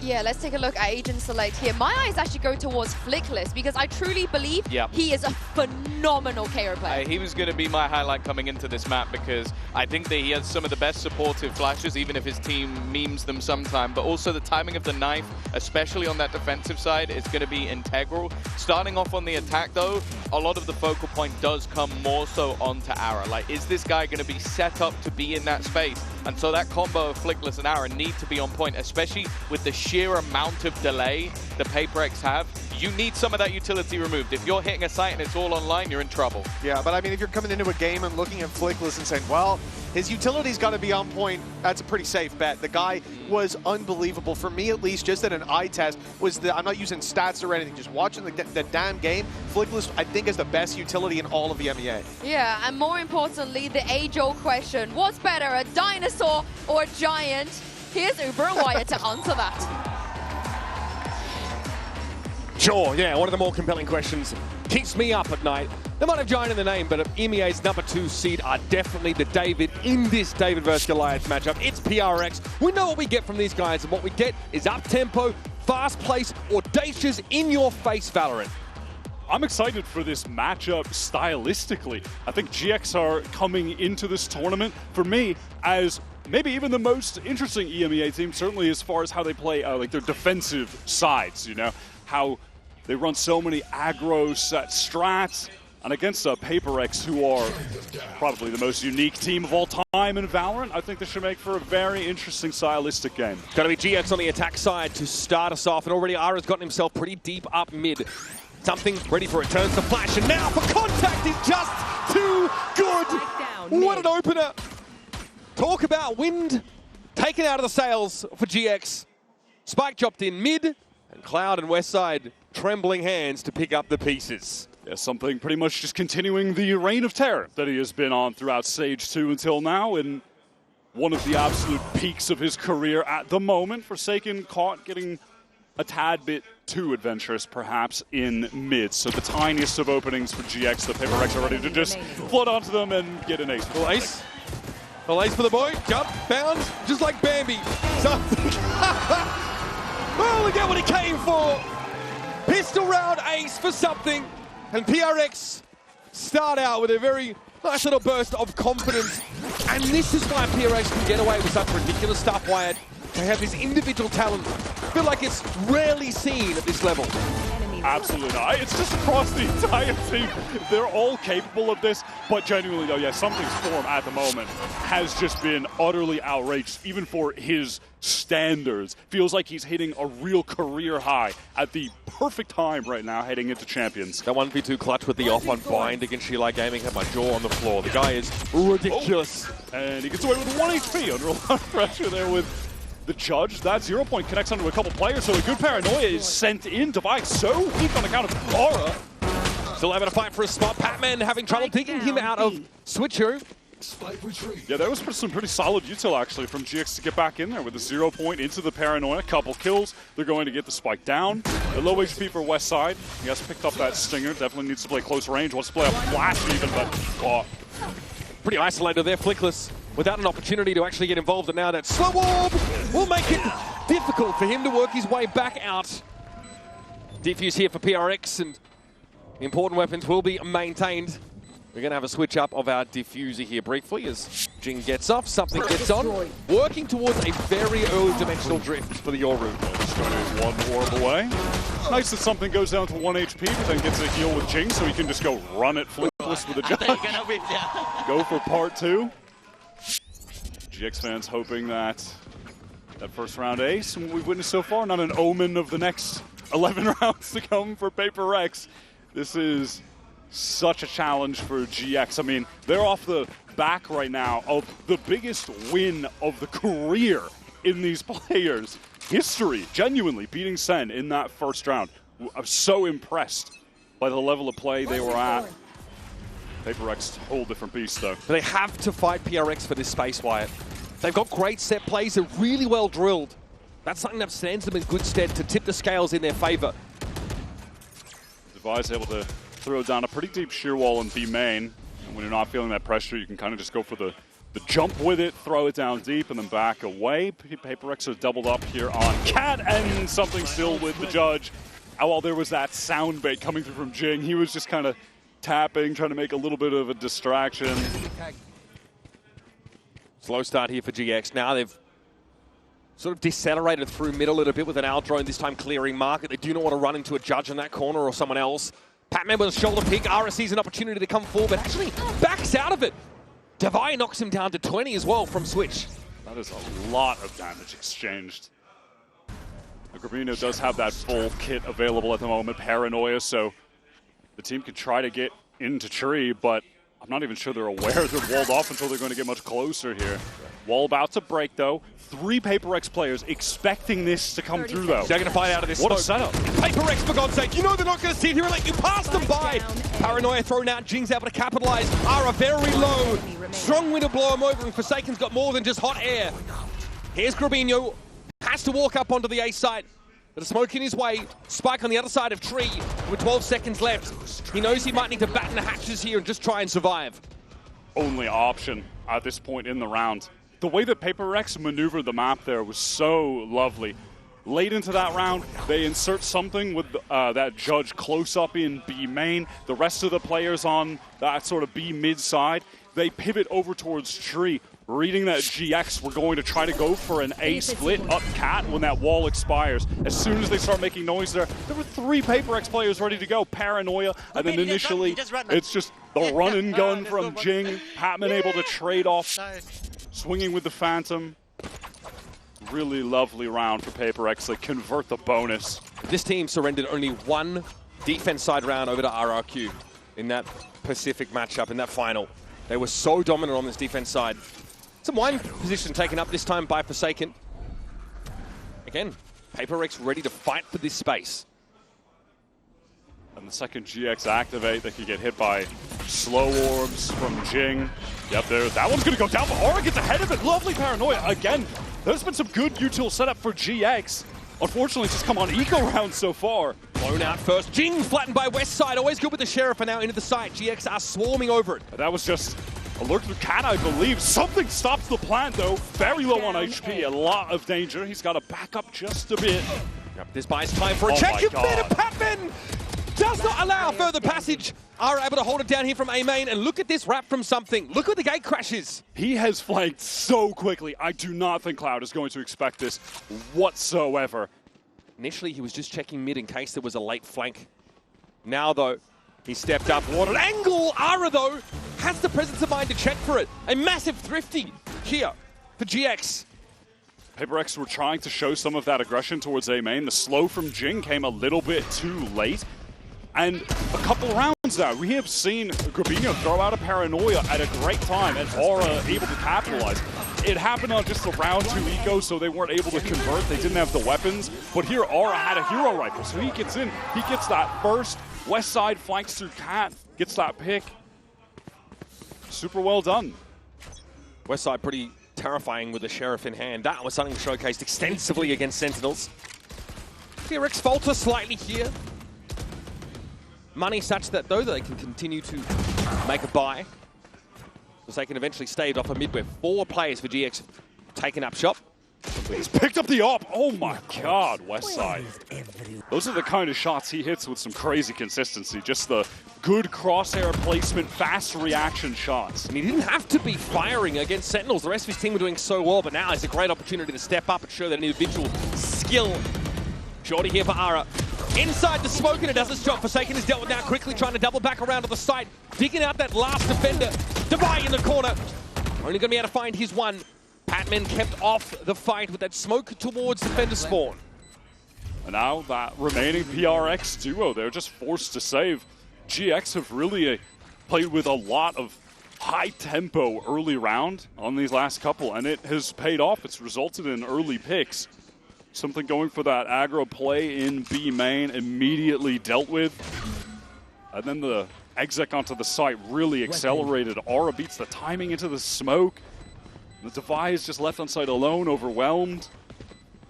Yeah, let's take a look at agent select here. My eyes actually go towards Flickless because I truly believe he is a phenomenal KO player. He was going to be my highlight coming into this map because I think that he has some of the best supportive flashes, even if his team memes them sometime. But also the timing of the knife, especially on that defensive side, is going to be integral. Starting off on the attack, though, a lot of the focal point does come more so onto Ara. Like, is this guy going to be set up to be in that space? And so that combo of Flickless and Ara need to be on point, especially with the sheer amount of delay the PaperX have. You need some of that utility removed. If you're hitting a site and it's all online, you're in trouble. Yeah, but I mean, if you're coming into a game and looking at Flickless and saying, well, his utility's got to be on point, that's a pretty safe bet. The guy was unbelievable. For me, at least, just at an eye test, I'm not using stats or anything, just watching the damn game. Flickless, I think, is the best utility in all of the MEA. Yeah, and more importantly, the age-old question, what's better, a dinosaur or a giant? Here's Uber and Wyatt to answer that. Sure, yeah, one of the more compelling questions. Keeps me up at night. They might have Giant in the name, but MEA's #2 seed are definitely the David in this David versus Goliath matchup. It's PRX. We know what we get from these guys, and what we get is up-tempo, fast-paced, audacious, in-your-face Valorant. I'm excited for this matchup stylistically. I think GX are coming into this tournament, for me, as maybe even the most interesting EMEA team, certainly as far as how they play like their defensive sides, you know, how they run so many aggro set strats, and against PaperX, who are probably the most unique team of all time in Valorant, I think this should make for a very interesting stylistic game. Going to be GX on the attack side to start us off, and already Ara's gotten himself pretty deep up mid. Something ready for it, turns to flash, and now for contact is just too good! What an opener! Talk about wind taken out of the sails for GX. Spike dropped in mid, and Cloud and Westside trembling hands to pick up the pieces. Yeah, something pretty much just continuing the reign of terror that he has been on throughout Stage 2 until now, and one of the absolute peaks of his career at the moment. Forsaken caught getting a tad bit too adventurous, perhaps, in mid. So the tiniest of openings for GX, the PaperX are ready to just float onto them and get an ace. Little ace. Little ace for the boy. Jump, bounce, just like Bambi. Something. Well, look at what he came for. Pistol round ace for something. And PRX start out with a very nice little burst of confidence. And this is why PRX can get away with such ridiculous stuff, Wyatt. They have this individual talent. I feel like it's rarely seen at this level. Absolutely not. It's just across the entire team. They're all capable of this, but genuinely though, yeah, Something's form at the moment has just been utterly outrageous, even for his standards. Feels like he's hitting a real career high at the perfect time right now heading into Champions. That 1v2 clutch with the off on bind against Sheila Gaming had my jaw on the floor. The guy is ridiculous. Oh. And he gets away with 1 HP under a lot of pressure there with the Judge. That 0 point connects onto a couple players, so a good paranoia is sent in. Device so weak on account of Aura. Still having to fight for a spot. Patman having trouble digging him out of Switcher. Yeah, that was some pretty solid util actually from GX to get back in there with the 0 point into the paranoia. Couple kills. They're going to get the spike down. A low HP for Westside. He has picked up that stinger. Definitely needs to play close range. Wants to play a flash even, but pretty isolated there, Flickless, without an opportunity to actually get involved. And now that slow orb will make it difficult for him to work his way back out. Defuse here for PRX, and important weapons will be maintained. We're going to have a switch up of our diffuser here briefly as Jing gets off, something gets on, working towards a very early dimensional drift for the Yoru. Just going one orb away. Nice that something goes down to 1 HP, but then gets a heal with Jing, so he can just go run it Flickless with a Judge. Go for part 2. GX fans hoping that first round ace, and what we've witnessed so far, not an omen of the next 11 rounds to come for PaperX. This is such a challenge for GX. I mean, they're off the back right now of the biggest win of the career in these players' history. Genuinely beating Sen in that first round. I'm so impressed by the level of play they were at. PaperX, whole different beast though. But they have to fight PRX for this space, Wyatt. They've got great set plays, they're really well drilled. That's something that stands them in good stead to tip the scales in their favor. Device able to throw down a pretty deep shear wall in B main. And when you're not feeling that pressure, you can kind of just go for the the jump with it, throw it down deep, and then back away. PaperX are doubled up here on Cat, and something still with the judge. And while there was that sound bait coming through from Jing, he was just kind of tapping, trying to make a little bit of a distraction. Slow start here for GX. Now they've sort of decelerated through mid a little bit with an Owl drone, this time clearing market. They do not want to run into a judge in that corner or someone else. Patman with a shoulder pick. Ara sees an opportunity to come forward, but actually backs out of it. Devi knocks him down to 20 as well from Switch. That is a lot of damage exchanged. Grabino does have that full kit available at the moment, Paranoia, so the team can try to get into Tree, but I'm not even sure they're aware they're walled off until they're going to get much closer here. Wall about to break, though. 3 PaperX players expecting this to come through, though. They're going to fight out of this What smoke. a setup. PaperX, for God's sake. You know they're not going to sit here and let you pass them by. Paranoia thrown out. Jing's able to capitalize. Ara very low. Strong wind to blow him over, and Forsaken's got more than just hot air. Here's Grabino. Has to walk up onto the A site. But a smoke in his way. Spike on the other side of Tree with 12 seconds left. He knows he might need to batten the hatches here and just try and survive. Only option at this point in the round. The way that PaperX maneuvered the map there was so lovely. Late into that round, they insert something with that judge close up in B main. The rest of the players on that sort of B mid side, they pivot over towards Tree, reading that GX were going to try to go for an A split up Cat when that wall expires. As soon as they start making noise there were 3 PaperX players ready to go. Paranoia, and then initially it's just the run and gun from Jing. Patman able to trade off, swinging with the Phantom. Really lovely round for PaperX. They convert the bonus. This team surrendered only 1 defense side round over to RRQ in that Pacific matchup, in that final. They were so dominant on this defense side. Some wine position taken up this time by Forsaken. Again, PaperX ready to fight for this space. And the second GX activate, they could get hit by slow orbs from Jing. Yep, there. That one's going to go down, but Aura gets ahead of it. Lovely Paranoia. Again, there's been some good util setup for GX. Unfortunately, it's just come on eco round so far. Blown out first. Jing flattened by West Side. Always good with the Sheriff, and now into the site. GX are swarming over it. That was just alert to Cat, I believe. Something stops the plant, though. Very low on HP. A lot of danger. He's got to back up just a bit. Yep, this buys time for a Oh check. my You've God. made a Patman! Does not allow further passage. Are able to hold it down here from A main, and look at this wrap from something. Look at the gate crashes. He has flanked so quickly. I do not think Cloud is going to expect this whatsoever. Initially, he was just checking mid in case there was a late flank. Now, though, he stepped up. What an angle! Ara, though, has the presence of mind to check for it. A massive thrifty here for GX. PaperX were trying to show some of that aggression towards A main. The slow from Jing came a little bit too late. And a couple rounds now, we have seen Grabino throw out a Paranoia at a great time, and Aura able to capitalize. It happened on just the round 2 eco, so they weren't able to convert. They didn't have the weapons. But here, Aura had a hero rifle, so he gets in. He gets that first. West side flanks through Cat, gets that pick. Super well done. Westside pretty terrifying with the Sheriff in hand. That was something showcased extensively against Sentinels. PaperX falter slightly here. Money such that, though, they can continue to make a buy. Because they can eventually stave off a mid where 4 players for GX have taken up shop. He's picked up the op. Oh my God, Westside. Those are the kind of shots he hits with some crazy consistency. Just the good crosshair placement, fast reaction shots. And he didn't have to be firing against Sentinels. The rest of his team were doing so well, but now it's a great opportunity to step up and show that individual skill. Shorty here for Ara. Inside the smoke, and it does its job. Forsaken is dealt with now quickly, trying to double back around to the site. Digging out that last defender. Devi in the corner. Only going to be able to find his one. Patman kept off the fight with that smoke towards defender spawn. And now that remaining PRX duo, they're just forced to save. GX have really played with a lot of high tempo early round on these last couple, and it has paid off. It's resulted in early picks. Something going for that aggro play in B main, immediately dealt with. And then the exec onto the site really accelerated. Aura beats the timing into the smoke. The Devi is just left on site alone, overwhelmed.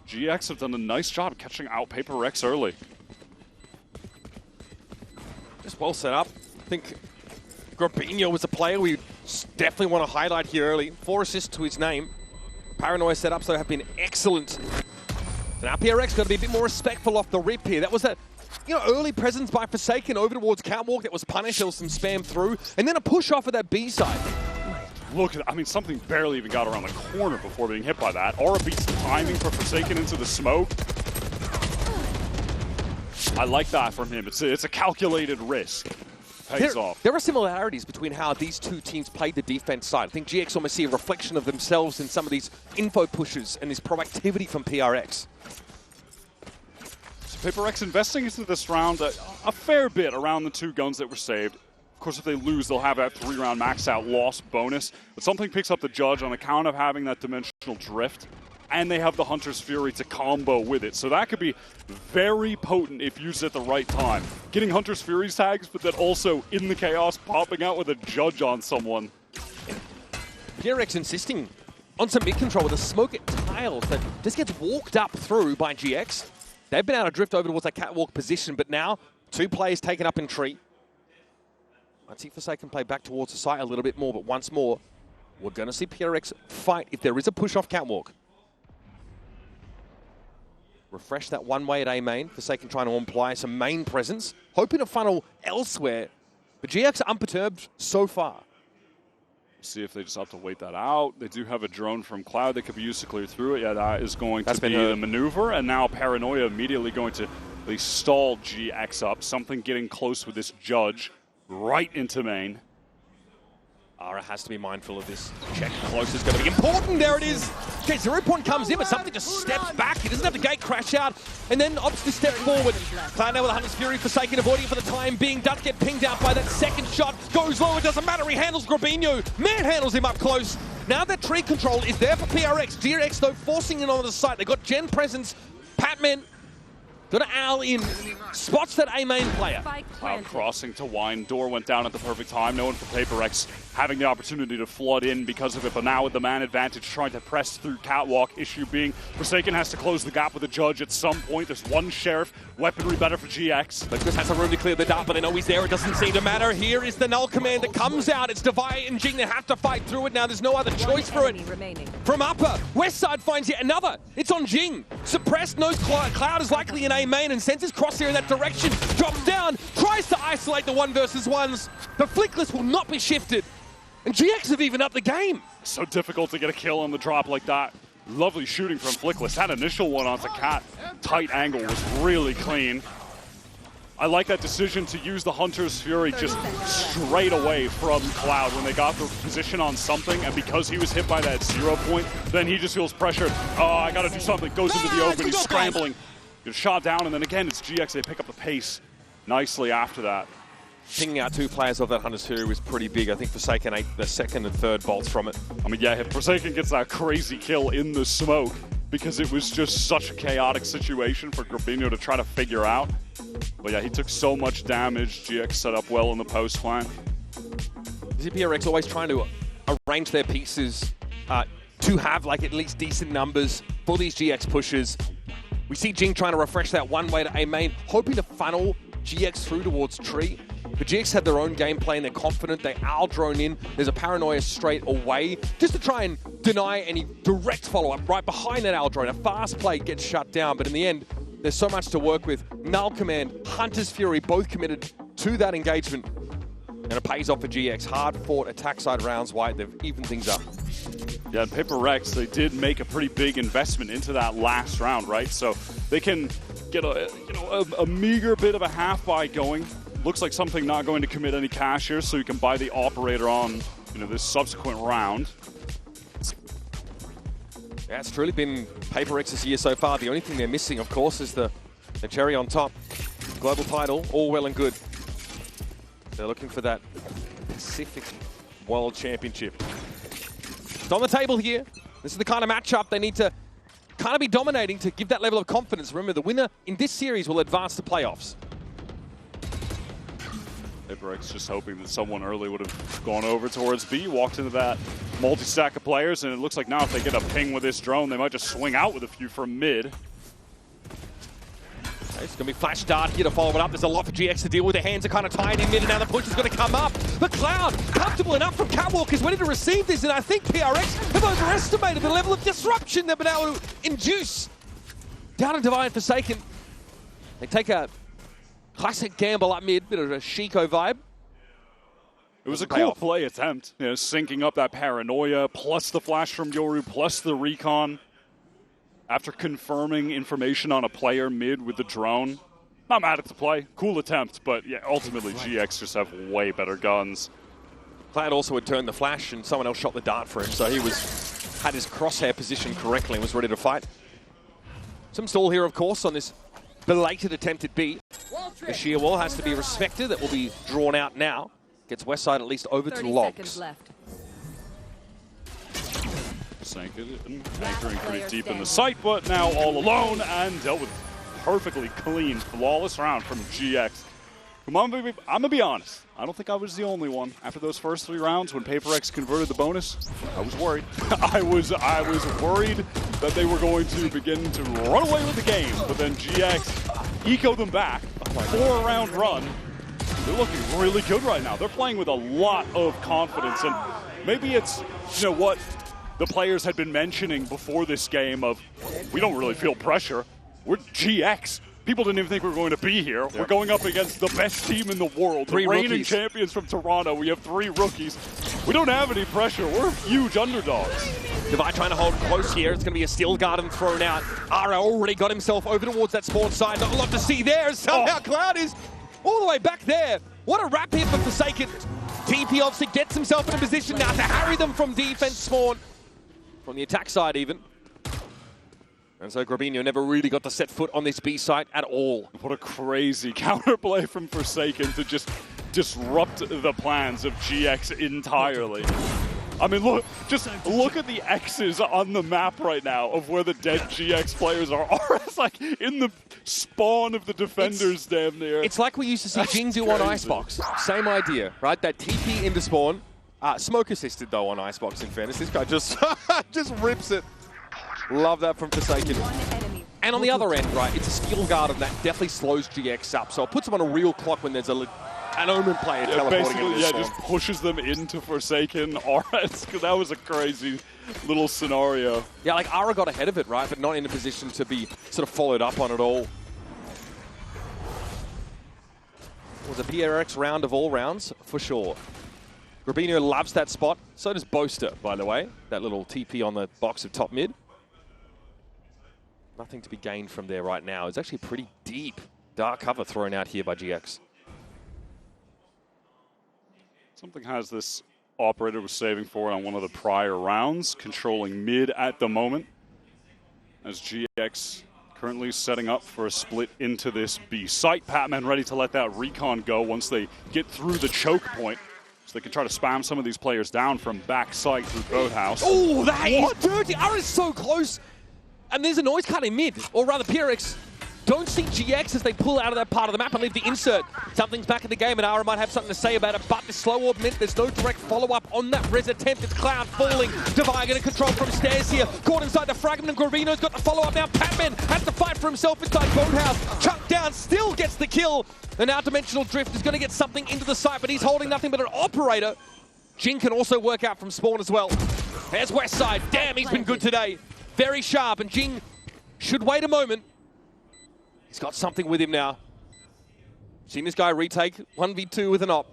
GX have done a nice job catching out PaperX early. Just well set up. I think Grabino was a player we Definitely want to highlight here early. 4 assists to his name. Paranoia setups, though, have been excellent. So now PRX got to be a bit more respectful off the rip here. That was a early presence by Forsaken over towards Catwalk that was punished. There was some spam through. And then a push off of that B side. Look, I mean, something barely even got around the corner before being hit by that. Aura beats timing for Forsaken into the smoke. I like that from him. It's a calculated risk. Pays off. There are similarities between how these two teams played the defense side. I think GX almost see a reflection of themselves in some of these info pushes and this proactivity from PRX. So PaperX investing into this round a fair bit around the 2 guns that were saved. Of course, if they lose, they'll have that 3-round max out loss bonus. But something picks up the Judge on account of having that dimensional drift. And they have the Hunter's Fury to combo with it. So that could be very potent if used at the right time. Getting Hunter's Fury's tags, but then also in the chaos, popping out with a Judge on someone. PRX insisting on some mid-control with a smoke at tiles that just gets walked up through by GX. They've been able to drift over towards that catwalk position, but now 2 players taken up in tree. I'd see Forsaken play back towards the site a little bit more, but once more, we're going to see PRX fight if there is a push off catwalk. Refresh that one way at A main. Forsaken trying to apply some main presence, hoping to funnel elsewhere. But GX are unperturbed so far. See if they just have to wait that out. They do have a drone from Cloud that could be used to clear through it. Yeah, that is going to be the maneuver. And now Paranoia immediately going to at least stall GX up. Something getting close with this Judge right into main. Ara has to be mindful of this. Check close is going to be important. There it is. Okay, 0 point comes in, but something just steps back. He doesn't have the gate crash out, and then opts to step forward. Cloud now with a Hunter's Fury, Forsaken avoiding for the time being. Does get pinged out by that second shot. Goes low, it doesn't matter. He handles Grabinho. Manhandles him up close. Now that tree control is there for PRX. GX, though, forcing it onto the site. They got Gen presence. Patman got an owl in. Spots that A main player. Cloud crossing to Wine. Door went down at the perfect time. No one for PaperX having the opportunity to flood in because of it. But now with the man advantage trying to press through Catwalk. Issue being Forsaken has to close the gap with the Judge at some point. There's one Sheriff. Weaponry better for GX. But just has some room to clear the dart, but they know he's there. It doesn't seem to matter. Here is the null command that comes out. It's Devi and Jing that have to fight through it now. There's no other choice for it. From upper, West side finds yet another. It's on Jing. Suppressed, knows Cloud is likely in A main and sends his crosshair in that direction. Drops down, tries to isolate the 1 versus 1s. The Flickless will not be shifted. And GX have even upped the game. So difficult to get a kill on the drop like that. Lovely shooting from Flickless. That initial one onto Cat, tight angle was really clean. I like that decision to use the Hunter's Fury just straight away from Cloud when they got the position on something, and because he was hit by that 0 point, then he just feels pressured. Oh, I gotta do something. Goes into the open, he's scrambling. Gets shot down, and then again, it's GX. They pick up the pace nicely after that. Pinging out 2 players of that Hunter's Fury was pretty big. I think Forsaken ate the 2nd and 3rd bolts from it. I mean, yeah, if Forsaken gets that crazy kill in the smoke, because it was just such a chaotic situation for Grabinho to try to figure out. But yeah, he took so much damage. GX set up well in the post flank. PRX always trying to arrange their pieces to have like at least decent numbers for these GX pushes. We see Jing trying to refresh that one way to A main, hoping to funnel GX through towards tree. But GX had their own gameplay and they're confident. They owl drone in. There's a Paranoia straight away just to try and deny any direct follow-up right behind that owl drone. A fast play gets shut down, but in the end, there's so much to work with. Null Command, Hunter's Fury, both committed to that engagement. And it pays off for GX. Hard-fought attack side rounds wide. They've evened things up. Yeah, PaperX, they did make a pretty big investment into that last round, right? So they can get a meager bit of a half buy going. Looks like something not going to commit any cash here, so you can buy the operator on this subsequent round. Yeah, it's truly been PaperX's year so far. The only thing they're missing, of course, is the cherry on top. Global title, all well and good. They're looking for that Pacific World Championship. It's on the table here. This is the kind of matchup they need to kind of be dominating to give that level of confidence. Remember, the winner in this series will advance to playoffs. PaperX just hoping that someone early would have gone over towards B, walked into that multi-stack of players, and it looks like now if they get a ping with this drone, they might just swing out with a few from mid. It's going to be Flash Dart here to follow it up. There's a lot for GX to deal with. Their hands are kind of tied in mid, and now the push is going to come up. But Cloud, comfortable enough from Catwalk, is ready to receive this, and I think PRX have overestimated the level of disruption they've been able to induce. Down in Divine Forsaken, they take a classic gamble up mid, bit of a Chico vibe. It was a cool play attempt, you know, syncing up that paranoia, plus the flash from Yoru, plus the recon. After confirming information on a player mid with the drone. Not mad at the play. Cool attempt, but yeah, ultimately GX just have way better guns. Cloud also had turned the flash, and someone else shot the dart for him, so he had his crosshair positioned correctly and was ready to fight. Some stall here, of course, on this belated attempt at B. The sheer wall has to be respected. That will be drawn out now. Gets Westside at least over to Logs. Sank it and anchoring pretty deep in the site, but now all alone and dealt with perfectly clean, flawless round from GX. I'm gonna be honest. I don't think I was the only one. After those first 3 rounds, when PaperX converted the bonus, I was worried. I was worried that they were going to begin to run away with the game, but then GX ecoed them back. A 4-round run. They're looking really good right now. They're playing with a lot of confidence, and maybe it's, you know what, the players had been mentioning before this game of, we don't really feel pressure. We're GX. People didn't even think we were going to be here. Yep. We're going up against the best team in the world. 3 the reigning rookies. Champions from Toronto. We have 3 rookies. We don't have any pressure. We're huge underdogs. Divide trying to hold close here. It's going to be a steel garden thrown out. Ara already got himself over towards that spawn side. Not a lot to see there. Somehow Cloud is all the way back there. What a wrap here for Forsaken. TP obviously gets himself in a position now to harry them from defense spawn. From the attack side even. And so Grabinho never really got to set foot on this B site at all. What a crazy counterplay from Forsaken to just disrupt the plans of GX entirely. I mean, look at the X's on the map right now of where the dead GX players are. It's like in the spawn of the defenders damn near. It's like we used to see Jing do on Icebox. Same idea, right? That TP into spawn. Smoke assisted though on Icebox, in fairness. This guy just rips it. Love that from Forsaken. And on the other end, right, it's a skill garden that definitely slows GX up. So it puts them on a real clock when there's an Omen player teleporting into this just pushes them into Forsaken. That was a crazy little scenario. Yeah, like Ara got ahead of it, right, but not in a position to be sort of followed up on it all. It was a PRX round of all rounds, for sure. Grabinho loves that spot. So does Boaster, by the way. That little TP on the box of top mid. Nothing to be gained from there right now. It's actually pretty deep dark cover thrown out here by GX. Something has this operator was saving for it on one of the prior rounds, controlling mid at the moment. As GX currently setting up for a split into this B site. Patman ready to let that recon go once they get through the choke point. So they can try to spam some of these players down from back site through Boathouse. Oh, that is dirty. Ara is so close. And there's a noise cut in mid, or rather PRX don't see GX as they pull out of that part of the map and leave the insert. Something's back in the game and Ara might have something to say about it, but the slow orb meant there's no direct follow-up on that res attempt. It's Cloud falling. Divine getting control from stairs here. Caught inside the fragment and Gravino's got the follow-up now. Patman has to fight for himself inside Boathouse. Chucked down, still gets the kill. And now Dimensional Drift is going to get something into the site, but he's holding nothing but an operator. Jing can also work out from spawn as well. There's Westside. Damn, he's been good today. Very sharp, and Jing should wait a moment. He's got something with him now. Seen this guy retake 1v2 with an op.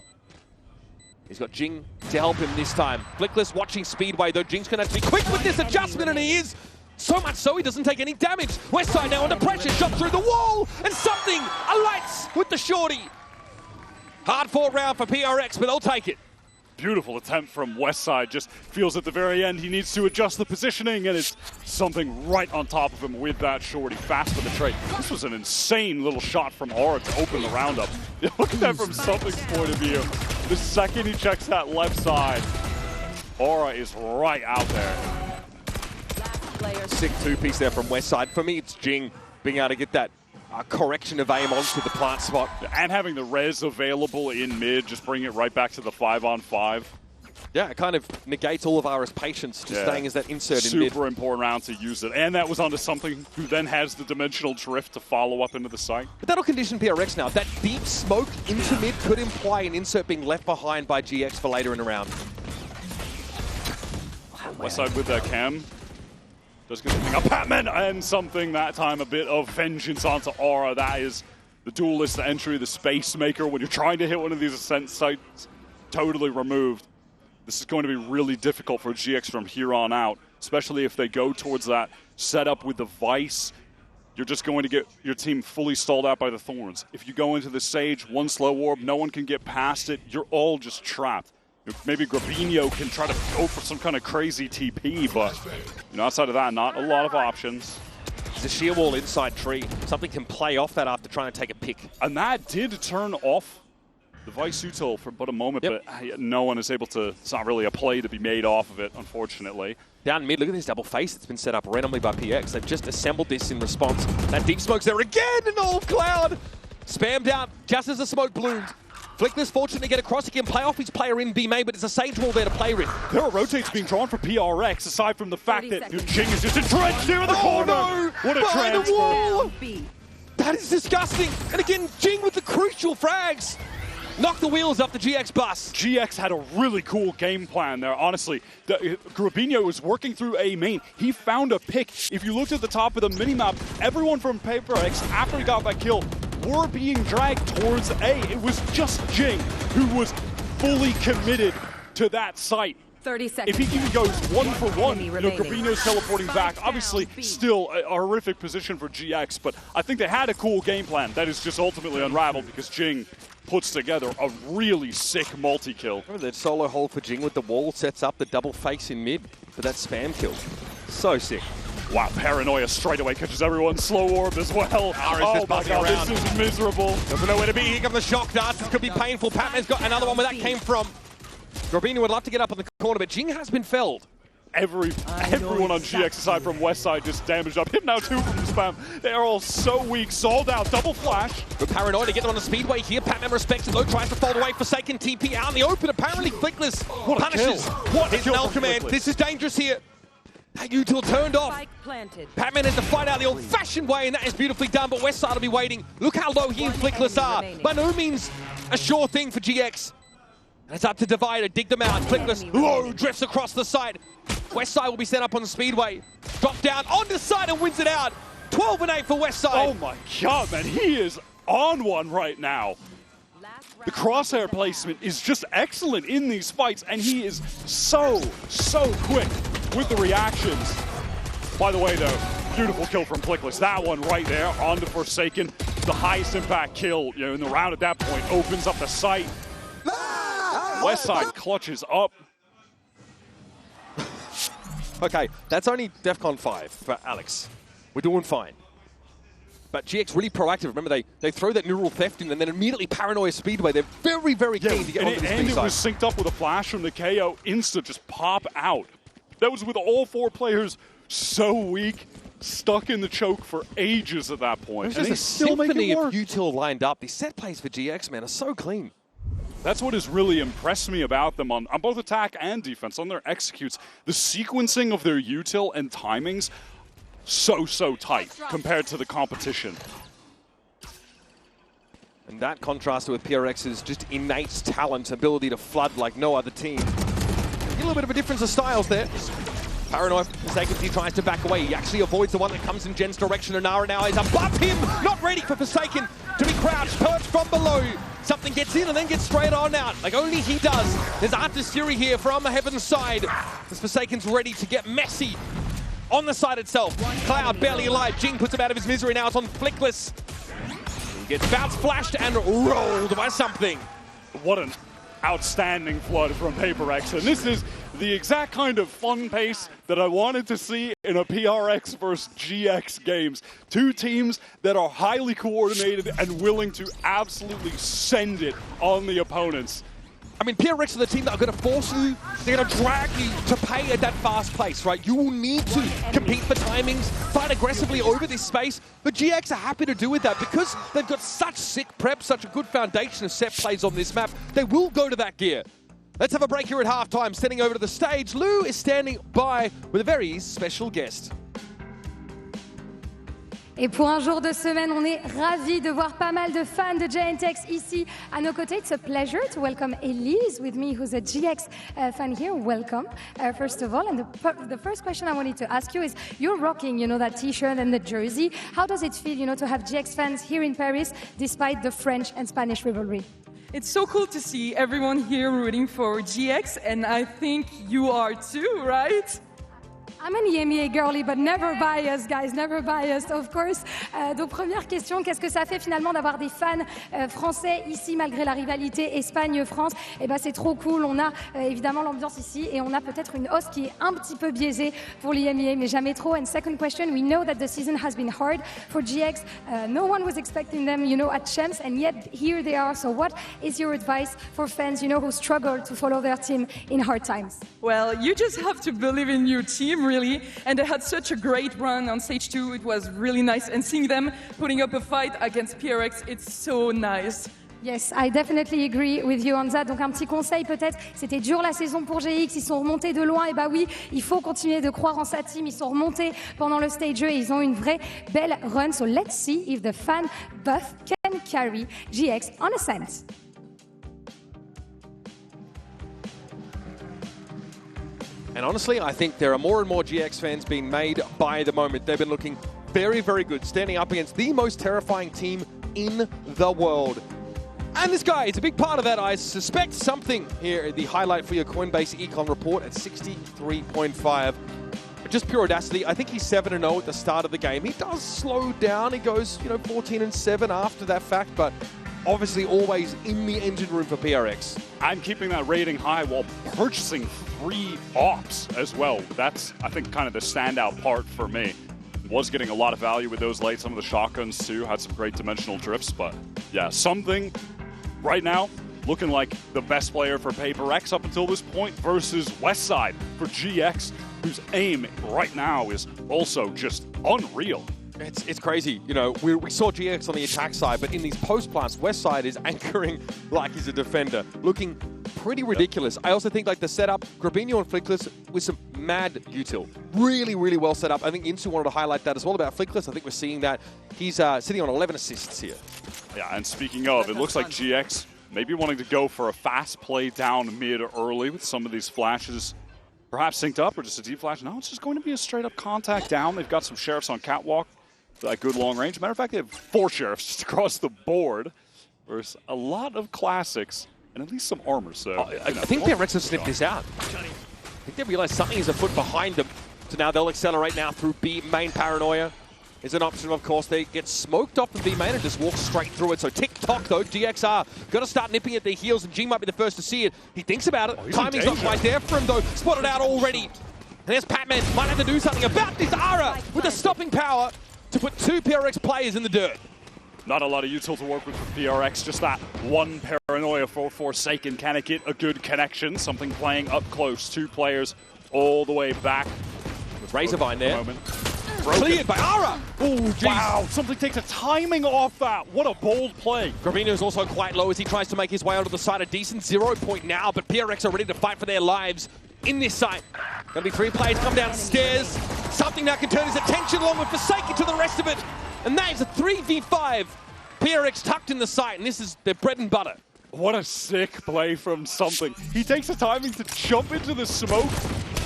He's got Jing to help him this time. Flickless watching Speedway, though. Jing's going to have to be quick with this adjustment, and he is. So much so he doesn't take any damage. Westside now under pressure, shot through the wall, and something alights with the shorty. Hard fought round for PRX, but they'll take it. Beautiful attempt from Westside. Just feels at the very end he needs to adjust the positioning, and it's something right on top of him with that shorty. Fast for the trade. This was an insane little shot from Aura to open the roundup. Look at that from Something's point of view. The second he checks that left side, Aura is right out there. Sick two-piece there from Westside. For me, it's Jing being able to get that correction of aim onto the plant spot. And having the res available in mid, just bring it right back to the 5-on-5. Yeah, it kind of negates all of Ara's patience, just staying as that insert in mid. Super important round to use it. And that was onto something who then has the dimensional drift to follow up into the site. But that'll condition PRX now. That deep smoke into mid could imply an insert being left behind by GX for later in the round. West side with that cam. Does get something up Patman and something that time, a bit of vengeance onto Aura. That is the duelist entry, the space maker. When you're trying to hit one of these ascent sites, totally removed. This is going to be really difficult for GX from here on out, especially if they go towards that setup with the Vice. You're just going to get your team fully stalled out by the Thorns. If you go into the Sage, one slow orb, no one can get past it, you're all just trapped. Maybe Grabinho can try to go for some kind of crazy TP, but outside of that, not a lot of options. There's a sheer wall inside tree. Something can play off that after trying to take a pick. And that did turn off the Vice util for but a moment, but no one is able to, it's not really a play to be made off of it, unfortunately. Down mid, look at this double face that's been set up randomly by PX. They've just assembled this in response. That deep smoke's there again, and all Cloud spammed out just as the smoke bloomed. Flickless fortunate to get across. He can play off his player in B main, but it's a Sage wall there to play with. There are rotates being drawn for PRX, aside from the fact that Jing is just entrenched here in the corner. No! What a Behind transfer. the wall! That is disgusting. And again, Jing with the crucial frags. Knock the wheels off the GX bus. GX had a really cool game plan there, honestly. Grabinho was working through A main. He found a pick. If you looked at the top of the minimap, everyone from PaperX, after he got that kill, were being dragged towards A. It was just Jing who was fully committed to that site. 30 seconds. If he even goes 1-for-1, Grabinho's teleporting back. Obviously, still a horrific position for GX, but I think they had a cool game plan that is just ultimately unraveled because Jing puts together a really sick multi-kill. Remember that solo hold for Jing with the wall sets up the double face in mid for that spam kill. So sick. Wow, Paranoia straight away catches everyone. Slow orb as well. Oh my god, around. this is miserable. Doesn't know where to be. Here come the shock darts. This could be painful. Patman's got another one where that came from. Grabinho would love to get up on the corner, but Jing has been felled. Everyone on GX aside from Westside just damaged up. Him now too from the spam. They are all so weak. Sold out. Double flash. But Paranoid to get them on the speedway here. Patman respects it though. Tries to fold away. Forsaken TP out in the open. Apparently Flickless punishes. What a His kill null from command. Flickless. This is dangerous here. That util turned off. Patman has to fight out the old-fashioned way, and that is beautifully done, but Westside will be waiting. Look how low he and Flickless are. By no means a sure thing for GX. And it's up to Divider. Dig them out. Flickless low drifts across the side. Westside will be set up on the speedway. Drop down onto the side and wins it out. 12-8 for Westside. Oh my god, man. He is on one right now. The crosshair placement is just excellent in these fights, and he is so quick with the reactions. By the way, though, beautiful kill from Flickless. That one right there onto Forsaken. The highest impact kill in the round at that point opens up the site. Westside clutches up. Okay, that's only DEFCON 5 for Alex. We're doing fine. But GX really proactive. Remember, they throw that neural theft in and then immediately Paranoia Speedway. They're very, very keen to get onto this and B it side. was synced up with a flash from the KO. Insta just pop out. That was with all four players so weak, stuck in the choke for ages at that point. There's just a symphony of util lined up. These set plays for GX, man, are so clean. That's what has really impressed me about them on both attack and defense, on their executes. The sequencing of their util and timings, so tight compared to the competition. And that contrasted with PRX's just innate talent, ability to flood like no other team. A little bit of a difference of styles there. Paranoid, Forsaken, he tries to back away. He actually avoids the one that comes in Jen's direction. And Nara now is above him, not ready for Forsaken to be crouched, perched from below. Something gets in and then gets straight on out, like only he does. There's Artistry here from the Heaven's side. As Forsaken's ready to get messy on the side itself. Cloud barely alive. Jing puts him out of his misery. Now it's on Flickless. He gets bounce flashed and rolled by something. What an outstanding flood from PaperX, and this is the exact kind of fun pace that I wanted to see in a PRX versus GX games. Two teams that are highly coordinated and willing to absolutely send it on the opponents. I mean, PRX are the team that are going to force you, they're going to drag you to pay at that fast pace, right? You will need to compete for timings, fight aggressively over this space, but GX are happy to do with that because they've got such sick prep, such a good foundation of set plays on this map. They will go to that gear. Let's have a break here at halftime. Standing over to the stage, Lou is standing by with a very special guest. Et pour un jour de semaine, on est ravis de voir pas mal de fans de GIANTX ici à nos côtés. It's a pleasure to welcome Elise with me, who's a GX fan here. Welcome, first of all. And the first question I wanted to ask you is, you're rocking, that T-shirt and the jersey. How does it feel, to have GX fans here in Paris, despite the French and Spanish rivalry? It's so cool to see everyone here rooting for GX, and I think you are too, right? I'm an EMEA girly, but never biased, guys, never biased, of course. Donc, première question, qu'est-ce que ça fait finalement d'avoir des fans français ici, malgré la rivalité Espagne-France? Eh ben, c'est trop cool. On a évidemment l'ambiance ici et on a peut-être une hausse qui est un petit peu biaisée pour l'EMEA, mais jamais trop. And second question, we know that the season has been hard for GX. No one was expecting them, at champs, and yet here they are. So what is your advice for fans, who struggle to follow their team in hard times? Well, you just have to believe in your team, really. And they had such a great run on stage 2. It was really nice. And seeing them putting up a fight against PRX, it's so nice. Yes, I definitely agree with you on that. Donc un petit conseil peut-être, c'était dur la saison pour GX, ils sont remontés de loin, et bah oui, il faut continuer de croire en sa team, ils sont remontés pendant le stage 2 et ils ont une vraie belle run. So let's see if the fan buff can carry GX on Ascent. And honestly, I think there are more and more GX fans being made by the moment. They've been looking very, very good, standing up against the most terrifying team in the world. And this guy is a big part of that. I suspect something here. The highlight for your Coinbase Econ report at 63.5. Just pure audacity. I think he's 7-0 at the start of the game. He does slow down. He goes, 14-7 after that fact, but obviously always in the engine room for PRX. And keeping that rating high while purchasing 3 ops as well. That's, I think, kind of the standout part for me. Was getting a lot of value with those late. Some of the shotguns, too, had some great dimensional drifts. But, yeah, something right now looking like the best player for Paper X up until this point versus Westside for GX, whose aim right now is also just unreal. It's crazy. We saw GX on the attack side, but in these post plants, Westside is anchoring like he's a defender, looking pretty ridiculous. I also think the setup, Grabinho and Flickless with some mad util. Really, really well set up. I think Insu wanted to highlight that as well about Flickless. I think we're seeing that. He's sitting on 11 assists here. Yeah, and speaking of, it looks like GX maybe wanting to go for a fast play down mid early with some of these flashes. Perhaps synced up or just a deep flash. No, it's just going to be a straight up contact down. They've got some sheriffs on catwalk. That good long range. Matter of fact, they have 4 sheriffs just across the board. There's a lot of classics and at least some armor. So I think PRX have sniffed this out. I think they realize something is afoot behind them. So now they'll accelerate now through B main. Paranoia is an option, of course. They get smoked off the B main and just walk straight through it. So tick-tock, though. GXR got to start nipping at their heels, and G might be the first to see it. He thinks about it. Timing's not quite there for him, though. Spotted out already. And there's Patman. Might have to do something about this. Ara with the stopping power to put 2 PRX players in the dirt. Not a lot of util to work with for PRX, just that one Paranoia for Forsaken. Can it get a good connection? Something playing up close. 2 players all the way back. With Razorvine there. Cleared by Ara! Oh, wow, something takes a timing off that. What a bold play. Gravino's also quite low as he tries to make his way onto the side. A decent 0 point now, but PRX are ready to fight for their lives in this site. Gonna be 3 players come downstairs. Something that can turn his attention along with Forsaken to the rest of it. And that is a 3v5. PRX tucked in the site, and this is their bread and butter. What a sick play from something. He takes the timing to jump into the smoke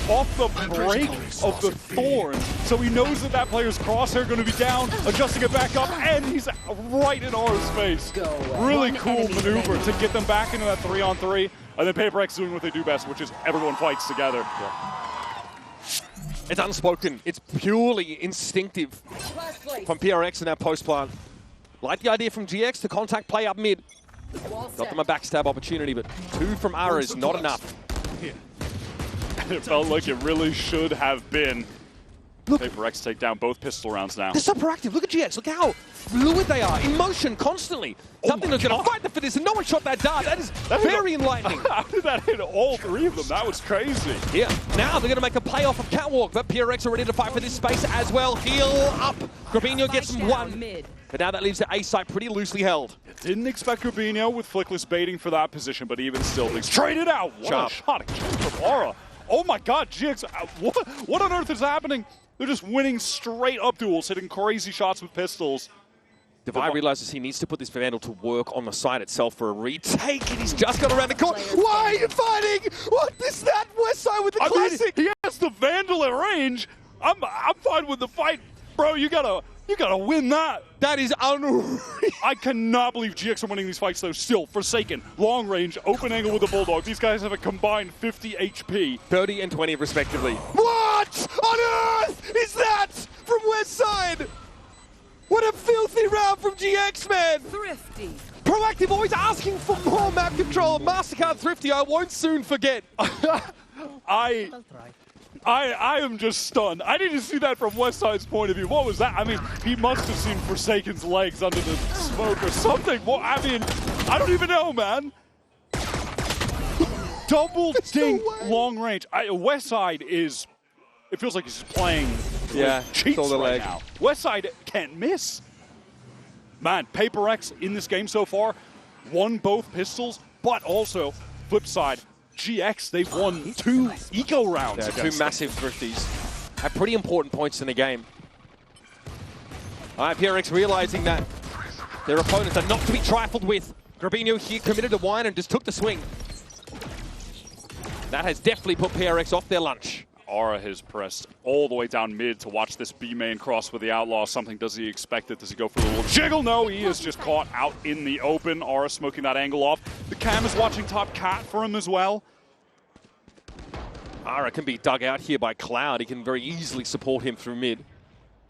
off the break of the Thorn. So he knows that that player's crosshair going to be down, adjusting it back up, and he's right in Aura's face. Really cool maneuver to get them back into that 3-on-3. And then Paper X doing what they do best, which is everyone fights together. Yeah. It's unspoken. It's purely instinctive from PRX in that post plant. Like the idea from GX to contact play up mid. Got them a backstab opportunity, but 2 from Ara is not enough. It felt like it really should have been. Look, Paper X take down both pistol rounds now. They're so proactive. Look at GX. Look how fluid they are, in motion constantly. Something that's going to fight for this, and no one shot that dart. That is very enlightening. How did that hit all three of them? That was crazy. Yeah, now they're going to make a play off of Catwalk, but PRX are ready to fight for this space as well. Heal up. Grabinho gets him one. But now that leaves the A site pretty loosely held. Didn't expect Grabinho with Flickless baiting for that position, but even still, things traded out. What a shot again from Aura. Oh my god, GX, what on earth is happening? They're just winning straight up duels, hitting crazy shots with pistols. Divide realizes he needs to put this Vandal to work on the side itself for a retake, and he's just got around the corner. Why are you fighting? What is that? West side with the classic? Mean, he has the Vandal at range. I'm fine with the fight, bro. You gotta win that. That is unreal. I cannot believe GX are winning these fights though. Still, Forsaken, long range, open angle with the Bulldog. These guys have a combined 50 HP. 30 and 20 respectively. What on earth is that from West side? What a filthy round from GX, man! Thrifty. Proactive, always asking for more map control. MasterCard Thrifty, I won't soon forget. I am just stunned. I didn't see that from Westside's point of view. What was that? I mean, he must have seen Forsaken's legs under the smoke or something. Well, I mean, I don't even know, man. Double dink long range. Westside is, it feels like he's just playing cheats right now. Westside can't miss. Man, Paper X in this game so far won both pistols, but also, flip side, GX, they've won 2 eco rounds. Yeah, 2 massive thrifties at pretty important points in the game. All right, PRX realizing that their opponents are not to be trifled with. Grabinho here committed to wine and just took the swing. That has definitely put PRX off their lunch. Aura has pressed all the way down mid to watch this B main cross with the Outlaw. Something, does he expect it? Does he go for a little jiggle? No, he is just caught out in the open. Aura smoking that angle off. The cam is watching top cat for him as well. Aura can be dug out here by Cloud. He can very easily support him through mid.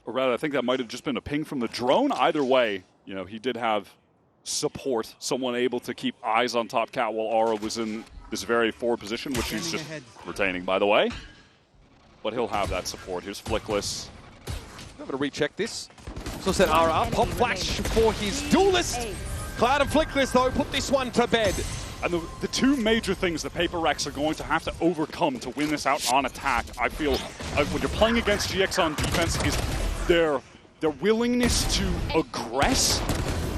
Or rather, I think that might have just been a ping from the drone. Either way, you know, he did have support, someone able to keep eyes on top cat while Aura was in this very forward position, which he's just retaining, by the way. But he'll have that support. Here's Flickless. I'm going to recheck this. So set Aura up. Pop flash for his duelist. Cloud and Flickless, though, put this one to bed. And the 2 major things that Paper X are going to have to overcome to win this out on attack, I feel, when you're playing against GX on defense, is their willingness to aggress,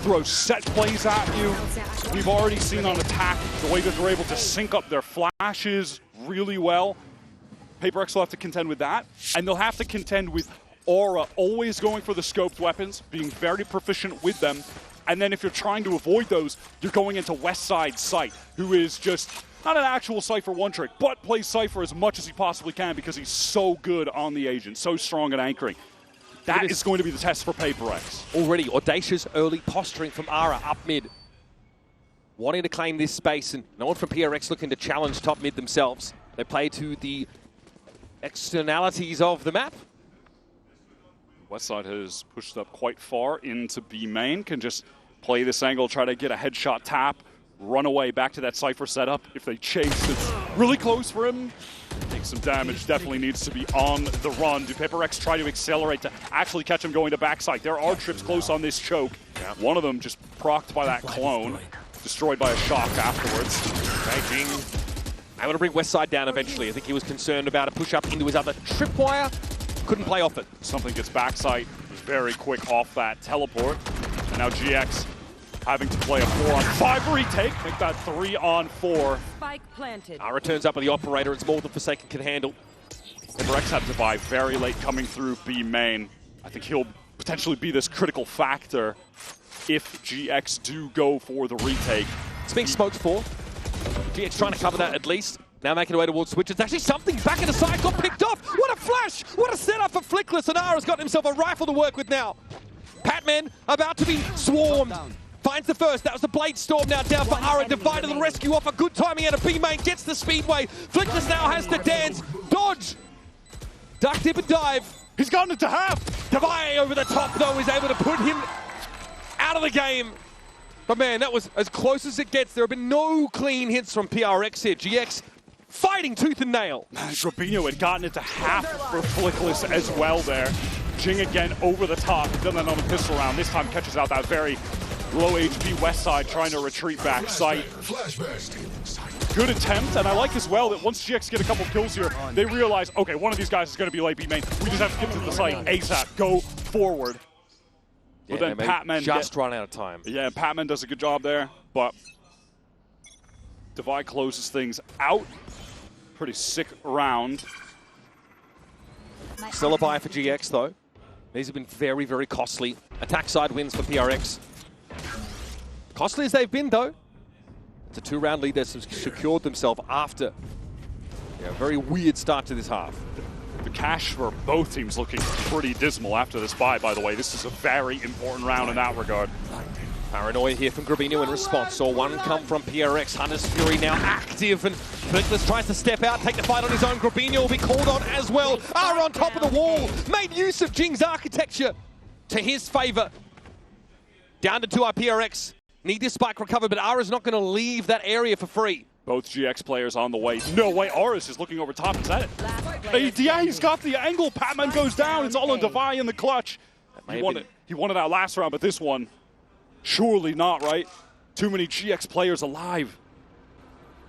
throw set plays at you. We've already seen on attack the way that they're able to sync up their flashes really well. Paper X will have to contend with that, and they'll have to contend with Aura always going for the scoped weapons, being very proficient with them, and then if you're trying to avoid those, you're going into Westside Sight, who is just not an actual Cypher one-trick, but plays Cypher as much as he possibly can because he's so good on the agent, so strong at anchoring. That is going to be the test for Paper X. Already audacious early posturing from Aura up mid. Wanting to claim this space, and no one from PRX looking to challenge top mid themselves. They play to the externalities of the map. Westside has pushed up quite far into B main, can just play this angle, try to get a headshot tap, run away back to that Cypher setup. If they chase, it's really close for him. Take some damage, definitely needs to be on the run. Do Paper X try to accelerate to actually catch him going to backside? There are trips close on this choke. One of them just procced by that clone, destroyed by a shock afterwards. Raging. I want to bring Westside down eventually. I think he was concerned about a push up into his other tripwire. Couldn't play off it. Something gets backside very quick off that teleport. And now GX having to play a 4-on-5 retake. Make that 3-on-4. Spike planted. Aura turns up with the operator. It's more than Forsaken can handle. Paper X had to buy very late coming through B main. I think he'll potentially be this critical factor if GX do go for the retake. It's being smoked for. GX trying to cover that at least. Now making their way towards Switch. It's actually something back in the side, got picked off. What a flash! What a setup for Flickless. And Ara's got himself a rifle to work with now. Patman about to be swarmed. Finds the first. That was the Blade Storm now down for Ara. Divide to the rescue off a good timing out of B main. Gets the Speedway. Flickless now has to dance. Dodge. Duck, dip, and dive. He's gotten it to half. Divide over the top, though, is able to put him out of the game. But man, that was as close as it gets. There have been no clean hits from PRX here. GX fighting tooth and nail. Grabinho had gotten it to half for Flickless as well there. Jing again over the top. He's done that on the pistol round. This time catches out that very low HP West side, trying to retreat back. Sight. Good attempt, and I like as well that once GX get a couple kills here, they realize, okay, one of these guys is going to be late B main. We just have to get to the site ASAP. Go forward. But then Patman just run out of time. Yeah, Patman does a good job there, but Divide closes things out. Pretty sick round. Still a buy for GX though. These have been very, very costly. Attack side wins for PRX. Costly as they've been though. It's a 2-round lead that's secured themselves after a very weird start to this half. The cash for both teams looking pretty dismal after this buy, by the way. This is a very important round in that regard. Paranoia here from Grabinho in response. Saw one come from PRX. Hunter's Fury now active, and Flickless tries to step out, take the fight on his own. Grabinho will be called on as well. Ara on top of the wall. Made use of Jing's architecture to his favor. Down to 2 PRX. Need this spike recovered, but Ara's not going to leave that area for free. Both GX players on the way. No way, Aris is looking over top. Is that it? Yeah, he's got the angle. Patman goes down. It's all on Devi in the clutch. He wanted that last round, but this one, surely not, right? Too many GX players alive.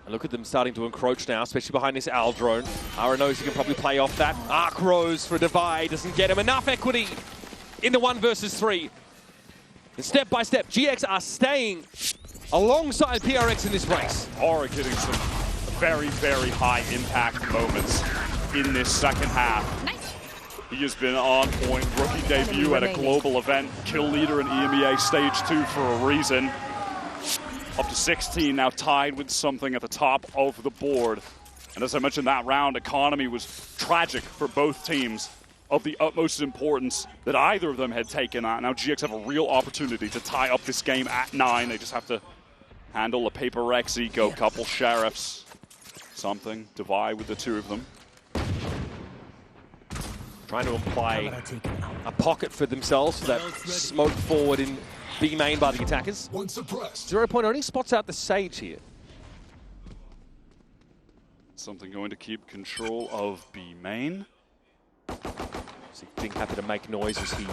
And look at them starting to encroach now, especially behind this Al drone. Ara knows he can probably play off that. Arc Rose for Devi doesn't get him enough equity in the 1 versus 3. And step by step, GX are staying alongside PRX in this race. Ara getting some very, very high impact moments in this second half. Nice. He has been on point. Rookie debut at a global event. Kill leader in EMEA Stage 2 for a reason. Up to 16, now tied with something at the top of the board. And as I mentioned, that round economy was tragic for both teams, of the utmost importance that either of them had taken on. Now GX have a real opportunity to tie up this game at 9. They just have to handle a Paper Rex Eco, couple Sheriffs, something. Divide with the 2 of them. Trying to imply a pocket for themselves for that smoke forward in B main by the attackers. 0 Point only spots out the Sage here. Something going to keep control of B main. Being happy to make noise as he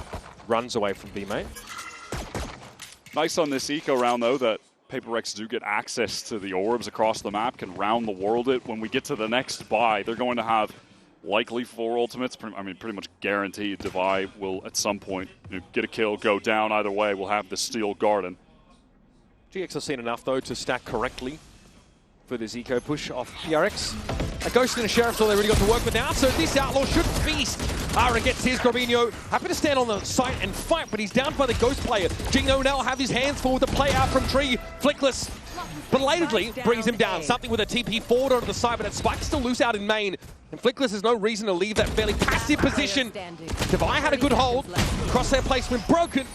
runs away from B main. Nice on this eco round though that Paper Rex do get access to the orbs across the map, can round the world it. When we get to the next buy, they're going to have likely 4 ultimates. I mean, pretty much guaranteed Devi will at some point get a kill, go down. Either way, we'll have the Steel Garden. GX have seen enough though to stack correctly for this eco push off PRX. A Ghost and a Sheriff's all they really got to work with now, so this Outlaw should feast. Ara gets his. Grabinho happy to stand on the site and fight, but he's down by the Ghost player. Jingo now have his hands full with the play out from Tree. Flickless belatedly brings him down. Something with a TP forward onto the side, but that Spike's still loose out in main. And Flickless has no reason to leave that fairly passive position. Devi had a good hold. Crosshair placement broken.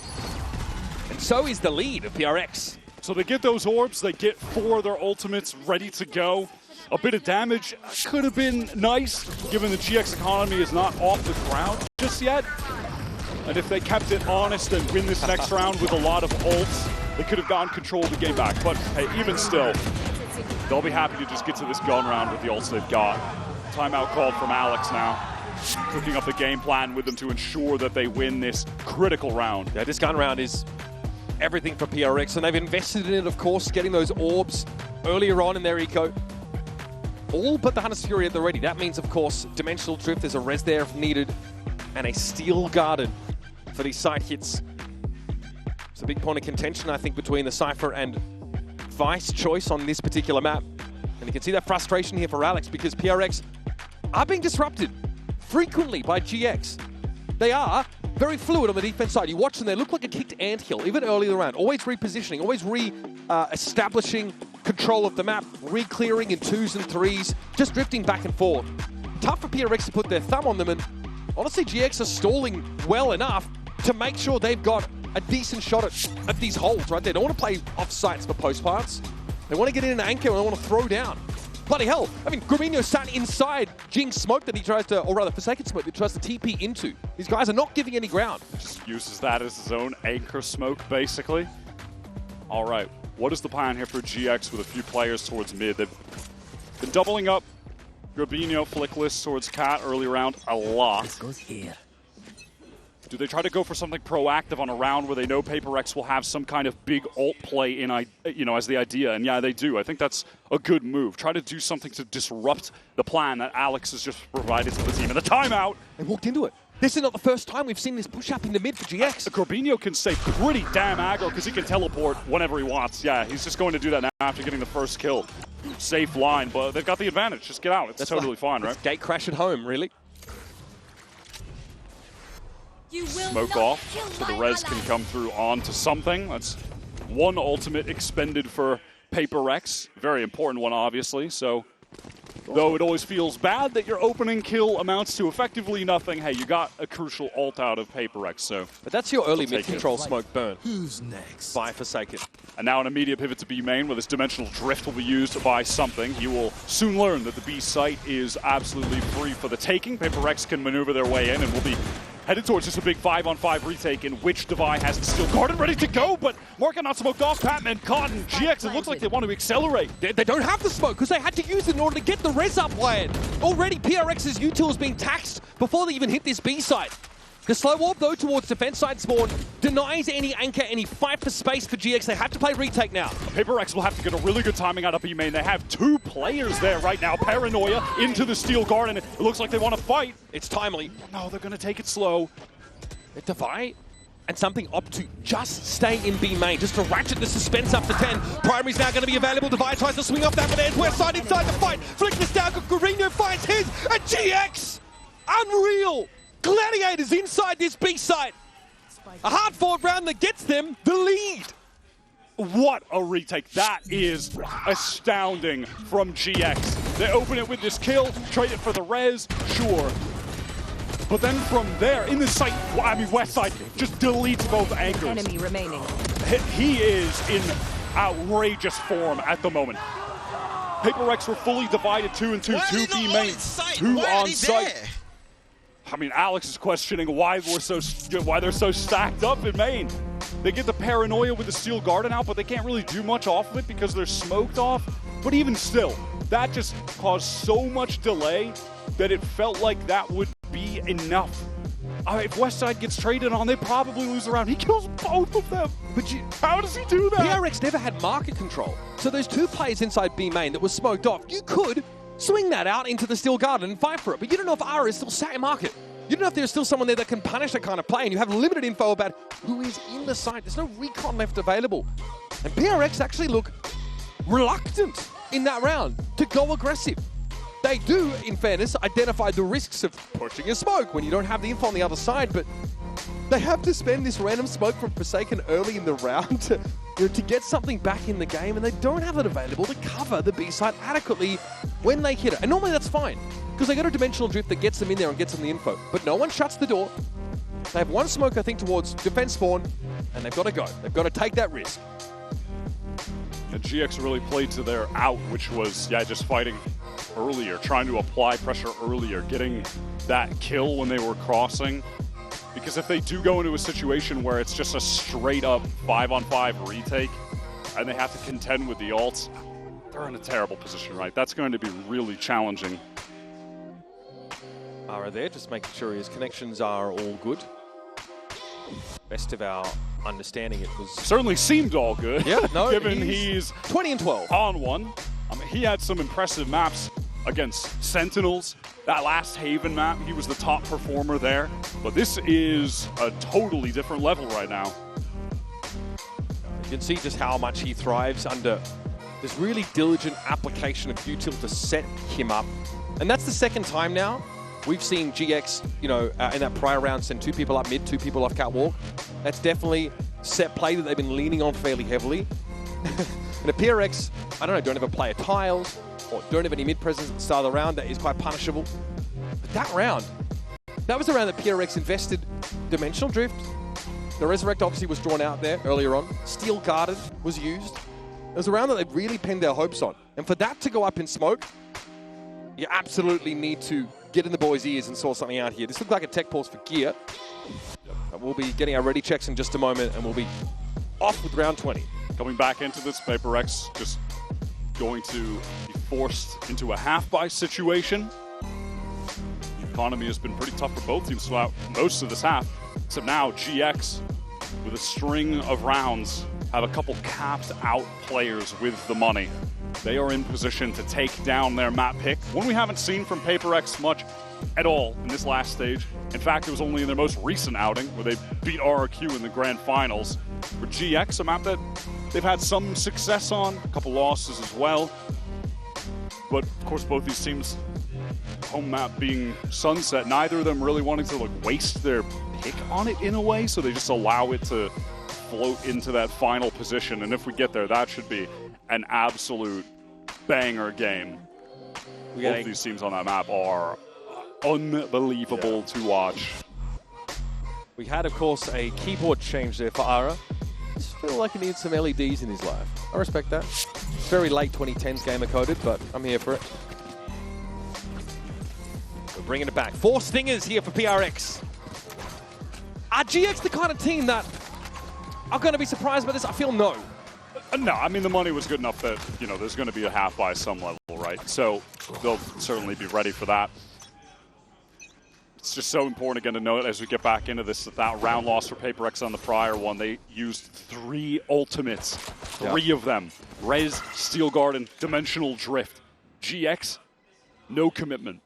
And so is the lead of PRX. So they get those orbs, they get 4 of their ultimates ready to go. A bit of damage could have been nice, given the GX economy is not off the ground just yet. And if they kept it honest and win this next round with a lot of ults, they could have gotten control of the game back. But hey, even still, they'll be happy to just get to this gun round with the ults they've got. Timeout called from Alex now. Cooking up the game plan with them to ensure that they win this critical round. Yeah, this gun round is everything for PRX, and they've invested in it, of course, getting those orbs earlier on in their eco. All but the Hunter's Fury at the ready. That means, of course, Dimensional Drift, there's a res there if needed, and a Steel Garden for these side hits. It's a big point of contention, I think, between the Cypher and Vice choice on this particular map. And you can see that frustration here for Alex, because PRX are being disrupted frequently by GX. They are very fluid on the defense side. You watch them, they look like a kicked anthill, even early in the round. Always repositioning, always establishing control of the map, re-clearing in 2s and 3s, just drifting back and forth. Tough for PRX to put their thumb on them, and honestly, GX are stalling well enough to make sure they've got a decent shot at these holds, right? They don't want to play off sites for post parts. They want to get in an anchor and they want to throw down. Bloody hell, I mean, Grabinho sat inside Jing's smoke that he tries to, or rather Forsaken smoke that he tries to TP into. These guys are not giving any ground. Just uses that as his own anchor smoke, basically. All right, what is the plan here for GX with a few players towards mid? They've been doubling up Grabinho, Flickless towards Cat early round a lot. This goes here. Do they try to go for something proactive on a round where they know PaperX will have some kind of big ult play in, as the idea? And yeah, they do. I think that's a good move. Try to do something to disrupt the plan that Alex has just provided to the team. And the timeout! They walked into it. This is not the first time we've seen this push up in the mid for GX. Corbinho can stay pretty damn aggro because he can teleport whenever he wants. Yeah, he's just going to do that now after getting the first kill. Safe line, but they've got the advantage. Just get out. It's totally fine, right? Gate crash at home, really. Smoke off so the res can come through onto something. That's one ultimate expended for PaperX. Very important one, obviously. So, though it always feels bad that your opening kill amounts to effectively nothing, hey, you got a crucial ult out of PaperX, so... But that's your early mid-control smoke burn. Who's next? By Forsaken. And now an immediate pivot to B main, where this dimensional drift will be used by something. You will soon learn that the B site is absolutely free for the taking. PaperX can maneuver their way in and will be headed towards just a big 5-on-5 retake in which Devi has the steel guard ready to go, but Morgan not smoked off. Patman, Cotton, GX, it looks like they want to accelerate. They don't have the smoke because they had to use it in order to get the res up land. Already PRX's util is being taxed before they even hit this B site. The slow warp, though, towards defense side spawn denies any anchor, any fight for space for GX. They have to play retake now. PaperX will have to get a really good timing out of B main. They have two players there right now. Paranoia into the steel guard, and it looks like they want to fight. It's timely. No, they're going to take it slow. Devi and something opt to just stay in B main, just to ratchet the suspense up to 10. Primary's now going to be available. Devi tries to swing off that, but west side inside the fight. Flick this down, Guarino finds his, and GX! Unreal! Gladiators inside this B site. A hard-fought round that gets them the lead. What a retake. That is astounding from GX. They open it with this kill, trade it for the res, sure. But then from there, in the site, west side, just deletes both anchors. Enemy remaining. He is in outrageous form at the moment. PaperX were fully divided 2 and 2, 2 B main, 2 on site. I mean, Alex is questioning why they're so stacked up in main. They get the Paranoia with the Steel Garden out, but they can't really do much off of it because they're smoked off. But even still, that just caused so much delay that it felt like that would be enough. If Westside gets traded on, they probably lose the round. He kills both of them. But how does he do that? PRX never had market control. So those two players inside B main that were smoked off, you could swing that out into the Steel Garden and fight for it. But you don't know if Ara is still sat in market. You don't know if there's still someone there that can punish that kind of play, and you have limited info about who is in the site. There's no recon left available. And PRX actually look reluctant in that round to go aggressive. They do, in fairness, identify the risks of pushing a smoke when you don't have the info on the other side, but they have to spend this random smoke from Forsaken early in the round to get something back in the game, and they don't have it available to cover the B side adequately when they hit it. And normally that's fine, because they got a dimensional drift that gets them in there and gets them the info. But no one shuts the door. They have one smoke, I think, towards defense spawn, and they've got to go. They've got to take that risk. And GX really played to their out, which was, just fighting earlier, trying to apply pressure earlier, getting that kill when they were crossing. Because if they do go into a situation where it's just a straight-up 5-on-5 retake, and they have to contend with the ults, they're in a terrible position, right? That's going to be really challenging. Ara there, just making sure his connections are all good. Best of our understanding, it was... Certainly seemed all good. Yeah, no, given he's 20 and 12 on one. I mean, he had some impressive maps against Sentinels. That last Haven map, he was the top performer there. But this is a totally different level right now. You can see just how much he thrives under this really diligent application of util to set him up. And that's the second time now we've seen GX, in that prior round send 2 people up mid, 2 people off catwalk. That's definitely set play that they've been leaning on fairly heavily. And a PRX, I don't know, don't have a player tiles, or don't have any mid presence at the start of the round. That is quite punishable. But that round, that was the round that PRX invested Dimensional Drift. The Resurrect obviously was drawn out there earlier on. Steel Guarded was used. It was a round that they really pinned their hopes on. And for that to go up in smoke, you absolutely need to get in the boys' ears and sort something out here. This looked like a tech pause for Gear. We'll be getting our ready checks in just a moment, and we'll be off with round 20. Coming back into this, PaperX just going to be forced into a half-buy situation. The economy has been pretty tough for both teams throughout most of this half. So now GX, with a string of rounds, have a couple capped out players with the money. They are in position to take down their map pick. One we haven't seen from PaperX much at all in this last stage. In fact, it was only in their most recent outing where they beat RRQ in the grand finals. For GX, a map that they've had some success on, a couple losses as well. But of course, both these teams, home map being Sunset, neither of them really wanting to like waste their pick on it in a way, so they just allow it to float into that final position. And if we get there, that should be an absolute banger game. Both of these teams on that map are unbelievable to watch. We had, of course, a keyboard change there for Ara. I just feel like he needs some LEDs in his life. I respect that. It's very late 2010s gamer coded, but I'm here for it. We're bringing it back. 4 stingers here for PRX. Are GX the kind of team that are going to be surprised by this? I feel no. No, I mean, the money was good enough that, you know, there's going to be a half by some level, right? So they'll certainly be ready for that. It's just so important again to note as we get back into this that round loss for PaperX on the prior one. They used 3 ultimates, 3 of them. Res, Steel Garden, Dimensional Drift. GX, no commitment.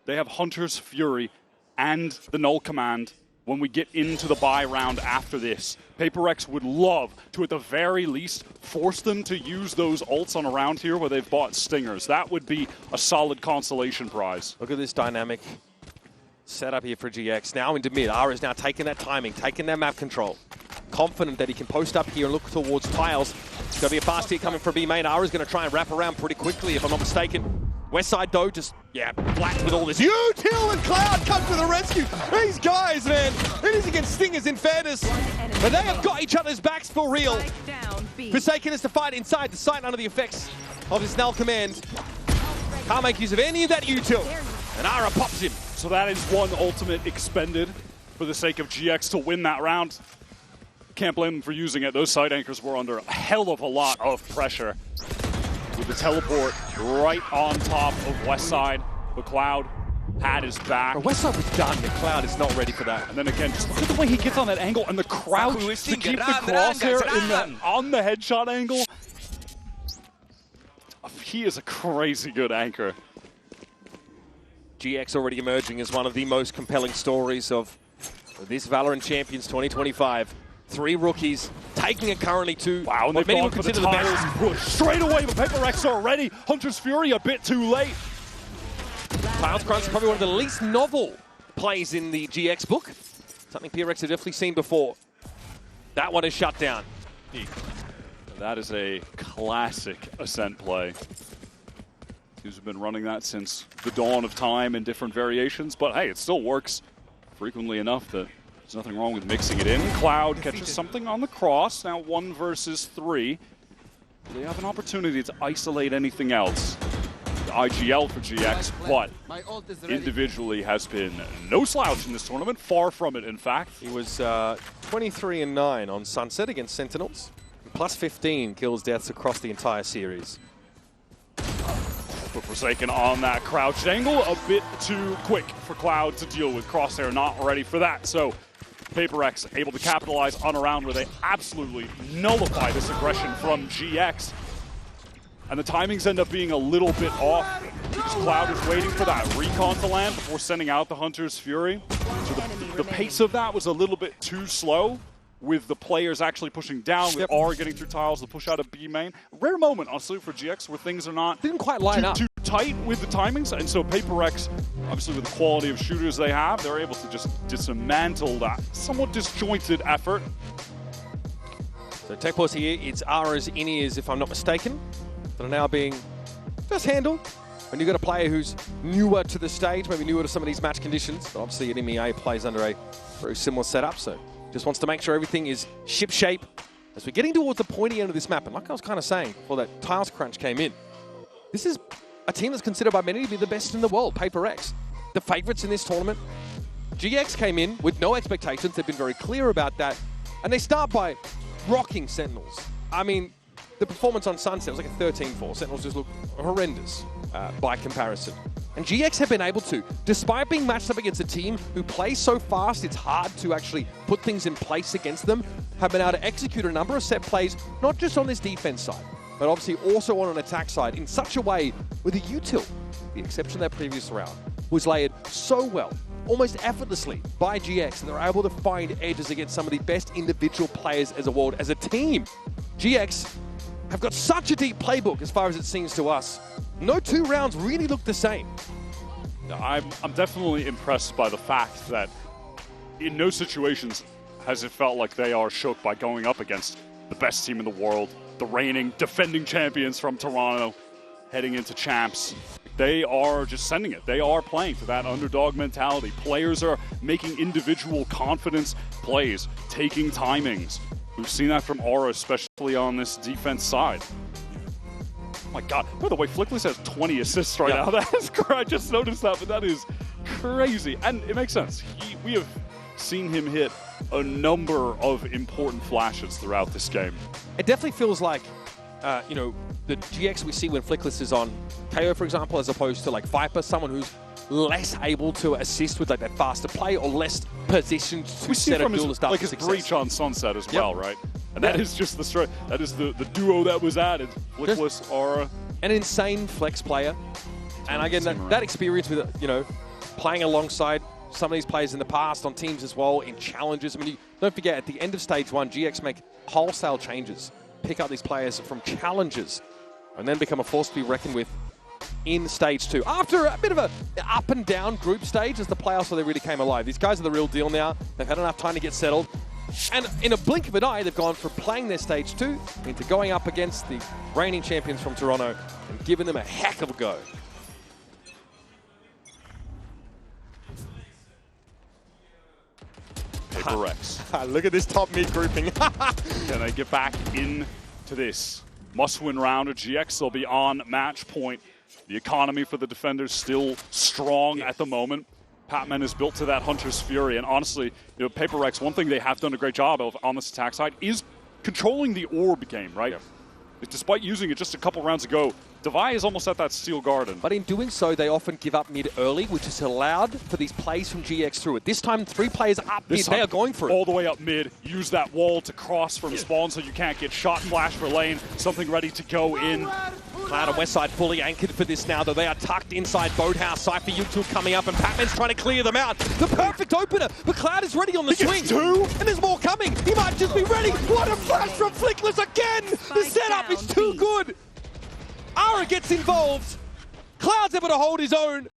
They have Hunter's Fury and the Null Command. When we get into the buy round after this, PaperX would love to, at the very least, force them to use those ults on a round here where they've bought Stingers. That would be a solid consolation prize. Look at this dynamic setup here for GX. Now into mid. Ara is now taking that timing, taking that map control. Confident that he can post up here and look towards tiles. It's going to be a fast hit coming from B main. Ara's going to try and wrap around pretty quickly, if I'm not mistaken. West side, though, just, flat with all this. Util and Cloud come to the rescue. These guys, man, it is against Stingers in fairness. But they have got each other's backs for real. Forsaken is to fight inside the site under the effects of his Null Command. Can't make use of any of that Util. And Ara pops him. So that is one ultimate expended for the sake of GX to win that round. Can't blame them for using it. Those side anchors were under a hell of a lot of pressure. With the teleport right on top of West Side, the Cloud had his back. West Side was done. The Cloud is not ready for that. And then again, just look at the way he gets on that angle and the crouch to keep the crosshair on the headshot angle. He is a crazy good anchor. GX already emerging as one of the most compelling stories of this Valorant Champions 2025. 3 rookies, taking it currently to and what many would for consider the best. Push straight away, but PaperX already. Hunter's Fury a bit too late. Tiles Crunch is probably one of the least novel plays in the GX book. Something PRX have definitely seen before. That one is shut down. That is a classic Ascent play. Teams have been running that since the dawn of time in different variations, but hey, it still works frequently enough that there's nothing wrong with mixing it in. Cloud catches something on the cross. Now 1 versus 3. They have an opportunity to isolate anything else. The IGL for GX, but individually has been no slouch in this tournament. Far from it, in fact. He was 23-9 on Sunset against Sentinels. Plus 15 kills deaths across the entire series. But Forsaken on that crouched angle, a bit too quick for Cloud to deal with. Crosshair not ready for that. So PaperX able to capitalize on a round where they absolutely nullify this aggression from GX. And the timings end up being a little bit off because Cloud is waiting for that recon to land before sending out the Hunter's Fury. So the pace of that was a little bit too slow, with the players actually pushing down, with R getting through tiles, the push out of B main. Rare moment, honestly, for GX where things are not didn't quite line up too tight with the timings. And so PaperX, obviously with the quality of shooters they have, they're able to just dismantle that somewhat disjointed effort. So tech pause here, it's Ara's in-ears, if I'm not mistaken, that are now being just handled. When you've got a player who's newer to the stage, maybe newer to some of these match conditions, but obviously an MEA plays under a very similar setup, so just wants to make sure everything is ship-shape as we're getting towards the pointy end of this map. And like I was kind of saying before that Tiles Crunch came in, this is a team that's considered by many to be the best in the world, PaperX. The favorites in this tournament. GX came in with no expectations. They've been very clear about that. And they start by rocking Sentinels. I mean, the performance on Sunset was like a 13-4. Sentinels just look horrendous by comparison. And GX have been able to, despite being matched up against a team who plays so fast, it's hard to actually put things in place against them, have been able to execute a number of set plays, not just on this defense side, but obviously also on an attack side in such a way where the util, the exception of that previous round, was layered so well, almost effortlessly by GX, and they're able to find edges against some of the best individual players as a world, as a team. GX have got such a deep playbook as far as it seems to us. No two rounds really look the same. I'm definitely impressed by the fact that in no situations has it felt like they are shook by going up against the best team in the world, the reigning, defending champions from Toronto, heading into champs. They are just sending it. They are playing for that underdog mentality. Players are making individual confidence plays, taking timings. We've seen that from Aura, especially on this defense side. Oh my God, by the way, Flickless has 20 assists right now. That is great. I just noticed that, but that is crazy. And it makes sense. We have seen him hit a number of important flashes throughout this game. It definitely feels like, you know, the GX we see when Flickless is on KO, for example, as opposed to like Viper, someone who's less able to assist with like that faster play or less positioned to set a duelist up like for his success. breach on Sunset as well, right? And that is just the duo that was added. Flickless, Aura. An insane flex player. And again, that experience with, you know, playing alongside some of these players in the past on teams as well, in challenges. I mean, don't forget, at the end of stage 1, GX make wholesale changes, pick up these players from challenges, and then become a force to be reckoned with in stage 2. After a bit of a up and down group stage as the playoffs where they really came alive. These guys are the real deal now. They've had enough time to get settled. And in a blink of an eye, they've gone from playing their stage 2 into going up against the reigning champions from Toronto and giving them a heck of a go. Paper Rex. Look at this top mid grouping. Can they get back into this must-win round of GX? They'll be on match point. The economy for the defenders still strong at the moment. Patman is built to that Hunter's Fury, and honestly, you know, Paper Rex, one thing they have done a great job of on this attack side is controlling the orb game, right? Yeah. Despite using it just a couple rounds ago, Devi is almost at that Steel Garden. But in doing so, they often give up mid early, which has allowed for these plays from GX through it. This time, 3 players up mid, they are going for it. All the way up mid, use that wall to cross from spawn so you can't get shot, flash for lane, something ready to go in. Cloud and Westside fully anchored for this now, though they are tucked inside Boathouse. Cypher U2 coming up, and Patman's trying to clear them out. The perfect opener, but Cloud is ready on the swing. 2, and there's more coming. He might just be ready. What a flash from Flickless again! The setup is too good. Ara gets involved. Cloud's able to hold his own.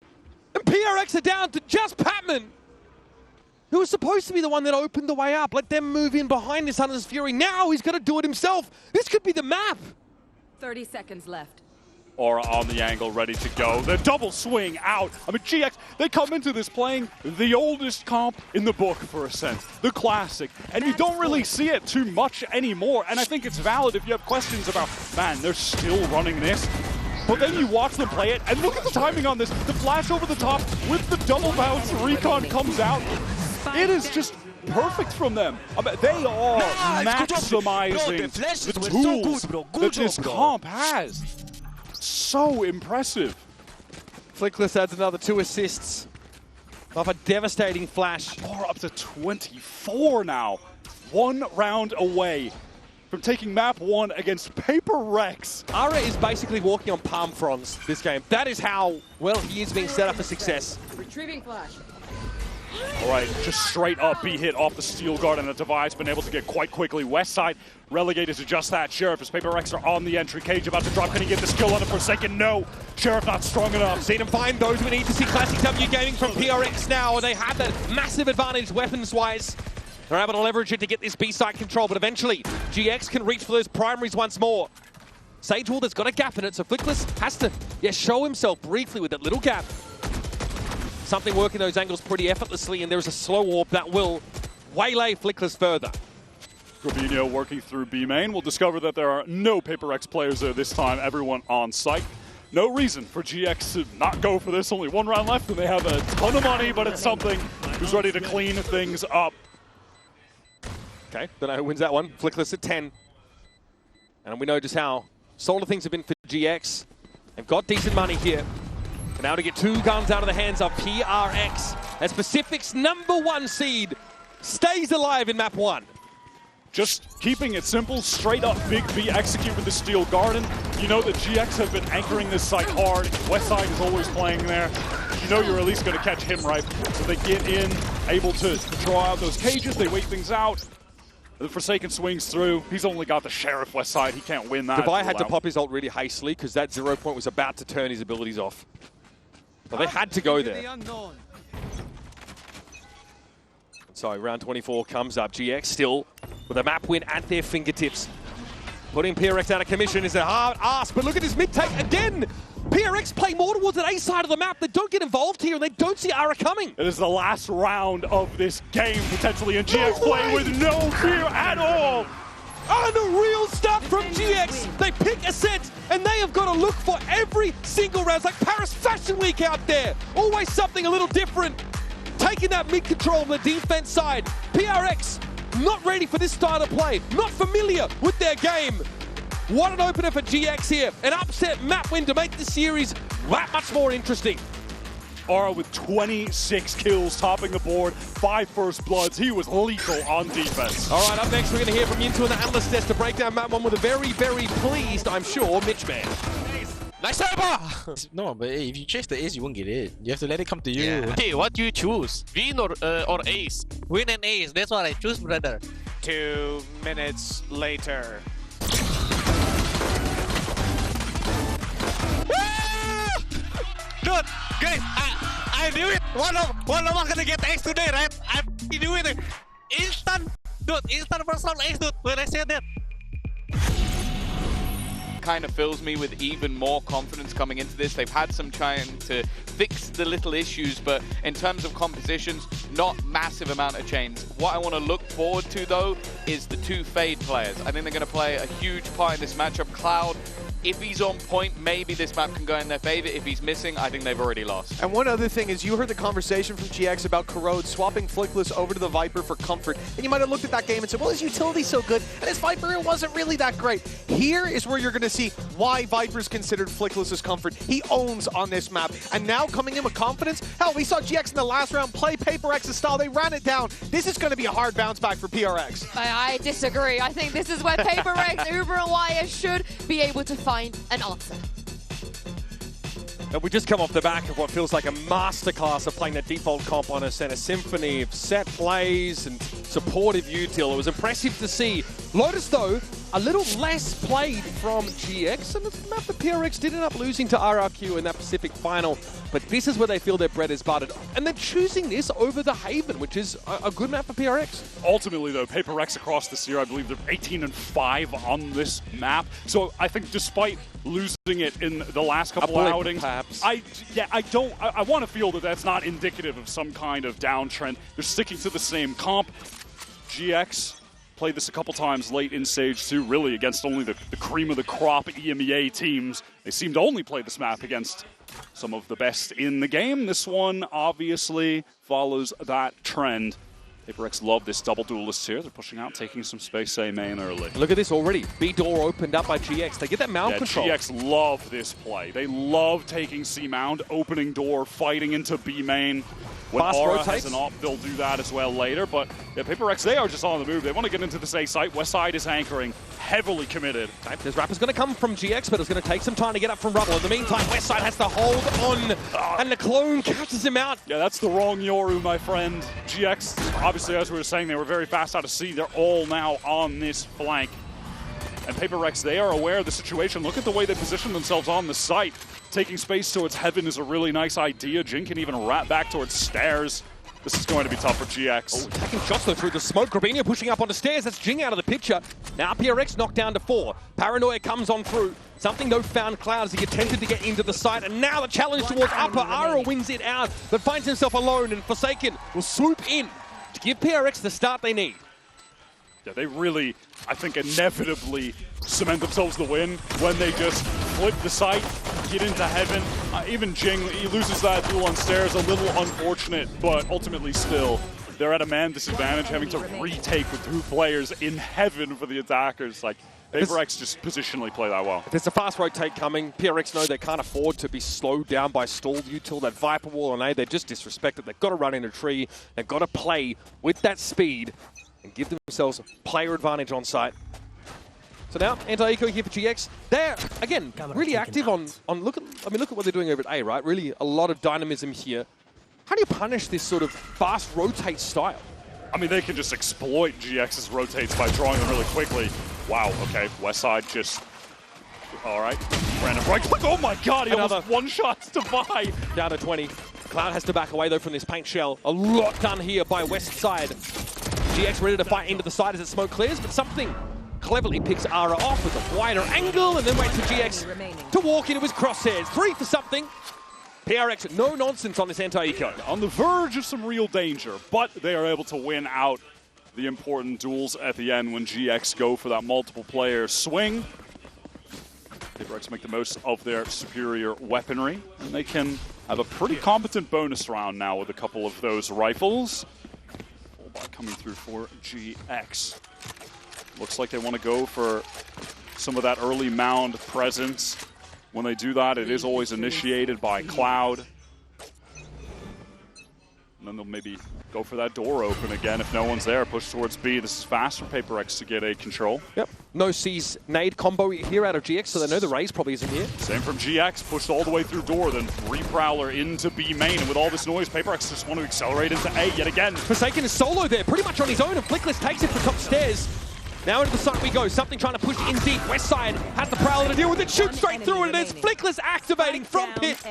And PRX are down to just Patman, who was supposed to be the one that opened the way up. Let them move in behind this Hunter's Fury. Now he's got to do it himself. This could be the map. 30 seconds left. Aura on the angle, ready to go. The double swing out. I mean, GX, they come into this playing the oldest comp in the book for Ascent, the classic. And you don't really see it too much anymore. And I think it's valid if you have questions about, man, they're still running this. But then you watch them play it, and look at the timing on this. The flash over the top with the double bounce, Recon comes out. It is just perfect from them. I mean, they are maximizing the tools that this comp has. So impressive. Flickless adds another 2 assists off a devastating flash. Or up to 24 now. 1 round away from taking map 1 against Paper Rex. Ara is basically walking on palm fronds this game. That is how well he is being set up for success. Retrieving flash. All right, just straight up B hit off the Steel Guard, and the Devi's been able to get quite quickly. Westside relegated to just that. Sheriff, as Paper Rex are on the entry. Cage about to drop. Can he get the skill on the Forsaken? No. Sheriff not strong enough. Seen him find those. We need to see Classic W Gaming from PRX now. They have that massive advantage weapons-wise. They're able to leverage it to get this B-side control, but eventually GX can reach for those primaries once more. Sage Wall, there's got a gap in it, so Flickless has to show himself briefly with that little gap. Something working those angles pretty effortlessly, and there's a slow warp that will waylay Flickless further. Robinho working through B main. We'll discover that there are no Paper X players there this time, everyone on site. No reason for GX to not go for this. Only 1 round left, and they have a ton of money, but it's something who's ready to clean things up. Okay, don't know who wins that one. Flickless at 10. And we know just how solid things have been for GX. They've got decent money here. And now to get 2 guns out of the hands of PRX. As Pacific's #1 seed stays alive in map 1. Just keeping it simple, straight up Big B, execute with the Steel Garden. You know that GX have been anchoring this site hard. Westside is always playing there. You know you're at least going to catch him right. So they get in, able to draw out those cages, they wait things out. The Forsaken swings through. He's only got the Sheriff Westside. He can't win that. Dubai had to pop his ult really hastily because that 0 point was about to turn his abilities off. But they had to go there. So round 24 comes up. GX still with a map win at their fingertips. Putting PRX out of commission is a hard ask, but look at his mid take again. PRX play more towards an A side of the map. They don't get involved here, and they don't see Ara coming. It is the last round of this game, potentially, and GX play with no fear at all. Unreal stuff from GX. They pick a set, and they have got to look for every single round. It's like Paris Fashion Week out there. Always something a little different. Taking that mid-control on the defense side. PRX not ready for this style of play. Not familiar with their game. What an opener for GX here. An upset map win to make the series that much more interesting. Ara with 26 kills, topping the board, 5 first bloods. He was lethal on defense. All right, up next, we're going to hear from Yintu and the analyst desk to break down map 1 with a very, very pleased, I'm sure, Mitch Man. Nice cyber! No, but hey, if you chase the ace, you won't get it. You have to let it come to you. Yeah. Okay, what do you choose? Win or ace? Win and ace, that's what I choose, brother. 2 minutes later. Dude, guys, I knew it! One of us gonna get ace today, right? I knew it! Instant! Dude, instant first round ace, dude, when I said that. Kind of fills me with even more confidence coming into this. They've had some trying to fix the little issues, but in terms of compositions, not massive amount of change. What I want to look forward to, though, is the 2 Fade players. I think they're going to play a huge part in this matchup. Cloud, if he's on point, maybe this map can go in their favor. If he's missing, I think they've already lost. And one other thing is you heard the conversation from GX about Corrode swapping Flickless over to the Viper for comfort. And you might have looked at that game and said, well, his utility's so good, and his Viper wasn't really that great. Here is where you're going to see why Viper's considered Flickless as comfort. He owns on this map. And now coming in with confidence, hell, we saw GX in the last round play Paper X's style. They ran it down. This is going to be a hard bounce back for PRX. I disagree. I think this is where Paper X, Uber, and Wire should be able to find an answer. And we just come off the back of what feels like a masterclass of playing the default comp on us and a symphony of set plays and supportive util. It was impressive to see. Lotus, though, a little less played from GX, and it's a map that PRX did end up losing to RRQ in that Pacific final. But this is where they feel their bread is buttered. And they're choosing this over the Haven, which is a good map for PRX. Ultimately, though, Paper X across this year, I believe they're 18-5 on this map. So I think despite losing it in the last couple of outings, perhaps. I want to feel that that's not indicative of some kind of downtrend. They're sticking to the same comp. GX played this a couple times late in Stage 2, really against only the cream of the crop EMEA teams. They seem to only play this map against some of the best in the game. This one obviously follows that trend. PaperX love this double duelist here. They're pushing out, taking some space A main early. Look at this already. B door opened up by GX. They get that mount control. GX love this play. They love taking C mount, opening door, fighting into B main. When Fast Aura rotates. has an op, they'll do that as well later. But yeah, PaperX, they are just on the move. They want to get into this A site. Westside is anchoring, heavily committed. This Rapper's going to come from GX, but it's going to take some time to get up from Rubble. In the meantime, Westside has to hold on, and the clone catches him out. Yeah, that's the wrong Yoru, my friend. GX, obviously, as we were saying, they were very fast out of C. They're all now on this flank. And PaperX, they are aware of the situation. Look at the way they position themselves on the site. Taking space towards Heaven is a really nice idea. Jin can even wrap back towards Stairs. This is going to be tough for GX. Oh, attacking shots though through the smoke. Grabinho pushing up on the stairs. That's Jing out of the picture. Now PRX knocked down to 4. Paranoia comes on through. Something though found Cloud as he attempted to get into the site. And now the challenge towards upper. Ara wins it out, but finds himself alone. And Forsaken will swoop in to give PRX the start they need. Yeah, they really, I think, inevitably cement themselves the win when they just flip the site, get into Heaven. Even Jing, he loses that duel on Stairs, a little unfortunate, but ultimately still, they're at a man disadvantage, having to retake with 2 players in Heaven for the attackers. Like, VaporX just positionally play that well. There's a fast rotate coming. PRX know they can't afford to be slowed down by stalled util. That Viper Wall on A, they just disrespect it. They've got to run in a tree. They've got to play with that speed and give themselves a player advantage on site. So now, anti-eco here for GX. They're, again, really active on look at what they're doing over at A, right? Really a lot of dynamism here. How do you punish this sort of fast rotate style? I mean, they can just exploit GX's rotates by drawing them really quickly. Wow, okay, Westside just... All right, random right click. Oh my god, he almost one-shots Divide. Down to 20. Cloud has to back away, though, from this paint shell. A lot done here by Westside. GX ready to fight into the side as the smoke clears, but something cleverly picks Ara off with a wider angle and then waits for GX to walk into his crosshairs. 3 for something. PRX, no nonsense on this anti-eco. On the verge of some real danger, but they are able to win out the important duels at the end when GX go for that multiple player swing. PRX make the most of their superior weaponry, and they can have a pretty competent bonus round now with a couple of those rifles. Full bar coming through for GX. Looks like they want to go for some of that early mound presence. When they do that, it is always initiated by Cloud. And then they'll maybe go for that door open again if no one's there. Push towards B. This is fast for PaperX to get a control. Yep. No C's nade combo here out of GX, so they know the raise probably isn't here. Same from GX. Pushed all the way through door, then Prowler into B main. And with all this noise, PaperX just want to accelerate into A yet again. Forsaken is solo there, pretty much on his own, and Flickless takes it from top stairs. Now into the side we go. Something trying to push in deep. Westside has the Prowler to deal with it. Shoots straight through it. And it's Flickless activating from pit.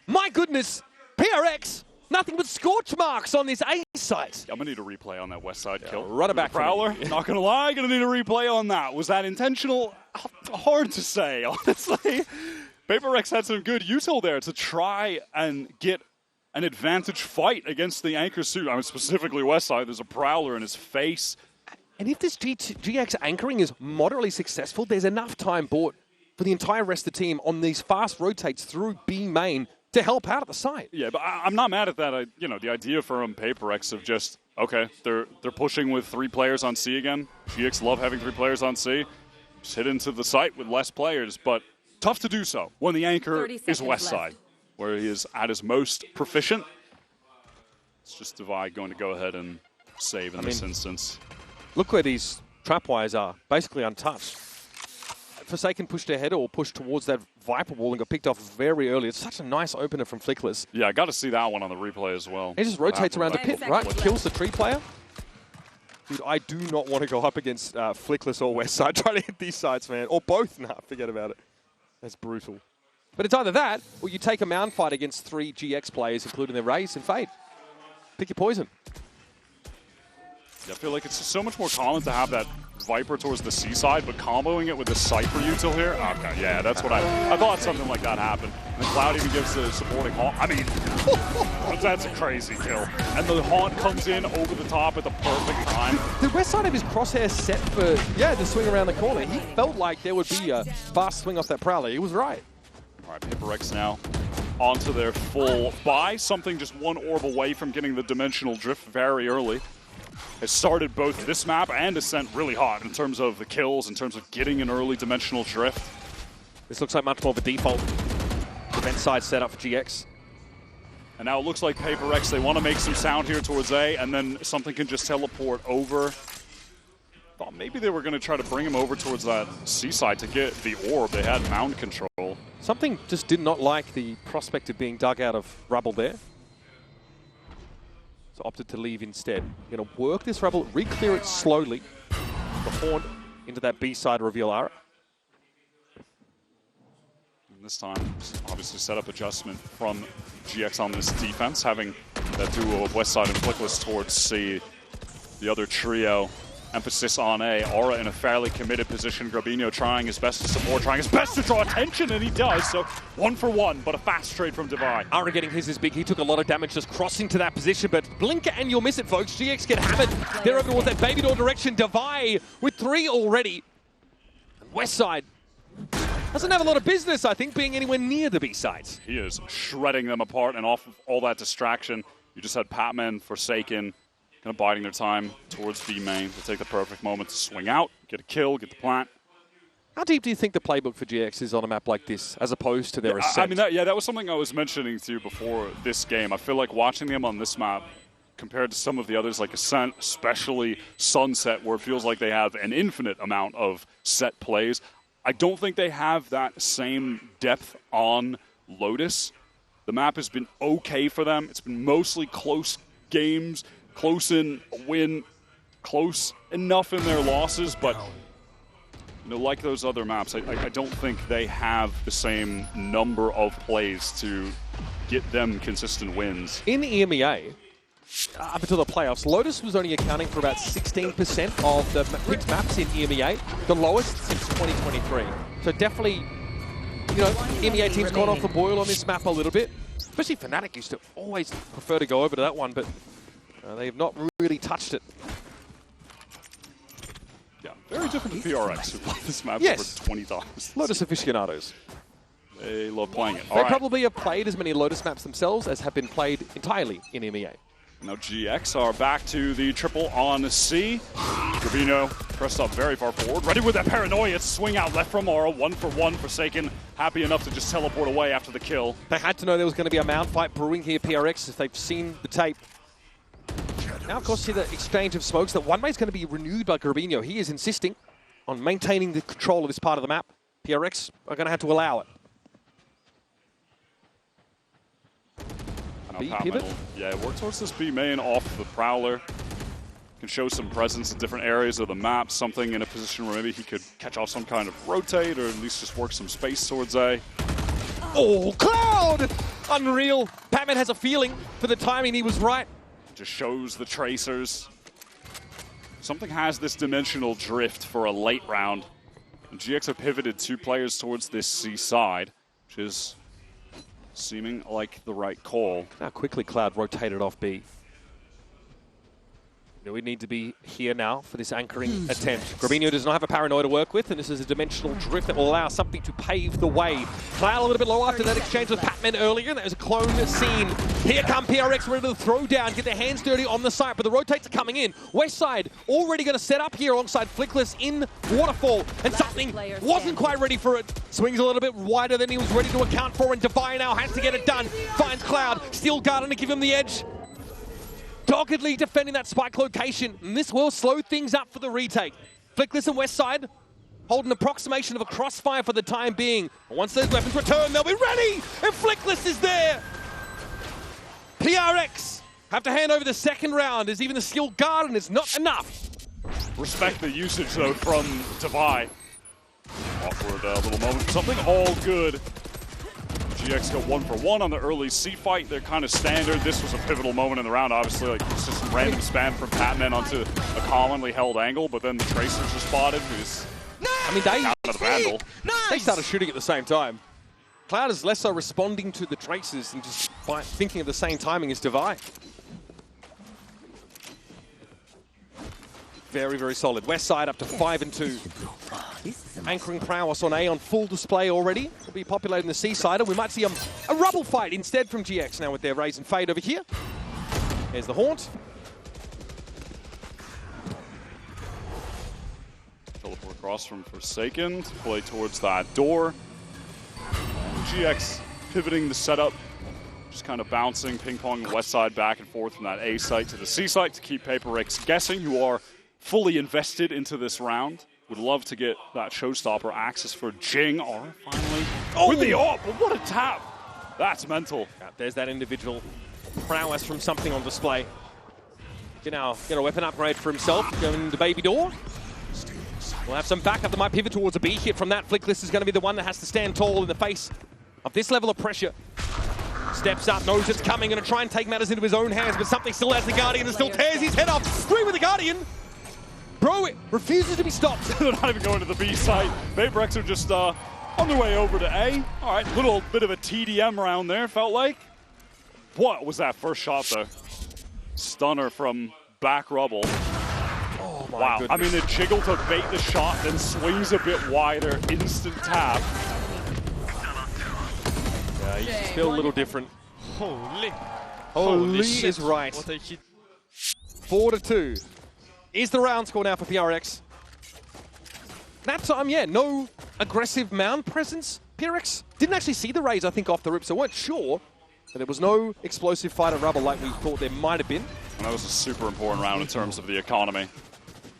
My goodness. PRX. Nothing but scorch marks on this A site. I'm going to need a replay on that Westside kill. Run it back. Prowler. Not going to lie. Going to need a replay on that. Was that intentional? Hard to say, honestly. PaperX had some good util there to try and get an advantage fight against the anchor suit. I mean, specifically Westside. There's a Prowler in his face. And if this GX anchoring is moderately successful, there's enough time bought for the entire rest of the team on these fast rotates through B main to help out at the site. Yeah, but I'm not mad at that. You know, the idea from PaperX of just, okay, they're pushing with 3 players on C again. GX love having 3 players on C. Just hit into the site with less players, but tough to do so when the anchor is Westside, where he is at his most proficient. It's just Divide going to go ahead and save in this instance. Look where these trapwires are, basically untouched. Forsaken pushed ahead or pushed towards that Viper Wall and got picked off very early. It's such a nice opener from Flickless. Yeah, I got to see that one on the replay as well. He just rotates around the pit, right? Kills the tree player. Dude, I do not want to go up against Flickless or Westside trying to hit these sites, man. Or both. Nah, forget about it. That's brutal. But it's either that, or you take a mound fight against 3 GX players, including their Raze and Fade. Pick your poison. Yeah, I feel like it's so much more common to have that Viper towards the C side, but comboing it with the Cypher util here? Okay, yeah, that's what I thought something like that happened. And the Cloud even gives the supporting haunt. I mean, that's a crazy kill. And the haunt comes in over the top at the perfect time. The west side of his crosshair set for, the swing around the corner. He felt like there would be a fast swing off that Prowler. He was right. All right, PaperX now onto their full buy. Something just one orb away from getting the dimensional drift very early. Has started both this map and Ascent really hot in terms of the kills, in terms of getting an early dimensional drift. This looks like much more of a default defense side setup for GX. And now it looks like PaperX, they want to make some sound here towards A, and then something can just teleport over. Thought maybe they were going to try to bring him over towards that C side to get the orb. They had mound control. Something just did not like the prospect of being dug out of rubble there. So opted to leave instead. Going to work this rubble, re-clear it slowly. The Haunt into that B side reveal Ara. And this time, obviously set up adjustment from GX on this defense, having that duo of Westside and Flickless towards C. The other trio, emphasis on A. Aura in a fairly committed position. Grabinho trying his best to support, trying his best to draw attention, and he does. So 1 for 1, but a fast trade from Divide. Ara getting his is big. He took a lot of damage just crossing to that position, but blink and you'll miss it, folks. GX get hammered. They're over towards that baby door direction. Divide with 3 already. Westside doesn't have a lot of business, I think, being anywhere near the B sides. He is shredding them apart, and off of all that distraction, you just had Patman, Forsaken, kind of biding their time towards B main to take the perfect moment to swing out, get a kill, get the plant. How deep do you think the playbook for GX is on a map like this, as opposed to their Ascent? I mean, that was something I was mentioning to you before this game. I feel like watching them on this map, compared to some of the others like Ascent, especially Sunset, where it feels like they have an infinite amount of set plays, I don't think they have that same depth on Lotus. The map has been okay for them. It's been mostly close games, close in win, close enough in their losses, but like those other maps, I don't think they have the same number of plays to get them consistent wins. In EMEA, up until the playoffs, Lotus was only accounting for about 16% of the picked maps in EMEA, the lowest since 2023. So definitely, EMEA teams gone off the boil on this map a little bit. Especially Fnatic used to always prefer to go over to that one, but they have not really touched it. Yeah, very different to PRX, who played this map Yes. over 20 times. Lotus aficionados. They love playing it. They probably have played as many Lotus maps themselves as have been played entirely in EMEA. Now GX are back to the triple on C. Gravino pressed up very far forward, ready with that paranoia to swing out left from Aura, 1-for-1 Forsaken, happy enough to just teleport away after the kill. They had to know there was going to be a mount fight brewing here, PRX, if they've seen the tape. Now, of course, see the exchange of smokes. That one way is going to be renewed by Gravino. He is insisting on maintaining the control of this part of the map. PRX are going to have to allow it. B pivot? Work towards this B main off the Prowler. Can show some presence in different areas of the map, something in a position where maybe he could catch off some kind of rotate or at least just work some space towards A. Oh, Cloud! Unreal. Patman has a feeling for the timing. He was right. Just shows the tracers. Something has this dimensional drift for a late round. And GX have pivoted 2 players towards this C side, which is seeming like the right call. How quickly Cloud rotated off B. We need to be here now for this anchoring attempt. Gravino does not have a paranoia to work with, and this is a dimensional drift that will allow something to pave the way. Cloud a little bit low after that exchange with Patman earlier. That was a clone scene. Here come PRX ready to throw down, get their hands dirty on the site, but the rotates are coming in. West side already going to set up here alongside Flickless in Waterfall, and something wasn't quite ready for it. Swings a little bit wider than he was ready to account for, and Divine now has to get it done. Finds Cloud, Steel Garden to give him the edge. Doggedly defending that spike location, and this will slow things up for the retake. Flickless and Westside hold an approximation of a crossfire for the time being. Once those weapons return, they'll be ready, and Flickless is there. PRX have to hand over the second round, as even the Steel Garden is not enough. Respect the usage, though, from Divine. Awkward little moment for something. All good. GX go 1-for-1 on the early C fight. They're kind of standard. This was a pivotal moment in the round, obviously. Like, it's just some random spam from Patman onto a commonly held angle, but then the tracers are spotted. I mean, they started shooting at the same time. Cloud is less so responding to the tracers and just thinking of the same timing as Divine. Very, very solid. West side up to 5-2. Anchoring prowess on A on full display already. Will be populating the C side, and we might see a rubble fight instead from GX now with their raise and fade over here. There's the haunt. Teleport across from Forsaken to play towards that door. GX pivoting the setup, just kind of bouncing, ping-ponging West side back and forth from that A site to the C site to keep PaperX guessing, who are fully invested into this round. Would love to get that showstopper access for Jing. Finally with the AWP, but what a tap. That's mental. Yeah, there's that individual prowess from something on display. Can now get a weapon upgrade for himself, going to Baby Door. We'll have some backup that might pivot towards a B hit from that. Flickless is going to be the one that has to stand tall in the face of this level of pressure. Steps up, knows it's coming, going to try and take matters into his own hands, but something still has the Guardian and still tears his head off. Three with the Guardian. Bro, it refuses to be stopped. They're not even going to the B site. PaperX are just on their way over to A. All right, little bit of a TDM round there, felt like. What was that first shot, though? Stunner from back rubble. Oh my wow. goodness. I mean, the jiggle to bait the shot, then swings a bit wider, instant tap. Yeah, he's still a little different. Holy shit. Is right. What a hit. 4-2. Is the round score now for PRX. That time, yeah, no aggressive mound presence. PRX didn't actually see the raise, I think, off the rip, so weren't sure. But there was no explosive fight at rubble like we thought there might have been. And that was a super important round in terms of the economy.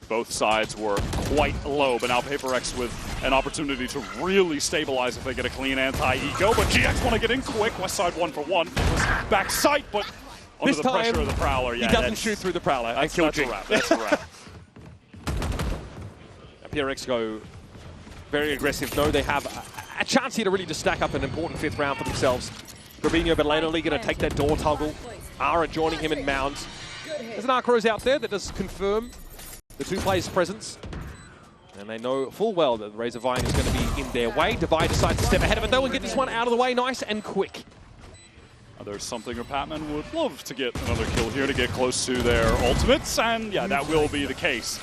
Both sides were quite low, but now PaperX with an opportunity to really stabilize if they get a clean anti-eco. But GX want to get in quick. West side 1 for 1. It was back sight, but under this the time, pressure of the Prowler, yeah, he doesn't shoot through the Prowler and kill that's a Jing. wrap. That's a wrap. PRX go very aggressive. No, they have a chance here to really just stack up an important 5th round for themselves. Grabinho, but laterally going to take that door toggle. Ara joining him in mounds. There's an Arcros out there that does confirm the 2 players' presence. And they know full well that the Razor Vine is going to be in their way. Divide decides to step ahead of it though and get this one out of the way nice and quick. There's something where Patman would love to get another kill here to get close to their ultimates, and yeah, that will be the case.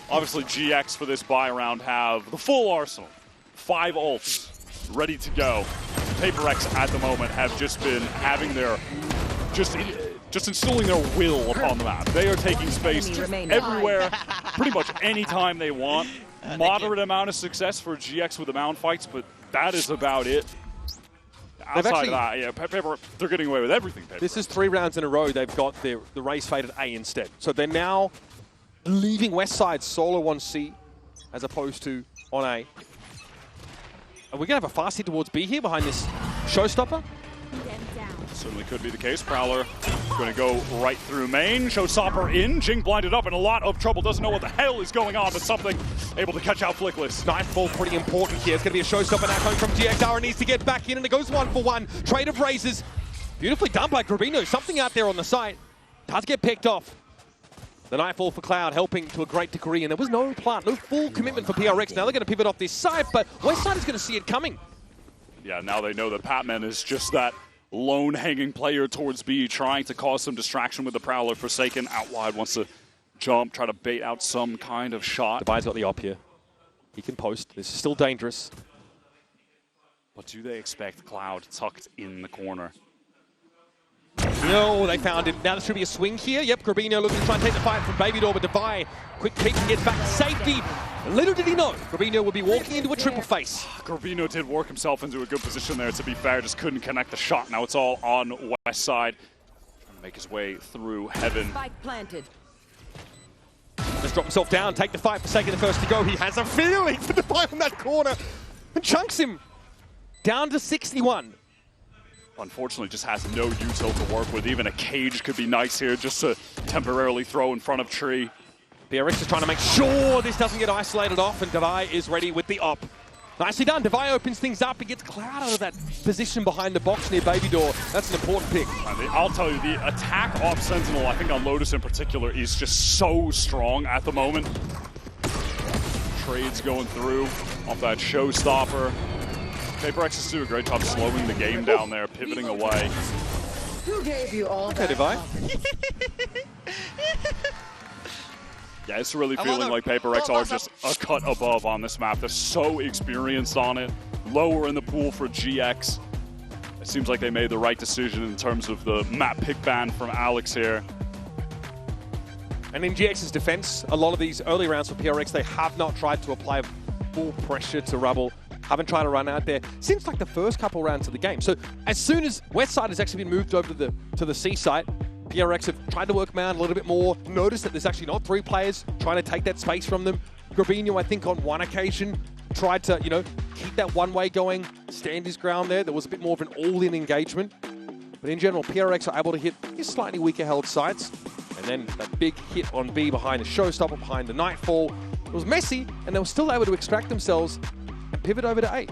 Obviously, GX for this buy round have the full arsenal. 5 ults ready to go. PaperX at the moment have just been having their, just instilling their will upon the map. They are taking space just everywhere, pretty much any time they want. Moderate amount of success for GX with the mound fights, but that is about it. Outside of that, yeah, they're getting away with everything. This is 3 rounds in a row they've got the race fade at A instead. So they're now leaving West Side solo on C as opposed to on A. Are we going to have a fast hit towards B here behind this showstopper? Certainly could be the case. Prowler going to go right through main. Showstopper in. Jing blinded up in a lot of trouble. Doesn't know what the hell is going on, but something able to catch out Flickless. Nightfall pretty important here. It's going to be a showstopper now coming from GXR. Needs to get back in, and it goes 1 for 1. Trade of razors. Beautifully done by Grabinho. Something out there on the site. Does get picked off. The Nightfall for Cloud helping to a great degree, and there was no plant, no full commitment for PRX. Now they're going to pivot off this side, but West Side is going to see it coming. Yeah, now they know that Patman is just that lone hanging player towards B, trying to cause some distraction with the Prowler. Forsaken out wide, wants to jump, try to bait out some kind of shot. Divide's got the op here. He can post. This is still dangerous. But do they expect Cloud tucked in the corner? No, they found him. Now there should be a swing here. Yep, Grabinho looking to try and take the fight from Baby Door, but Divide, quick peek and gets back to safety. Little did he know, Grabinho would be walking into a triple face. Grabinho did work himself into a good position there, to be fair, just couldn't connect the shot. Now it's all on West Side. Trying to make his way through heaven. Spike planted. Just drop himself down, take the fight for Forsaken the first to go. He has a feeling for Divide from that corner and chunks him down to 61. Unfortunately, just has no util to work with. Even a cage could be nice here, just to temporarily throw in front of tree. PRX is trying to make sure this doesn't get isolated off, and Devai is ready with the op. Nicely done. Devai opens things up. He gets Cloud out of that position behind the box near Baby Door. That's an important pick. I'll tell you, the attack off Sentinel, I think on Lotus in particular, is just so strong at the moment. Trades going through off that showstopper. PaperX is doing a great job slowing the game down there, pivoting away. Who gave you all Okay, that? Devai. Yeah, it's really feeling like PaperX are just a cut above on this map. They're so experienced on it. Lower in the pool for GX. It seems like they made the right decision in terms of the map pick ban from Alex here. And in GX's defense, a lot of these early rounds for PRX, they have not tried to apply full pressure to Rubble. Haven't tried to run out there since like the first couple rounds of the game. So as soon as West Side has actually been moved over to the C site, PRX have tried to work around a little bit more. Notice that there's actually not 3 players trying to take that space from them. Grabinho, I think on one occasion, tried to, keep that one-way going, stand his ground there. There was a bit more of an all-in engagement. But in general, PRX are able to hit slightly weaker held sites. And then that big hit on B behind the showstopper, behind the Nightfall. It was messy, and they were still able to extract themselves and pivot over to A.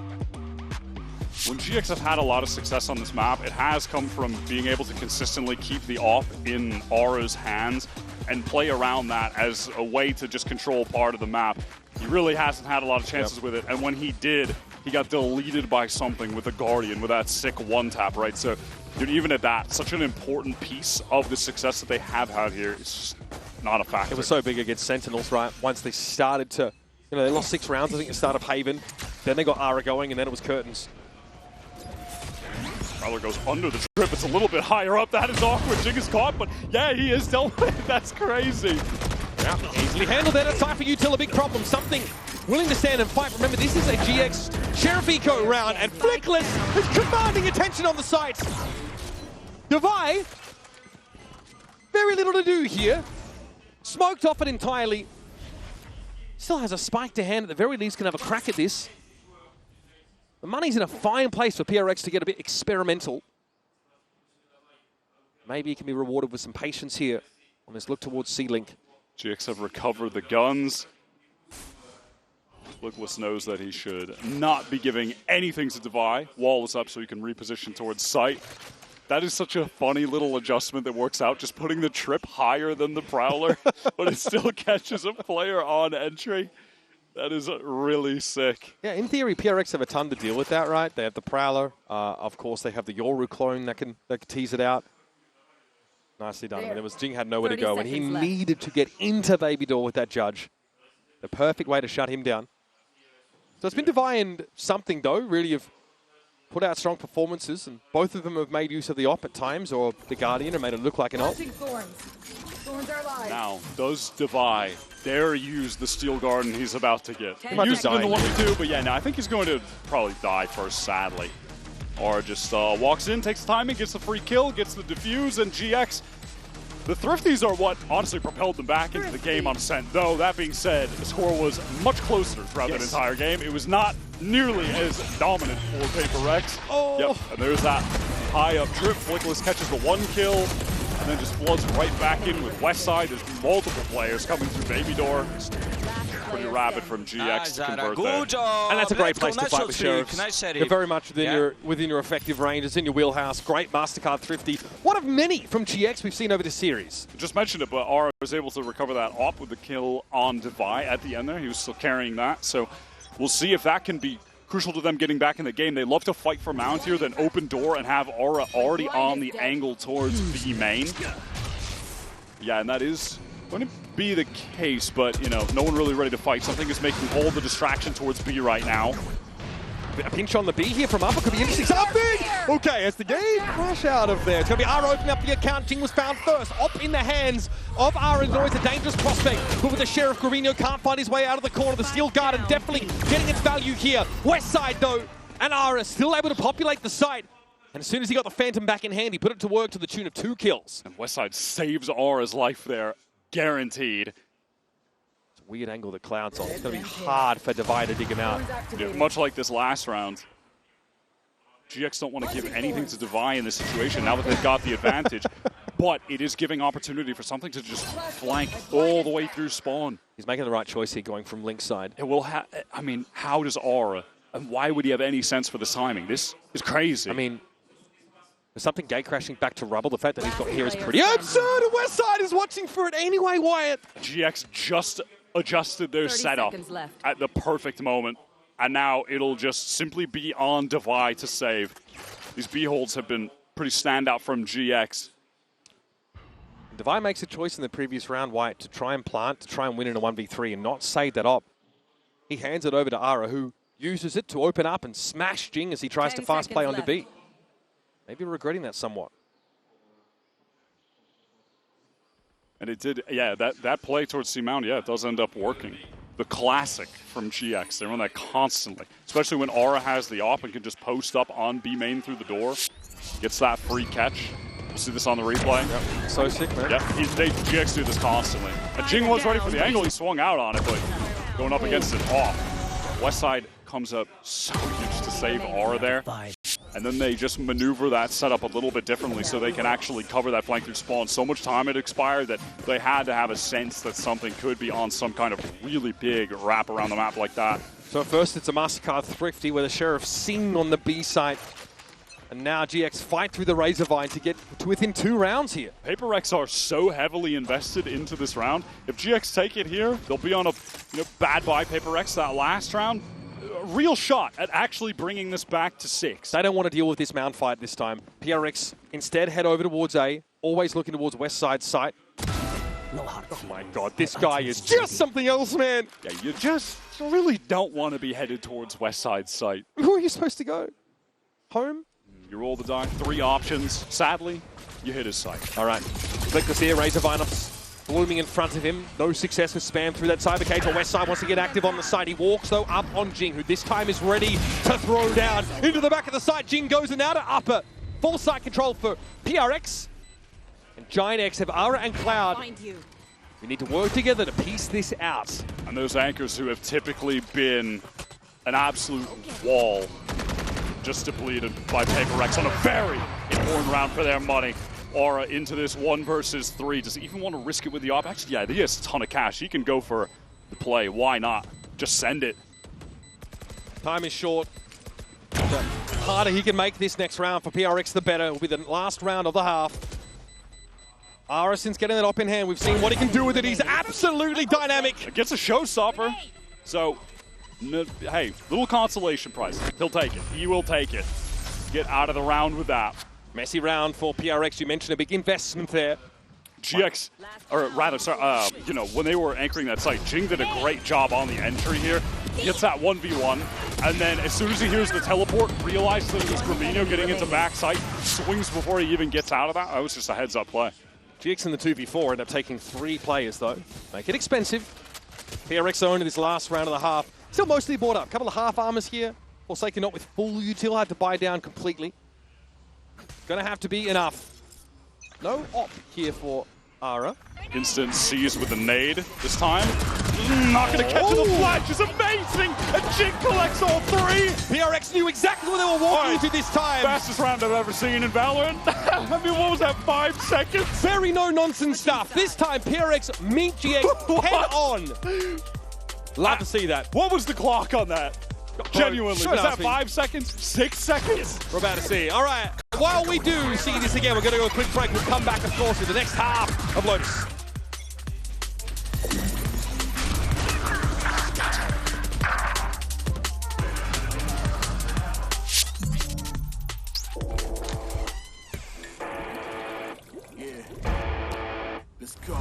When GX have had a lot of success on this map, it has come from being able to consistently keep the op in Aura's hands and play around that as a way to just control part of the map. He really hasn't had a lot of chances with it, and when he did, he got deleted by something with the Guardian, with that sick one-tap, right? So, dude, even at that, such an important piece of the success that they have had here is just not a factor. It was so big against Sentinels, right? Once they started to, they lost 6 rounds, I think, at the start of Haven. Then they got Ara going, and then it was curtains. Prowler goes under the trip. It's a little bit higher up. That is awkward. Jing is caught, but yeah, he is dealt with. That's crazy. Yeah, easily handled that. It's time for Util, a big problem. Something willing to stand and fight. Remember, this is a GX Sheriff Eco round, and Flickless is commanding attention on the sites. Devi, very little to do here. Smoked off it entirely. Still has a spike to hand, at the very least can have a crack at this. The money's in a fine place for PRX to get a bit experimental. Maybe he can be rewarded with some patience here on this look towards C-Link. GX have recovered the guns. Flickless knows that he should not be giving anything to Devi. Wall is up so he can reposition towards sight. That is such a funny little adjustment that works out, just putting the trip higher than the Prowler, but it still catches a player on entry. That is really sick. Yeah, in theory, PRX have a ton to deal with that, right? They have the Prowler. Of course, they have the Yoru clone that can tease it out. Nicely done. I mean, Jing had nowhere to go, and he needed to get into Baby Door with that judge. The perfect way to shut him down. So it's been Devi and something, though, really have put out strong performances, and both of them have made use of the op at times, or the Guardian, and made it look like an op. Now, does Devi dare use the Steel Garden he's about to get? He used it in the 1v2, but yeah, no, I think he's going to probably die first, sadly. Or just walks in, takes the timing, gets the free kill, gets the defuse, and GX. The Thrifties are what honestly propelled them back into the game on Ascent. Though, that being said, the score was much closer throughout that entire game. It was not nearly as dominant for Paper Rex. Oh. Yep, and there's that high up trip. Flickless catches the 1 kill, and then just floods right back in with Westside. There's multiple players coming through Baby Door. Pretty rapid from GX to convert there. And that's a great place to fight with Sheriffs. They're very much within your effective range. It's in your wheelhouse. Great MasterCard Thrifty. One of many from GX we've seen over this series. Just mentioned it, but Aura was able to recover that op with the kill on Devi at the end there. He was still carrying that. So we'll see if that can be crucial to them getting back in the game. They love to fight for Mount here, then open door and have Aura already on the angle towards B main. Yeah, and that is going to be the case, but, you know, no one really ready to fight. Something is making all the distraction towards B right now. A pinch on the B here from Upper could be interesting. Something! Okay, as the game crash out of there. It's going to be Ara opening up the account. Jing was found first. Op in the hands of Ara is always a dangerous prospect. But with the Sheriff, Guarino can't find his way out of the corner. The Steel Garden definitely getting its value here. West side, though, and Ara still able to populate the site. And as soon as he got the Phantom back in hand, he put it to work to the tune of 2 kills. And Westside saves Ara's life there. Guaranteed. It's a weird angle that Cloud's on. It's going to be hard for Devi to dig him out. Yeah, much like this last round, GX don't want to give anything to Devi in this situation now that they've got the advantage. But it is giving opportunity for something to just flank all the way through spawn. He's making the right choice here going from Link's side. It will I mean, how does Aura, and why would he have any sense for this timing? This is crazy. I mean, there's something gate crashing back to rubble. The fact that he's got here is pretty absurd. Westside is watching for it anyway, Wyatt. GX just adjusted their setup at the perfect moment. And now it'll just simply be on Devi to save. These B-holds have been pretty standout from GX. Devi makes a choice in the previous round, Wyatt, to try and plant, to try and win in a 1v3 and not save that op. He hands it over to Ara, who uses it to open up and smash Jing as he tries to fast play onto B. Maybe regretting that somewhat. And it did, yeah, that play towards C-Mount, yeah, it does end up working. The classic from GX, they run that constantly. Especially when Aura has the op and can just post up on B main through the door. Gets that free catch. We'll see this on the replay. Yep. So sick, man. Yep, GX do this constantly. And Jing was ready for the angle, he swung out on it, but going up against it off. Westside comes up so huge to save Aura there. And then they just maneuver that setup a little bit differently so they can actually cover that flank through spawn. So much time had expired that they had to have a sense that something could be on some kind of really big wrap around the map like that. So at first it's a MasterCard Thrifty where the Sheriff sing on the B side. And now GX fight through the Razor Vine to get to within 2 rounds here. Paper Rex are so heavily invested into this round. If GX take it here, they'll be on a bad bye Paper Rex that last round. A real shot at actually bringing this back to 6. They don't want to deal with this Mount fight this time. PRX instead head over towards A, always looking towards West Side site. Oh my god, this guy is just something else, man! Yeah, you just really don't want to be headed towards West Side site. Where are you supposed to go? Home? You roll the die, 3 options. Sadly, you hit his site. All right. Flickless here, Razor Vine blooming in front of him. No success with spam through that cyber cage. West side wants to get active on the side. He walks, though, up on Jing, who this time is ready to throw down into the back of the side. Jing goes in now to upper. Full side control for PRX. And GIANTX have Ara and Cloud. We need to work together to piece this out. And those anchors who have typically been an absolute wall, just depleted by PaperX on a very important round for their money. Aura into this 1 versus 3. Does he even want to risk it with the op? Actually, yeah, he has a ton of cash. He can go for the play. Why not? Just send it. Time is short. The harder he can make this next round for PRX, the better. It will be the last round of the half. Ara, since getting that op in hand, we've seen what he can do with it. He's absolutely dynamic. It gets a showstopper. So, hey, little consolation prize. He'll take it. He will take it. Get out of the round with that. Messy round for PRX. You mentioned a big investment there. GX, or rather, sorry, you know, when they were anchoring that site, Jing did a great job on the entry here. He gets that 1v1, and then as soon as he hears the teleport, realizes that it was Gramino getting into backside, swings before he even gets out of that. That was just a heads-up play. GX in the 2v4 end up taking 3 players, though. Make it expensive. PRX own in this last round of the half. Still mostly bought up. A couple of half armors here. Forsaken not with full util, had to buy down completely. Gonna have to be enough. No op here for Ara. Instant sees with the nade this time. Not gonna catch the flash, it's amazing! And Jing collects all 3! PRX knew exactly what they were walking into this time. Fastest round I've ever seen in Valorant. I mean, what was that, 5 seconds? Very no-nonsense stuff. This time, PRX meet GX head-on. Love to see that. What was the clock on that? Genuinely, was that 5 seconds? 6 seconds? We're about to see. All right, while we do see this again, we're going to go a quick break. We'll come back, of course, with the next half of Lotus. Yeah, let's go.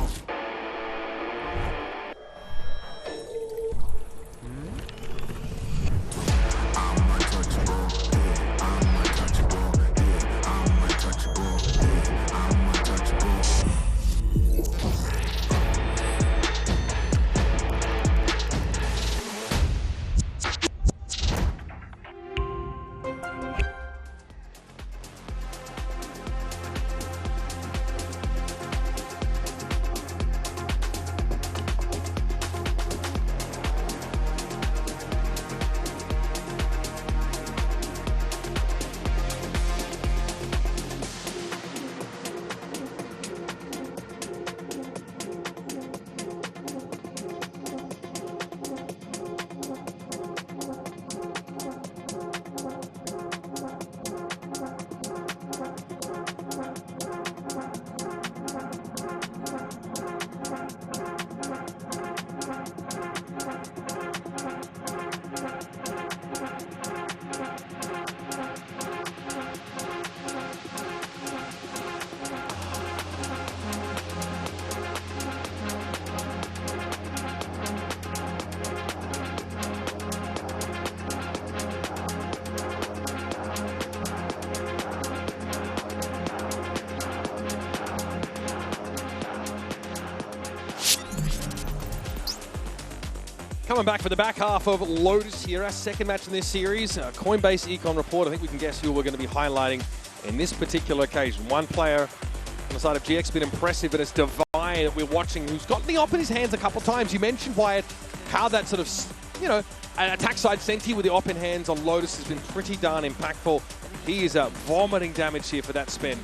Coming back for the back half of Lotus here, our second match in this series. Coinbase Econ Report, I think we can guess who we're going to be highlighting in this particular occasion. One player on the side of GX, been impressive, but it's Divine that we're watching, who's got the op in his hands a couple of times. You mentioned, Wyatt, how that sort of, you know, an attack side Senti with the op in hands on Lotus has been pretty darn impactful. He is vomiting damage here for that spend.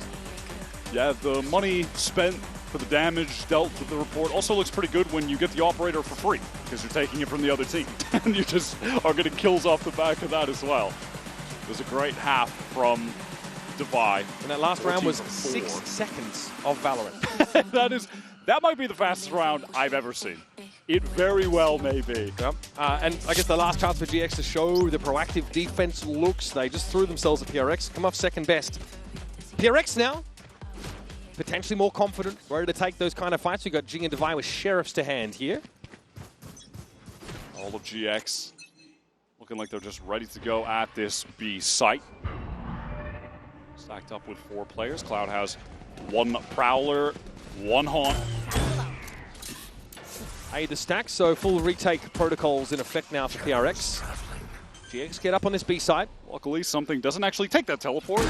Yeah, the money spent for the damage dealt with the report also looks pretty good when you get the operator for free, because you're taking it from the other team. And you just are getting kills off the back of that as well. It was a great half from Divine. And that last round was 6 seconds of Valorant. That might be the fastest round I've ever seen. It very well may be. Yep. And I guess the last chance for GX to show the proactive defense looks. They just threw themselves at PRX, come off second best. PRX now, potentially more confident, ready to take those kind of fights. We've got Jing and Divine with sheriffs to hand here. All of GX looking like they're just ready to go at this B site. Stacked up with 4 players. Cloud has 1 Prowler, 1 Haunt. A the stack, so full retake protocols in effect now for PRX. GX get up on this B side. Luckily, something doesn't actually take that teleport.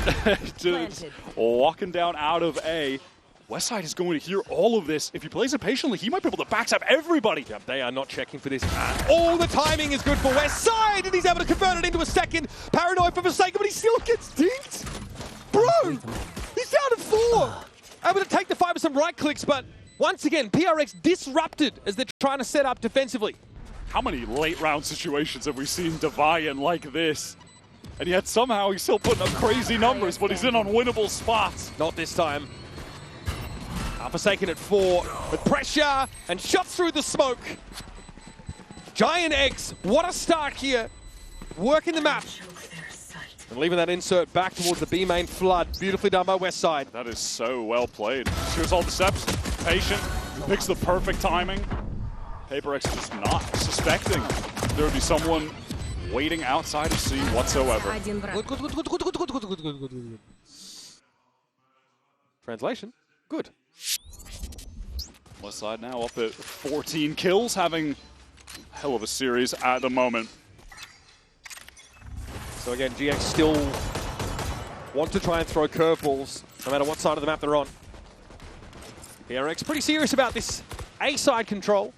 Just walking down out of A. Westside is going to hear all of this. If he plays it patiently, he might be able to backstab everybody. Yep, they are not checking for this. All the timing is good for Westside, and he's able to convert it into a second. Paranoid for Forsaken, but he still gets dinked. Bro, he's down to 4. Able to take the fight with some right clicks, but once again, PRX disrupted as they're trying to set up defensively. How many late round situations have we seen Deviant like this? And yet somehow he's still putting up crazy numbers, but he's in unwinnable spots. Not this time. Forsaken at 4 with pressure and shots through the smoke. GIANTX, what a start here. Working the map. And leaving that insert back towards the B main flood. Beautifully done by Westside. That is so well played. Here's all the steps. Patient. Picks the perfect timing. PaperX is just not suspecting there would be someone waiting outside of C whatsoever. Good. Translation, good. Westside now up at 14 kills, having a hell of a series at the moment. So again, GX still want to try and throw curveballs, no matter what side of the map they're on. PRX pretty serious about this A side control.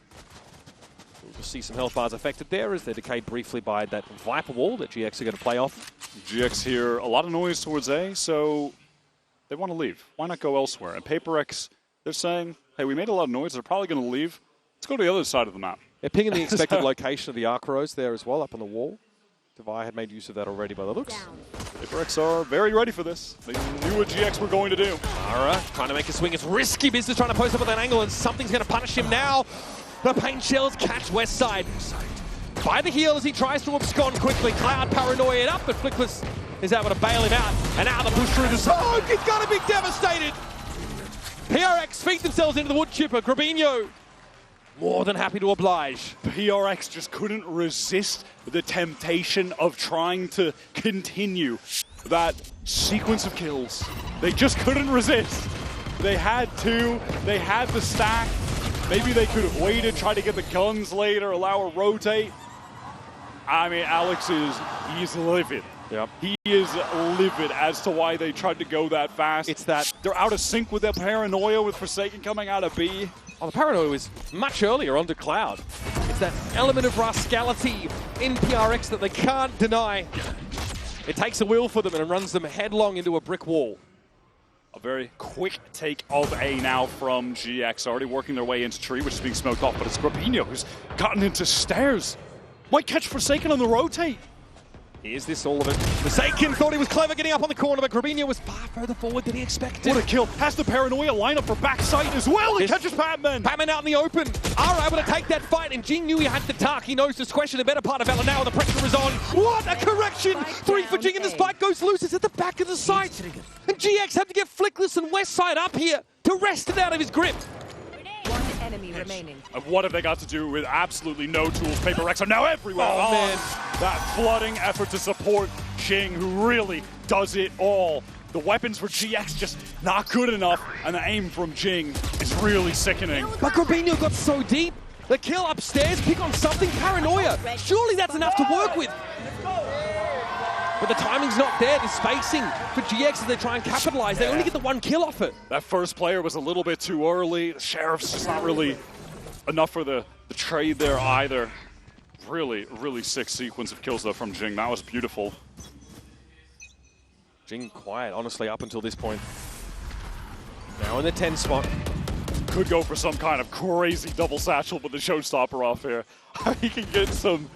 We'll just see some health bars affected there as they're decayed briefly by that Viper wall that GX are going to play off. GX hear a lot of noise towards A, so they want to leave. Why not go elsewhere? And PaperX, they're saying, hey, we made a lot of noise. They're probably going to leave. Let's go to the other side of the map. They're pinging the expected location of the arc rows there as well, up on the wall. Devi had made use of that already by the looks. PaperX are very ready for this. They knew what GX were going to do. Ara trying to make a swing. It's risky business trying to post up at that angle, and something's going to punish him now. The paint shells catch Westside. By the heel as he tries to abscond quickly. Cloud paranoia it up, but Flickless is able to bail him out. And now the push through the zone. He's going to be devastated. PRX feed themselves into the wood chipper. Grabinho more than happy to oblige. PRX just couldn't resist the temptation of trying to continue that sequence of kills. They just couldn't resist. They had to. They had the stack. Maybe they could have waited, tried to get the guns later, allow a rotate. I mean, Alex he's livid. Yep. He is livid as to why they tried to go that fast. It's that they're out of sync with their paranoia with Forsaken coming out of B. Oh, the paranoia was much earlier onto Cloud. It's that element of rascality in PRX that they can't deny. It takes a wheel for them and runs them headlong into a brick wall. A very quick take of A now from GX, already working their way into tree, which is being smoked off, but it's Grabinho who's gotten into stairs. Might catch Forsaken on the rotate. Here's this all of it. Forsaken thought he was clever getting up on the corner, but Grabinho was far further forward than he expected. What a kill. Has the paranoia line up for backside as well. He catches Batman. Batman out in the open. Are able to take that fight, and Jing knew he had the dark. He knows to question the better part of Valor now. The pressure is on. What a correction! 3 for Jing, and the spike goes loose. It's at the back of the site. And GX had to get Flickless and Westside up here to wrest it out of his grip. Enemy remaining. And what have they got to do with absolutely no tools? PaperX are now everywhere. Oh, man. That flooding effort to support Jing, who really does it all. The weapons for GX just not good enough, and the aim from Jing is really sickening. But Grabinho got so deep. The kill upstairs, pick on something, paranoia. Surely that's enough to work with. But the timing's not there, the spacing for GX as they try and capitalize. They only get the 1 kill off it. That first player was a little bit too early. The Sheriff's just not really enough for the trade there either. Really, really sick sequence of kills though from Jing. That was beautiful. Jing quiet, honestly, up until this point. Now in the 10 spot. Could go for some kind of crazy double satchel, but the showstopper off here. He can get some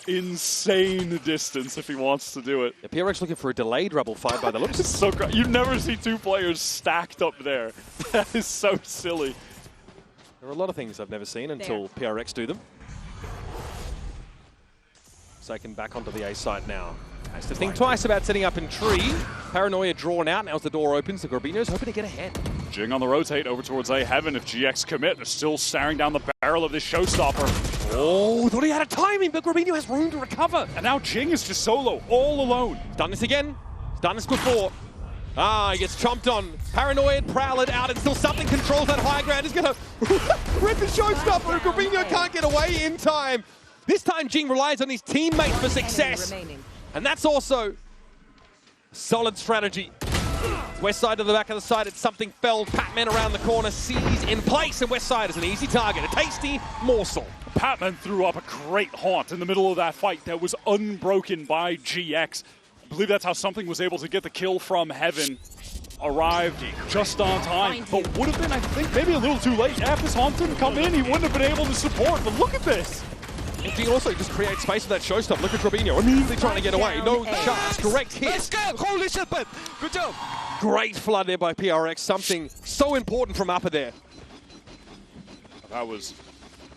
insane distance if he wants to do it. Yeah, PRX looking for a delayed rebel fight by the looks. It's so great. You never see 2 players stacked up there. That is so silly. There are a lot of things I've never seen until PRX do them. Second back onto the A site now. Has to think twice about setting up in tree. Paranoia drawn out. Now as the door opens, the Grabinho's hoping to get ahead. Jing on the rotate over towards A Heaven. If GX commit, they're still staring down the barrel of this showstopper. Oh, thought he had a timing, but Grabinho has room to recover. And now Jing is just solo, all alone. He's done this again. He's done this before. Ah, he gets chomped on. Paranoid, Prowler out, and still something controls that high ground. He's going to rip the showstopper, and Grabinho can't get away in time. This time, Jing relies on his teammates for success. And that's also a solid strategy. West side to the back of the side, it's something felled. Patman around the corner, sees in place, and West side is an easy target, a tasty morsel. Patman threw up a great haunt in the middle of that fight that was unbroken by GX. I believe that's how something was able to get the kill from Heaven. Arrived just on time, but would have been, I think, maybe a little too late. If this haunt didn't come in, he wouldn't have been able to support, but look at this. Jing also just creates space for that showstop. Look at Grabinho, immediately trying to get away. No chance, correct hit. Let's go! Holy shit, man! Good job! Great flood there by PRX, something so important from upper there. That was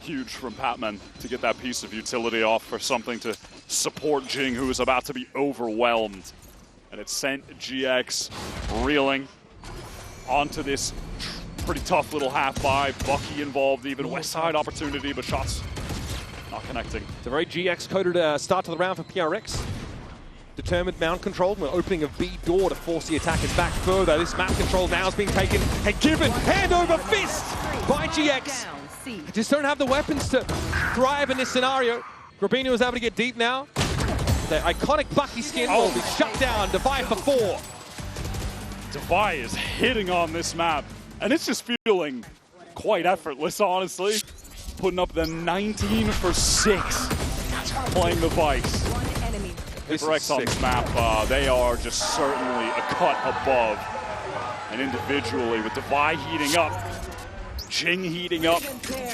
huge from Patman to get that piece of utility off for something to support Jing, who was about to be overwhelmed. And it sent GX reeling onto this pretty tough little half-buy. Bucky involved, even West Side opportunity, but shots not connecting. It's a very GX-coded start to the round for PRX. Determined mount control, we're opening a B door to force the attackers back further. This map control now is being taken and given hand over fist by GX. They just don't have the weapons to thrive in this scenario. Grabinho is able to get deep now. The iconic Bucky skin will be shut down. Devi for 4. Devi is hitting on this map, and it's just feeling quite effortless, honestly. Putting up the 19 for 6, playing the Vice. VALORANT on this map, they are just certainly a cut above. And individually, with Devi heating up, Jing heating up,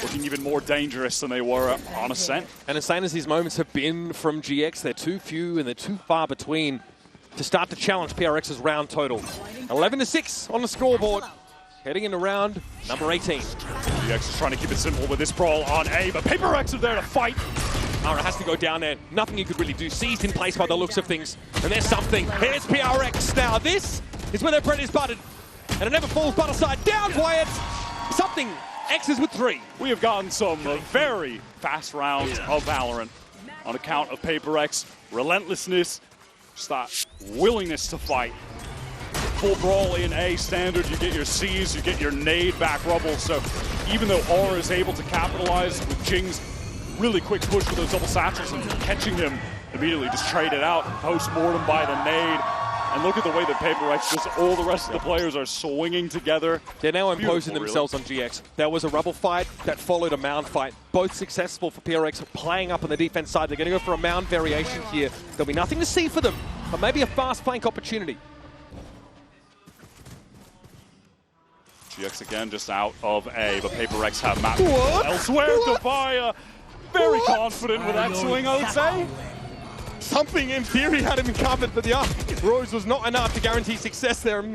looking even more dangerous than they were on Ascent. And insane as these moments have been from GX, they're too few and they're too far between to start to challenge PRX's round total. 11-6 on the scoreboard, heading into round number 18. GX is trying to keep it simple with this brawl on A, but PaperX are there to fight. Ara has to go down there. Nothing he could really do. Seized in place by the looks of things. And there's something. Here's PRX now. This is where their bread is buttered. And it never falls butter side. Down, Wyatt. Something. X's with 3. We have gotten some very fast rounds of VALORANT on account of PaperX. Relentlessness, just that willingness to fight. Full brawl in A standard, you get your C's, you get your nade back rubble. So even though Aura is able to capitalize with Jing's really quick push with those double satchels and catching him, immediately just trade it out, post-mortem by the nade. And look at the way that PaperX, just all the rest of the players are swinging together. They're now imposing themselves on GX. There was a rubble fight that followed a mound fight. Both successful for PRX, playing up on the defense side. They're going to go for a mound variation here. There'll be nothing to see for them, but maybe a fast flank opportunity. GX again just out of A, but PaperX have mapped elsewhere. Devi very confident with that swing, I would say. Something in theory had him covered, but the Rose was not enough to guarantee success there. Well,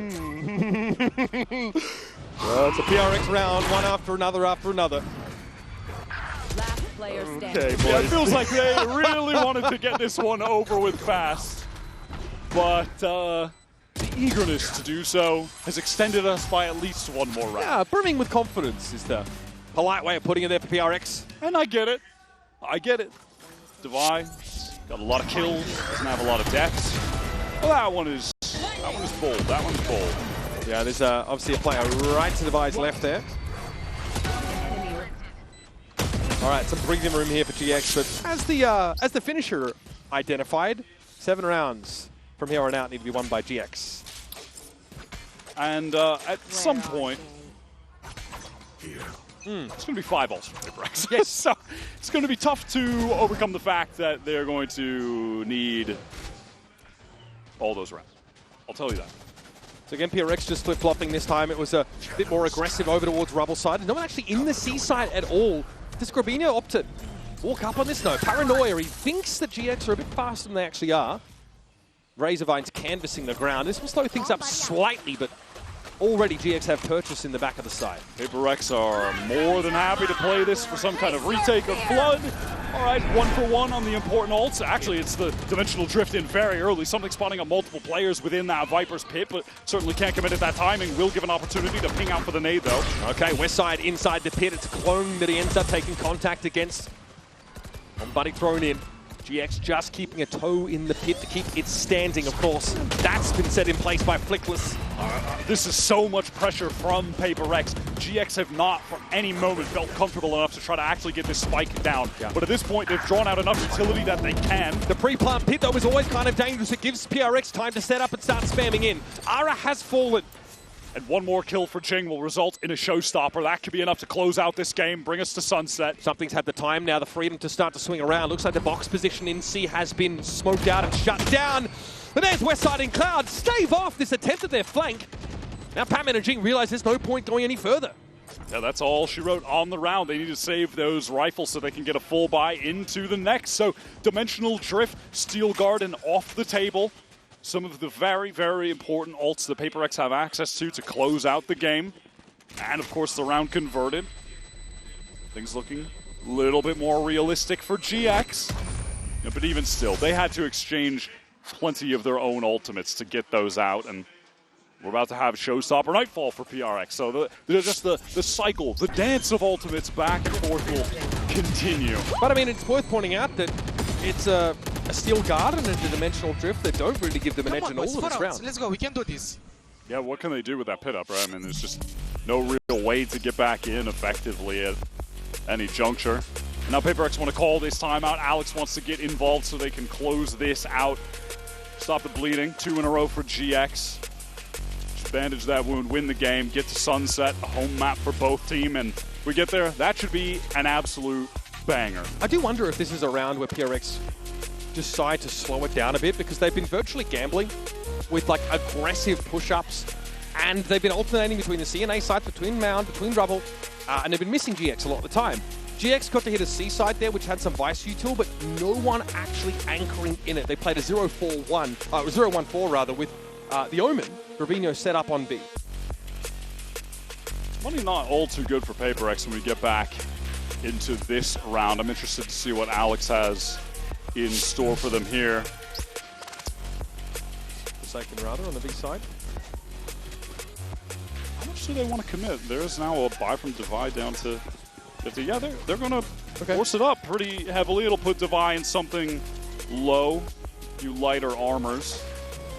it's a PRX round, one after another after another. Last player standing. Okay, boys. Yeah, it feels like they really wanted to get this one over with fast. But the eagerness to do so has extended us by at least one more round. Yeah, brimming with confidence is the polite way of putting it there for PRX. And I get it. I get it. Devi got a lot of kills, doesn't have a lot of deaths. Well, that one is bold. That one's bold. Yeah, there's obviously a player right to Devi's left there. All right, some breathing room here for GX, but as the finisher identified, 7 rounds from here on out need to be won by GX. And at some point, it's going to be 5 ults for PaperX. Yes. So it's going to be tough to overcome the fact that they're going to need all those rounds. I'll tell you that. So again, PRX just flip-flopping this time. It was a bit more aggressive over towards Rubble side. No one actually in the C side at all. Does Grabinho opt to walk up on this? No. Paranoia, he thinks that GX are a bit faster than they actually are. Razorvine's canvassing the ground. This will slow things up slightly, but already GX have purchase in the back of the side. PaperX are more than happy to play this for some kind of retake of Flood. All right, 1-for-1 on the important ults. Actually, it's the Dimensional Drift in very early. Something spawning on multiple players within that Viper's pit, but certainly can't commit at that timing. Will give an opportunity to ping out for the nade, though. Okay, West side inside the pit. It's Clone that he ends up taking contact against. One buddy thrown in. GX just keeping a toe in the pit to keep it standing, of course. That's been set in place by Flickless. This is so much pressure from PaperX. GX have not for any moment felt comfortable enough to try to actually get this spike down. Yeah. But at this point, they've drawn out enough utility that they can. The pre-plant pit, though, is always kind of dangerous. It gives PRX time to set up and start spamming in. Ara has fallen. And one more kill for Jing will result in a showstopper. That could be enough to close out this game, bring us to sunset. Something's had the time now, the freedom to start to swing around. Looks like the box position in C has been smoked out and shut down. But there's Westside and Cloud. Stave off this attempt at their flank. Now Patman and Jing realize there's no point going any further. Yeah, that's all she wrote on the round. They need to save those rifles so they can get a full buy into the next. So Dimensional Drift, Steel Garden off the table. Some of the very, very important ults that PaperX have access to close out the game. And, of course, the round converted. Things looking a little bit more realistic for GX. Yeah, but even still, they had to exchange plenty of their own ultimates to get those out. And we're about to have Showstopper Nightfall for PRX. So the cycle, the dance of ultimates back and forth will continue. But, I mean, it's worth pointing out that it's a Steel Guard and a Dimensional Drift that don't really give them an edge in all of this round. Let's go, we can do this. Yeah, what can they do with that pit up, right? I mean, there's just no real way to get back in effectively at any juncture. Now PaperX want to call this timeout. Alex wants to get involved so they can close this out. Stop the bleeding. 2 in a row for GX. Just bandage that wound, win the game, get to sunset, a home map for both team, and we get there. That should be an absolute banger. I do wonder if this is a round where PRX decide to slow it down a bit, because they've been virtually gambling with like aggressive push-ups, and they've been alternating between the C and A side, between Mound, between Rubble, and they've been missing GX a lot of the time. GX got to hit a C side there, which had some Vice util, but no one actually anchoring in it. They played a 0-1-4 rather, with the Omen, Robinho set up on B. Money not all too good for PaperX when we get back into this round. I'm interested to see what Alex has in store for them here. Forsaken rather on the B side. How much do they want to commit? There's now a buy from Divide down to 50. Yeah, they're going to force it up pretty heavily. It'll put Divide in something low, a few lighter armors.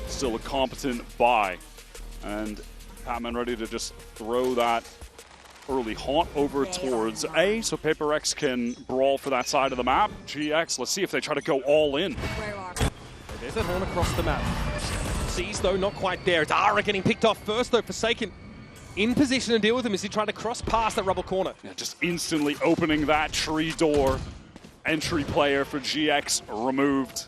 Still a competent buy. And Patman ready to just throw that early haunt over towards A, so PaperX can brawl for that side of the map. GX, let's see if they try to go all in. There's that horn across the map. C's, though, not quite there. It's Ara getting picked off first, though. Forsaken in position to deal with him as he tried to cross past that Rubble corner. Yeah, just instantly opening that tree door. Entry player for GX removed.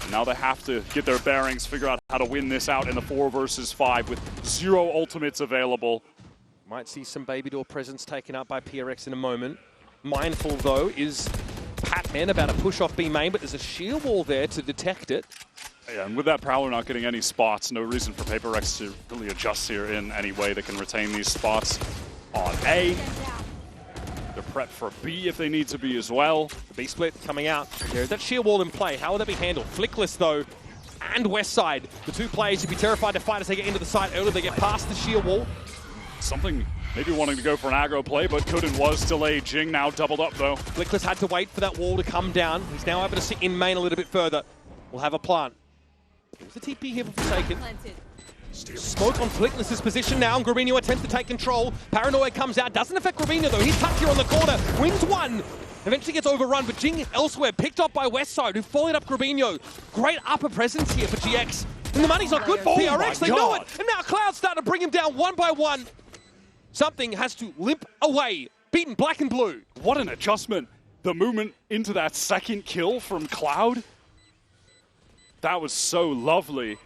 And now they have to get their bearings, figure out how to win this out in the 4 versus 5 with 0 ultimates available. Might see some Baby Door presence taken up by PRX in a moment. Mindful, though, is Patman about to push off B main, but there's a shield wall there to detect it. Yeah, and with that Prowler not getting any spots, no reason for PaperX to really adjust here in any way. They can retain these spots on A. They're prepped for B if they need to be as well. The B split coming out. There's that shield wall in play. How will that be handled? Flickless, though, and Westside. The two players should be terrified to fight as they get into the side early. They get past the shield wall. Something maybe wanting to go for an aggro play, but couldn't, was delayed. Jing now doubled up, though. Flickless had to wait for that wall to come down. He's now able to sit in main a little bit further. We'll have a plant. There's the TP here for Forsaken. Smoke on Flickless's position now, and Robinho attempts to take control. Paranoia comes out, doesn't affect Robinho though. He's tucked here on the corner, wins one. Eventually gets overrun, but Jing elsewhere, picked up by Westside, who followed up Robinho. Great upper presence here for GX. And the money's not good for PRX, they know it. And now Cloud's starting to bring him down one by one. Something has to limp away, beaten black and blue. What an adjustment. The movement into that second kill from Cloud. That was so lovely.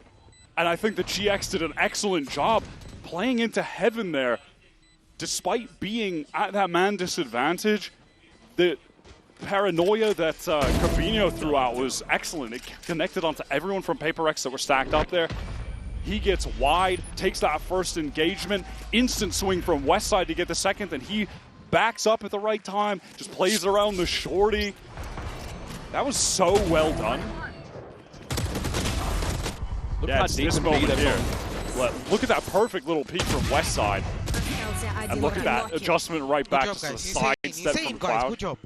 And I think the GX did an excellent job playing into heaven there. Despite being at that man disadvantage, the paranoia that Robinho threw out was excellent. It connected onto everyone from PaperX that were stacked up there. He gets wide, takes that first engagement, instant swing from Westside to get the second, and he backs up at the right time, just plays around the shorty. That was so well done. Look Yeah, how it's deep this and moment deep here. Look at that perfect little peek from Westside. And look at that adjustment right back to the side step from Cloud. Good job.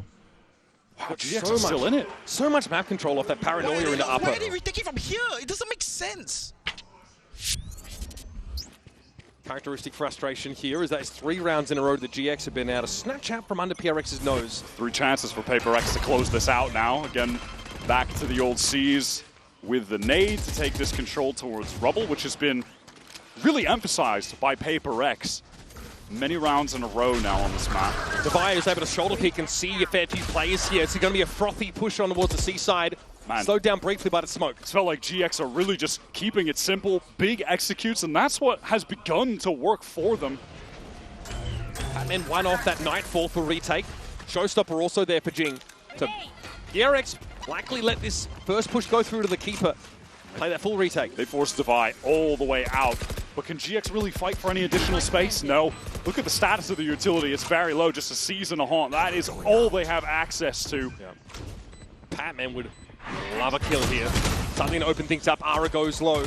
Wow, GX is still in it. So much map control off that paranoia in the upper. Why did we take it from here? It doesn't make sense. Characteristic frustration here is that it's 3 rounds in a row that GX have been able to snatch out from under PRX's nose. 3 chances for PaperX to close this out now. Again, back to the old seas with the nade to take this control towards Rubble, which has been really emphasized by PaperX. Many rounds in a row now on this map. Divide is able to shoulder pick and see a fair few players here. It's going to be a frothy push on towards the seaside. Man. Slowed down briefly by the smoke. It felt like GX are really just keeping it simple, big executes, and that's what has begun to work for them. Batman won off that Nightfall for retake. Showstopper also there for Jing. So PRX likely let this first push go through to the keeper. Play that full retake. They forced Divide all the way out. But can GX really fight for any additional space? No. Look at the status of the utility. It's very low, just a seize and a haunt. That is all they have access to. Yeah. Batman would love a kill here. Something to open things up. Ara goes low.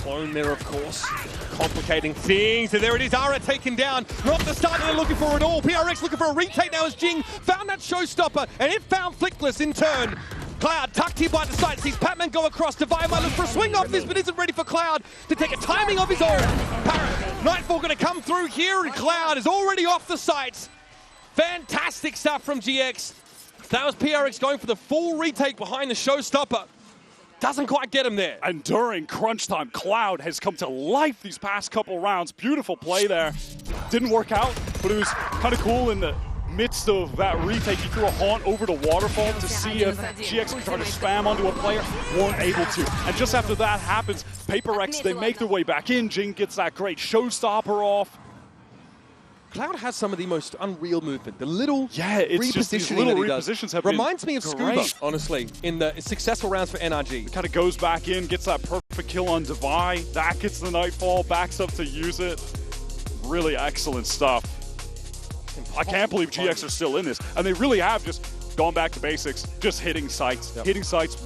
Clone there, of course. Complicating things. And there it is. Ara taken down. Not the start they're looking for at all. PRX looking for a retake now as Jing found that Showstopper. And it found Flickless in turn. Cloud tucked here by the side, sees Patman go across. Divide might look for a swing off this, but isn't ready for Cloud to take a timing of his own. Nightfall going to come through here, and Cloud is already off the sights. Fantastic stuff from GX. That was PRX going for the full retake behind the Showstopper. Doesn't quite get him there. And during crunch time, Cloud has come to life these past couple rounds. Beautiful play there. Didn't work out, but it was kind of cool in the midst of that retake. He threw a haunt over to Waterfall to see if GX could try to spam onto a player. Weren't able to. And just after that happens, PaperX, they make their way back in. Jing gets that great Showstopper off. Cloud has some of the most unreal movement. The little it's just these little repositions have reminds me of great. Scuba, honestly, in the successful rounds for NRG. Kind of goes back in, gets that perfect kill on Divide. That gets the Nightfall, backs up to use it. Really excellent stuff. I can't believe GX are still in this. And they really have just gone back to basics, just hitting sites,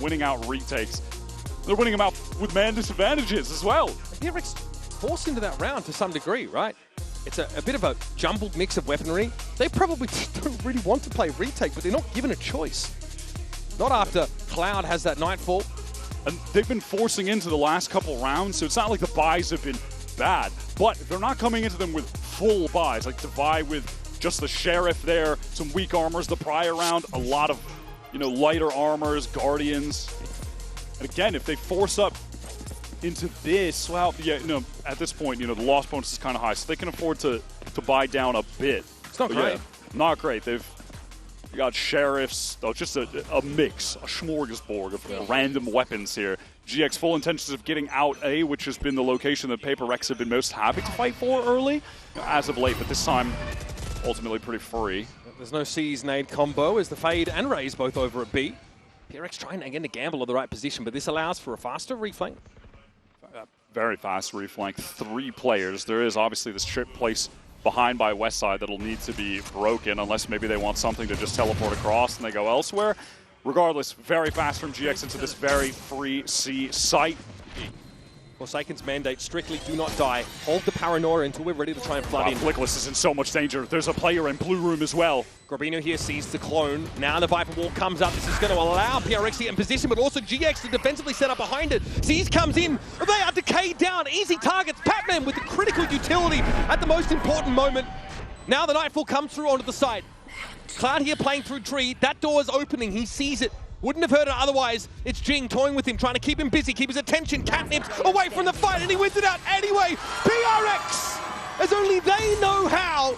winning out retakes. They're winning them out with man disadvantages as well. PRX forced into that round to some degree, right? It's a bit of a jumbled mix of weaponry. They probably don't really want to play retake, but they're not given a choice. Not after Cloud has that Nightfall. And they've been forcing into the last couple rounds, so it's not like the buys have been bad, but they're not coming into them with full buys, like Divide with just the Sheriff there, some weak armors the prior round, a lot of, lighter armors, Guardians. And again, if they force up into this, well, at this point, the loss bonus is kind of high, so they can afford to buy down a bit. It's not great. Not great. They've got Sheriffs, just a mix, a smorgasbord of random weapons here. GX full intentions of getting out A, which has been the location that PaperX have been most happy to fight for early, as of late, but this time ultimately pretty free. There's no C's nade combo as the Fade and Raze both over at B. PRX trying again to gamble on the right position, but this allows for a faster reflank. Very fast reflank, 3 players. There is obviously this trip place behind by Westside that'll need to be broken unless maybe they want something to just teleport across and they go elsewhere. Regardless, very fast from GX into this very free C site. Forsaken's mandate, strictly do not die. Hold the paranoia until we're ready to try and flood in. Flickless is in so much danger. There's a player in blue room as well. Grabino here sees the clone. Now the Viper Wall comes up. This is going to allow PRX to get in position, but also GX to defensively set up behind it. Seas comes in. They are decayed down. Easy targets. Patman with the critical utility at the most important moment. Now the Nightfall comes through onto the side. Cloud here playing through tree. That door is opening. He sees it. Wouldn't have heard it otherwise. It's Jing toying with him, trying to keep him busy, keep his attention catnipped away from the fight, and he wins it out anyway. PRX, as only they know how,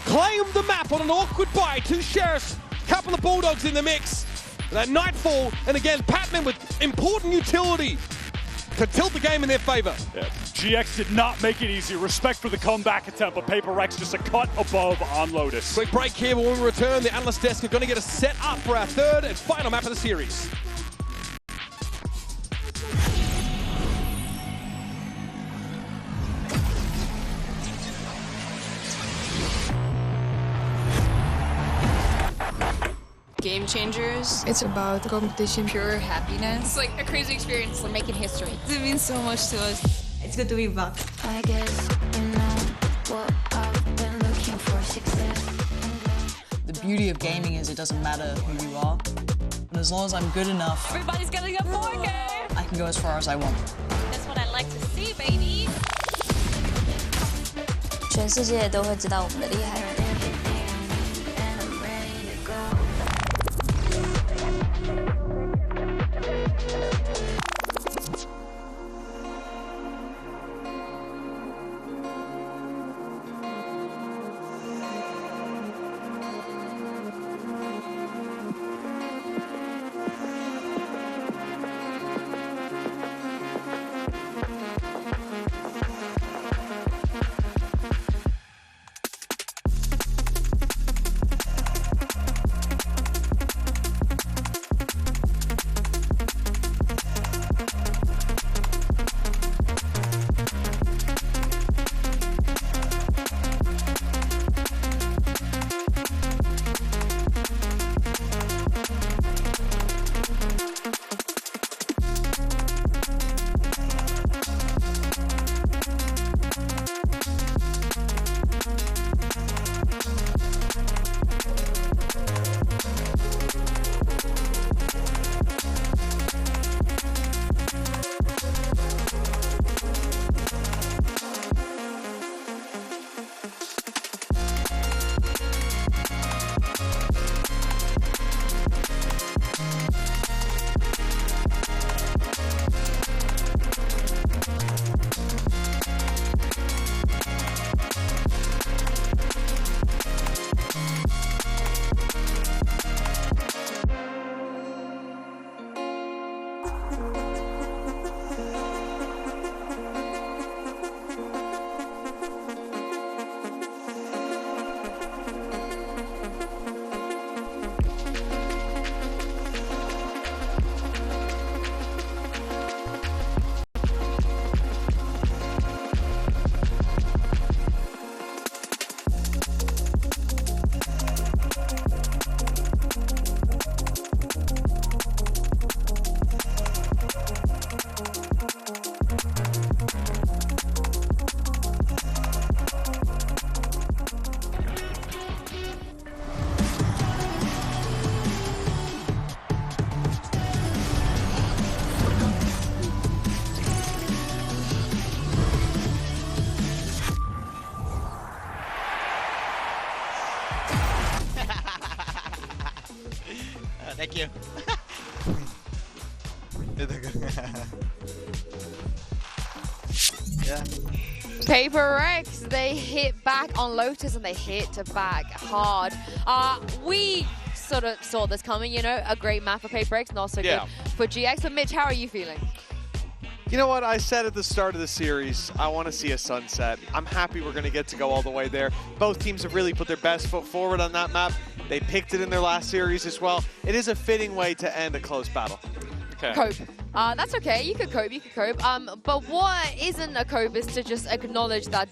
claim the map on an awkward buy. 2 Sheriffs, couple of Bulldogs in the mix. That Nightfall, and again, Patman with important utility to tilt the game in their favor. Yeah. GX did not make it easy. Respect for the comeback attempt, but PaperX just a cut above on Lotus. Quick break here, but when we return, the analyst desk are going to get us set up for our 3rd and final map of the series. Game Changers. It's about competition, pure happiness. It's like a crazy experience. We're making history. It means so much to us. It's good to be back. I guess you know what I've been looking for, success. The beauty of gaming is it doesn't matter who you are. And as long as I'm good enough, Everybody's getting a 4K. I can go as far as I want. That's what I like to see, baby. 全世界都会知道我们的厉害。Thank you. Yeah. Paper Rex, they hit back on Lotus and they hit back hard. We sort of saw this coming, you know, a great map for Paper Rex, not so good for GX. But Mitch, how are you feeling? You know what? I said at the start of the series, I want to see a sunset. I'm happy we're going to get to go all the way there. Both teams have really put their best foot forward on that map. They picked it in their last series as well. It is a fitting way to end a close battle. Okay. Cope. That's okay. You could cope. You could cope. But what isn't a cope is to just acknowledge that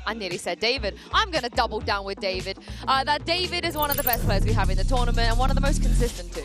I nearly said David. I'm going to double down with David. That David is one of the best players we have in the tournament and one of the most consistent too.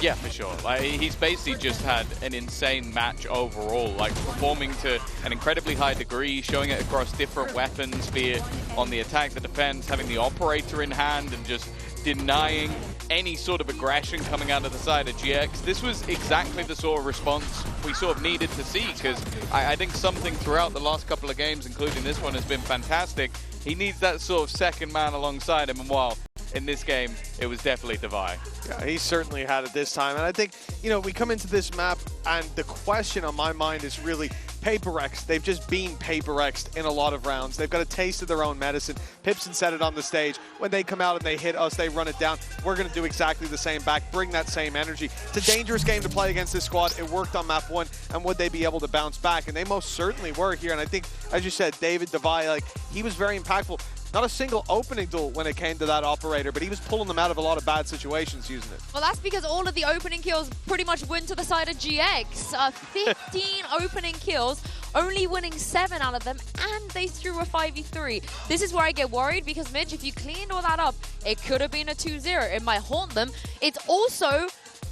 Yeah, for sure. Like, he's basically just had an insane match overall, like performing to an incredibly high degree, showing it across different weapons, be it on the attack, the defense, having the operator in hand, and just denying any sort of aggression coming out of the side of GX. This was exactly the sort of response we sort of needed to see, because I think something throughout the last couple of games, including this one, has been fantastic. He needs that sort of second man alongside him, and while in this game, it was definitely Devi. Yeah, he certainly had it this time. And I think, you know, we come into this map and the question on my mind is really Paper Rex. They've just been Paper Rex'd in a lot of rounds. They've got a taste of their own medicine. Pipson said it on the stage. When they come out and they hit us, they run it down. We're going to do exactly the same back, bring that same energy. It's a dangerous game to play against this squad. It worked on map 1, and would they be able to bounce back? And they most certainly were here. And I think, as you said, David Devi, like, he was very impactful. Not a single opening duel when it came to that operator, but he was pulling them out of a lot of bad situations using it. Well, that's because all of the opening kills pretty much went to the side of GX. 15 opening kills, only winning 7 out of them, and they threw a 5v3. This is where I get worried because, Mitch, if you cleaned all that up, it could have been a 2-0. It might haunt them. It's also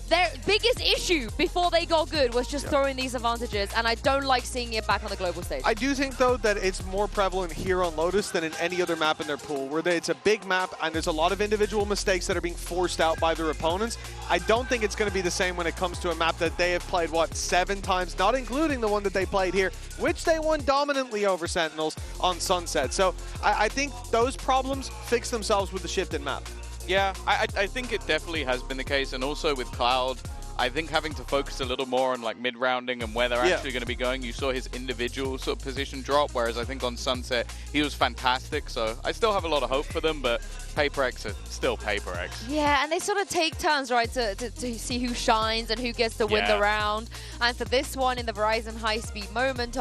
their biggest issue before they got good was just throwing these advantages, and I don't like seeing it back on the global stage. I do think, though, that it's more prevalent here on Lotus than in any other map in their pool, where it's a big map and there's a lot of individual mistakes that are being forced out by their opponents. I don't think it's going to be the same when it comes to a map that they have played, what, 7 times, not including the one that they played here, which they won dominantly over Sentinels on Sunset. So I think those problems fix themselves with the shift in map. Yeah, I think it definitely has been the case, and also with Cloud, I think having to focus a little more on like mid-rounding and where they're actually going to be going. You saw his individual sort of position drop, whereas I think on Sunset he was fantastic. So I still have a lot of hope for them, but PaperX are still PaperX. Yeah, and they sort of take turns, right, to see who shines and who gets to win the round. And for this one, in the Verizon high-speed moment,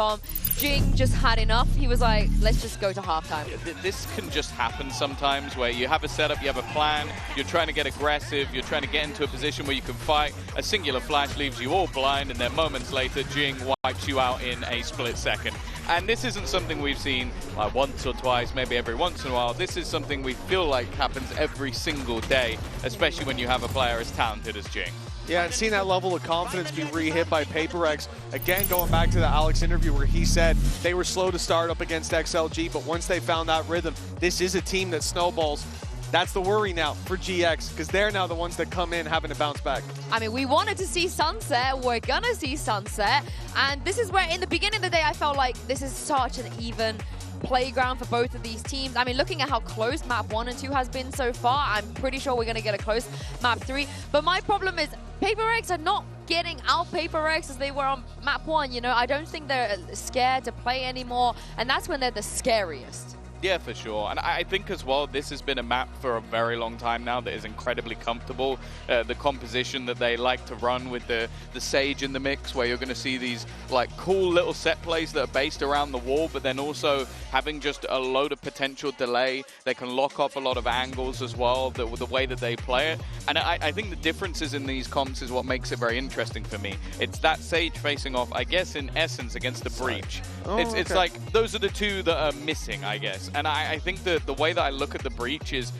Jing just had enough. He was like, let's just go to halftime. This can just happen sometimes where you have a setup, you have a plan, you're trying to get aggressive, you're trying to get into a position where you can fight. A singular flash leaves you all blind, and then moments later, Jing wipes you out in a split second. And this isn't something we've seen like once or twice, maybe every once in a while. This is something we feel like happens every single day, especially when you have a player as talented as Jing. Yeah, and seeing that level of confidence be re-hit by PaperX, again, going back to the Alex interview where he said they were slow to start up against XLG, but once they found that rhythm, this is a team that snowballs. That's the worry now for GX, because they're now the ones that come in having to bounce back. I mean, we wanted to see Sunset. We're going to see Sunset. And this is where, in the beginning of the day, I felt like this is such an even playground for both of these teams. I mean, looking at how close map 1 and 2 has been so far, I'm pretty sure we're going to get a close map 3. But my problem is PaperX are not getting out PaperX as they were on map 1. You know, I don't think they're scared to play anymore. And that's when they're the scariest. Yeah, for sure. And I think as well, this has been a map for a very long time now that is incredibly comfortable. The composition that they like to run with the Sage in the mix, where you're going to see these like cool little set plays that are based around the wall, but then also having just a load of potential delay. They can lock off a lot of angles as well, the way that they play it. And I think the differences in these comps is what makes it very interesting for me. It's that Sage facing off, I guess, in essence, against the Breach. It's like those are the two that are missing, I guess. And I think that the way that I look at the Breach is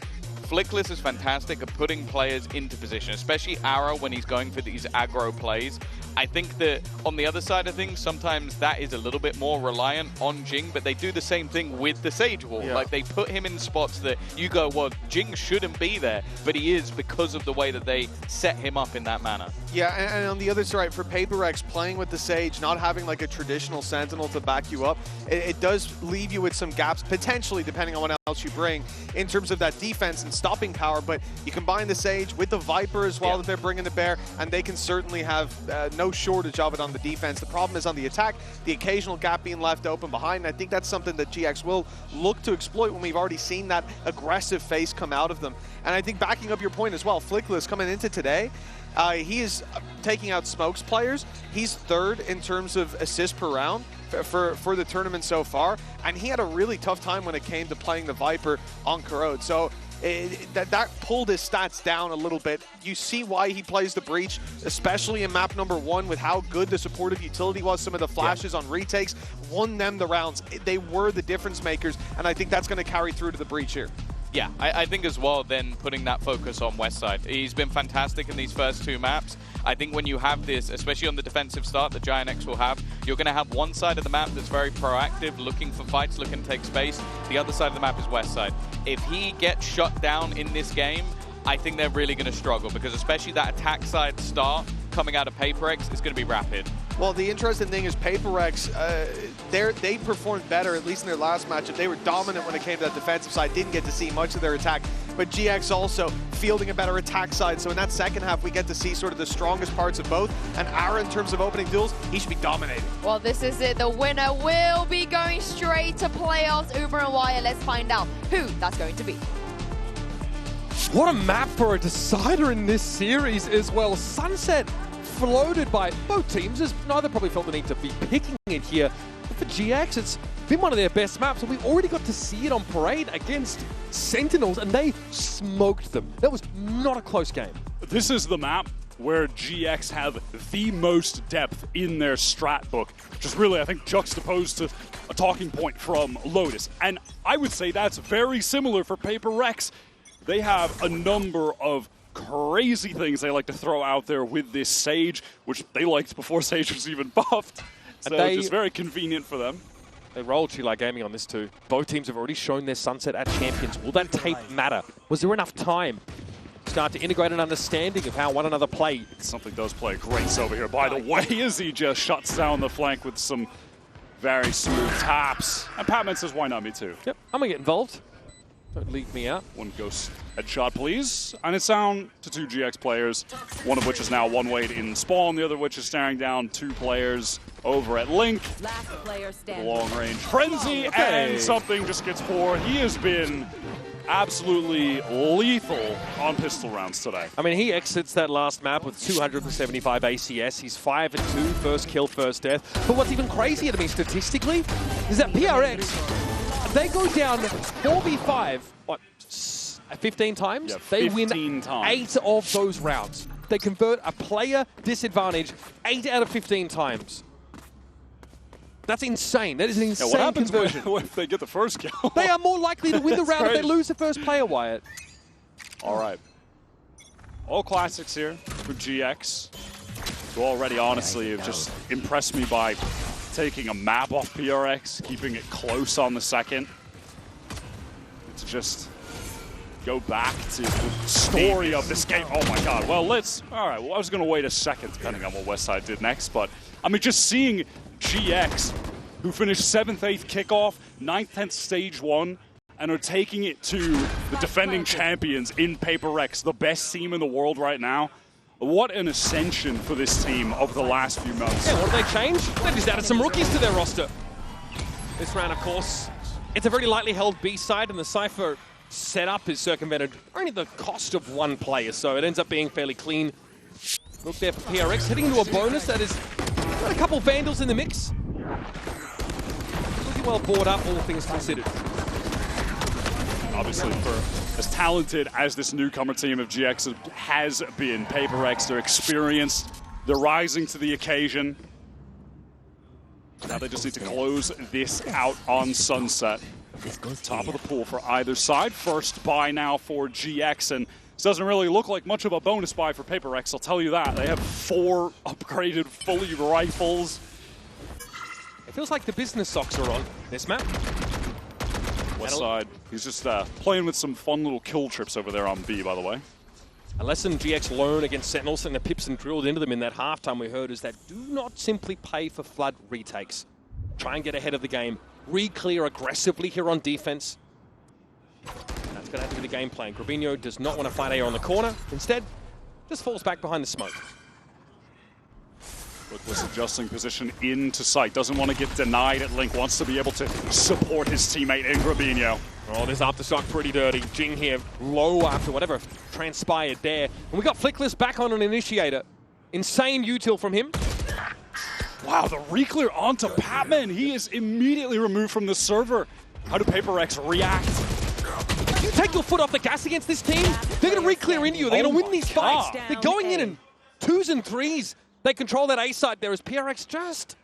Flickless is fantastic at putting players into position, especially Arrow when he's going for these aggro plays. I think that on the other side of things, sometimes that is a little bit more reliant on Jing, but they do the same thing with the Sage Wall. Yeah. Like, they put him in spots that you go, well, Jing shouldn't be there, but he is because of the way that they set him up in that manner. Yeah, and on the other side, for PaperX, playing with the Sage, not having like a traditional Sentinel to back you up, it does leave you with some gaps, potentially, depending on what else you bring, in terms of that defense and stopping power. But you combine the Sage with the Viper as well that they're bringing to bear, and they can certainly have no shortage of it on the defense. The problem is on the attack, the occasional gap being left open behind, and I think that's something that GX will look to exploit when we've already seen that aggressive face come out of them. And I think backing up your point as well, Flickless coming into today, he is taking out Smokes players. He's third in terms of assists per round for the tournament so far, and he had a really tough time when it came to playing the Viper on Corrode. So that pulled his stats down a little bit. You see why he plays the Breach, especially in map number 1, with how good the supportive utility was. Some of the flashes on retakes won them the rounds. They were the difference makers, and I think that's going to carry through to the Breach here. Yeah, I think as well, then putting that focus on Westside. He's been fantastic in these first 2 maps. I think when you have this, especially on the defensive start that GIANTX will have, you're going to have one side of the map that's very proactive, looking for fights, looking to take space. The other side of the map is Westside. If he gets shut down in this game, I think they're really going to struggle, because especially that attack side start coming out of PaperX is going to be rapid. Well, the interesting thing is PaperX, they performed better, at least in their last matchup. They were dominant when it came to that defensive side, didn't get to see much of their attack. But GX also fielding a better attack side. So in that second half, we get to see sort of the strongest parts of both. And Ara, in terms of opening duels, he should be dominating. Well, this is it. The winner will be going straight to playoffs. Uber and Wire, let's find out who that's going to be. What a map for a decider in this series as well. Sunset floated by both teams, as neither probably felt the need to be picking it here. But for GX, it's been one of their best maps, and we already got to see it on Parade against Sentinels, and they smoked them. That was not a close game. This is the map where GX have the most depth in their strat book, which is really, I think, juxtaposed to a talking point from Lotus. And I would say that's very similar for PaperX. They have a number of crazy things they like to throw out there with this Sage, which they liked before Sage was even buffed. So just very convenient for them. They rolled Chile Gaming on this too. Both teams have already shown their sunset at Champions. Will that tape matter? Was there enough time to start to integrate an understanding of how one another play? Something does play great over here, by the way, as he just shuts down the flank with some very smooth taps. And Patman says, why not me too? Yep, I'm going to get involved. Don't leave me out. One ghost headshot, please. And it's down to 2 GX players, one of which is now one-wayed in spawn, the other of which is staring down 2 players over at Link. Last player standing. Long-range frenzy, and something just gets forward. He has been absolutely lethal on pistol rounds today. I mean, he exits that last map with 275 ACS. He's 5-2, first kill, first death. But what's even crazier to me statistically is that PRX, they go down 4v5, what, 15 times? Yeah, they 15 win times. 8 of those rounds. They convert a player disadvantage 8 out of 15 times. That's insane. That is an insane what happens conversion. when if they get the first kill? They are more likely to win the round if they crazy. lose the first player, Wyatt. All right. All classics here for GX, who already honestly have just impressed me by taking a map off PRX, keeping it close on the second. To just go back to the story of this game. Oh my god. Well, all right, well, I was going to wait a second depending on what Westside did next, but I mean, just seeing GX, who finished 7th, 8th kickoff, 9th, 10th stage 1, and are taking it to the defending champions in Paper X, the best team in the world right now. What an ascension for this team over the last few months. Yeah, what did they change? They just added some rookies to their roster. This round, of course, it's a very lightly held B side, and the Cypher setup is circumvented only the cost of 1 player, so it ends up being fairly clean. Look there for PRX, heading into a bonus that is got a couple Vandals in the mix. Pretty well bought up, all things considered. Obviously, for as talented as this newcomer team of GX has been, Paper X, they're experienced, they're rising to the occasion. Now they just need to close this out on Sunset. Top of the pool for either side. First buy now for GX, and this doesn't really look like much of a bonus buy for Paper X, I'll tell you that. They have 4 upgraded fully rifles. It feels like the business socks are on this map. Westside, he's just playing with some fun little kill trips over there on B, by the way. A lesson GX learned against Sentinels, and the Pips and drilled into them in that halftime we heard is that do not simply pay for flood retakes. Try and get ahead of the game. Re-clear aggressively here on defense. That's going to have to be the game plan. Grabinho does not want to fight A on the corner. Instead, just falls back behind the smoke. Rookless adjusting position into sight. Doesn't want to get denied at Link. Wants to be able to support his teammate in Grabinho. Oh, this aftershock pretty dirty. Jing here low after whatever transpired there. And we got Flickless back on an initiator. Insane util from him. Wow, the re-clear onto Patman. He is immediately removed from the server. How do Paper X react? You take your foot off the gas against this team, they're going to re-clear into you. They're going to win these fights. They're going in 2s and 3s. They control that A side there as PRX just,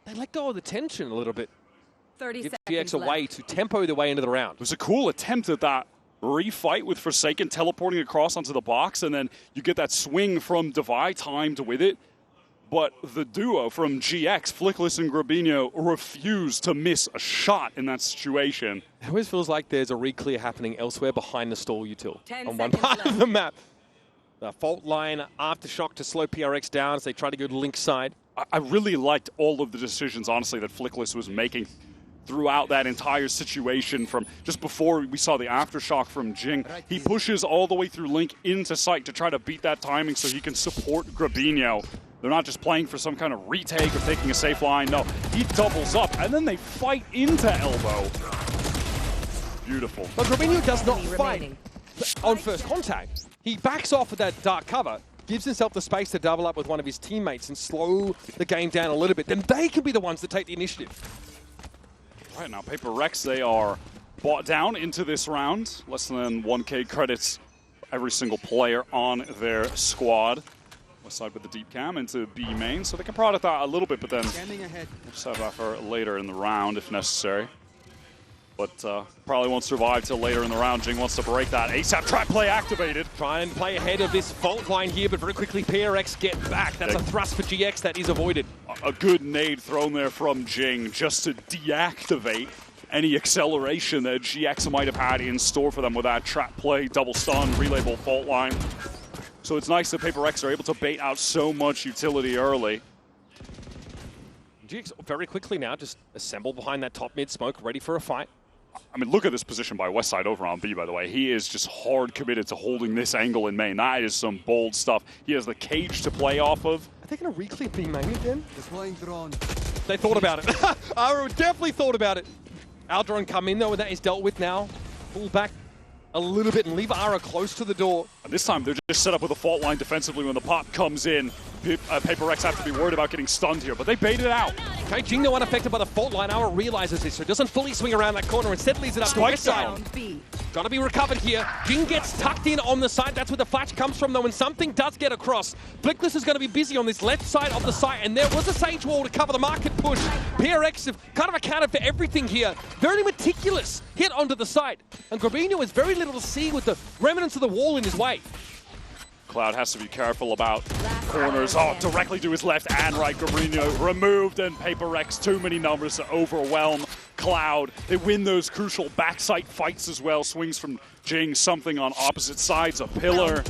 they let go of the tension a little bit. 30 Give seconds GX a way to tempo their way into the round. It was a cool attempt at that refight with Forsaken teleporting across onto the box, and then you get that swing from Devi timed with it. But the duo from GX, Flickless and Grabinho, refused to miss a shot in that situation. It always feels like there's a re-clear happening elsewhere behind the stall util on one part of the map. The fault line aftershock to slow PRX down as they try to go to Link's side. I really liked all of the decisions, honestly, that Flickless was making throughout that entire situation. From just before we saw the aftershock from Jing, he pushes all the way through Link into sight to try to beat that timing so he can support Grabinho. They're not just playing for some kind of retake or taking a safe line. No, he doubles up, and then they fight into elbow. Beautiful. But Grabinho does not fight on first contact. He backs off with that dark cover, gives himself the space to double up with one of his teammates and slow the game down a little bit. Then they can be the ones that take the initiative. Right now, Paper X, they are bought down into this round. Less than 1K credits for every single player on their squad. Westside with the deep cam into B main, so they can product that a little bit, but then we'll just have that for later in the round if necessary. but probably won't survive till later in the round. Jing wants to break that. ASAP trap play activated. Try and play ahead of this fault line here, but very quickly PRX get back. That's a thrust for GX that is avoided. A good nade thrown there from Jing just to deactivate any acceleration that GX might have had in store for them with that trap play, double stun, relabel fault line. So it's nice that PaperX are able to bait out so much utility early. GX very quickly now just assemble behind that top mid smoke, ready for a fight. I mean, look at this position by Westside over on B, by the way. He is just hard committed to holding this angle in main. That is some bold stuff. He has the cage to play off of. Are they going to re-clear B main again? They thought about it. Ara definitely thought about it. Aldron come in though, and that is dealt with now. Pull back a little bit and leave Ara close to the door. And this time they're just set up with a fault line defensively. When the pop comes in, PaperX have to be worried about getting stunned here, but they baited it out. Okay, Jing no unaffected by the fault line. Ara realizes this, so doesn't fully swing around that corner. Instead leaves it up to Westside. Gotta be recovered here. Jing gets tucked in on the side. That's where the flash comes from though, and something does get across. Flickless is gonna be busy on this left side of the site, and there was a Sage Wall to cover the market push. PRX have kind of accounted for everything here. Very meticulous hit onto the site. And Grabinho has very little to see with the remnants of the wall in his way. Cloud has to be careful about corners. Oh, directly to his left and right. Grabinho removed, and PaperX too many numbers to overwhelm Cloud. They win those crucial backside fights as well. Swings from Jing, something on opposite sides, a pillar.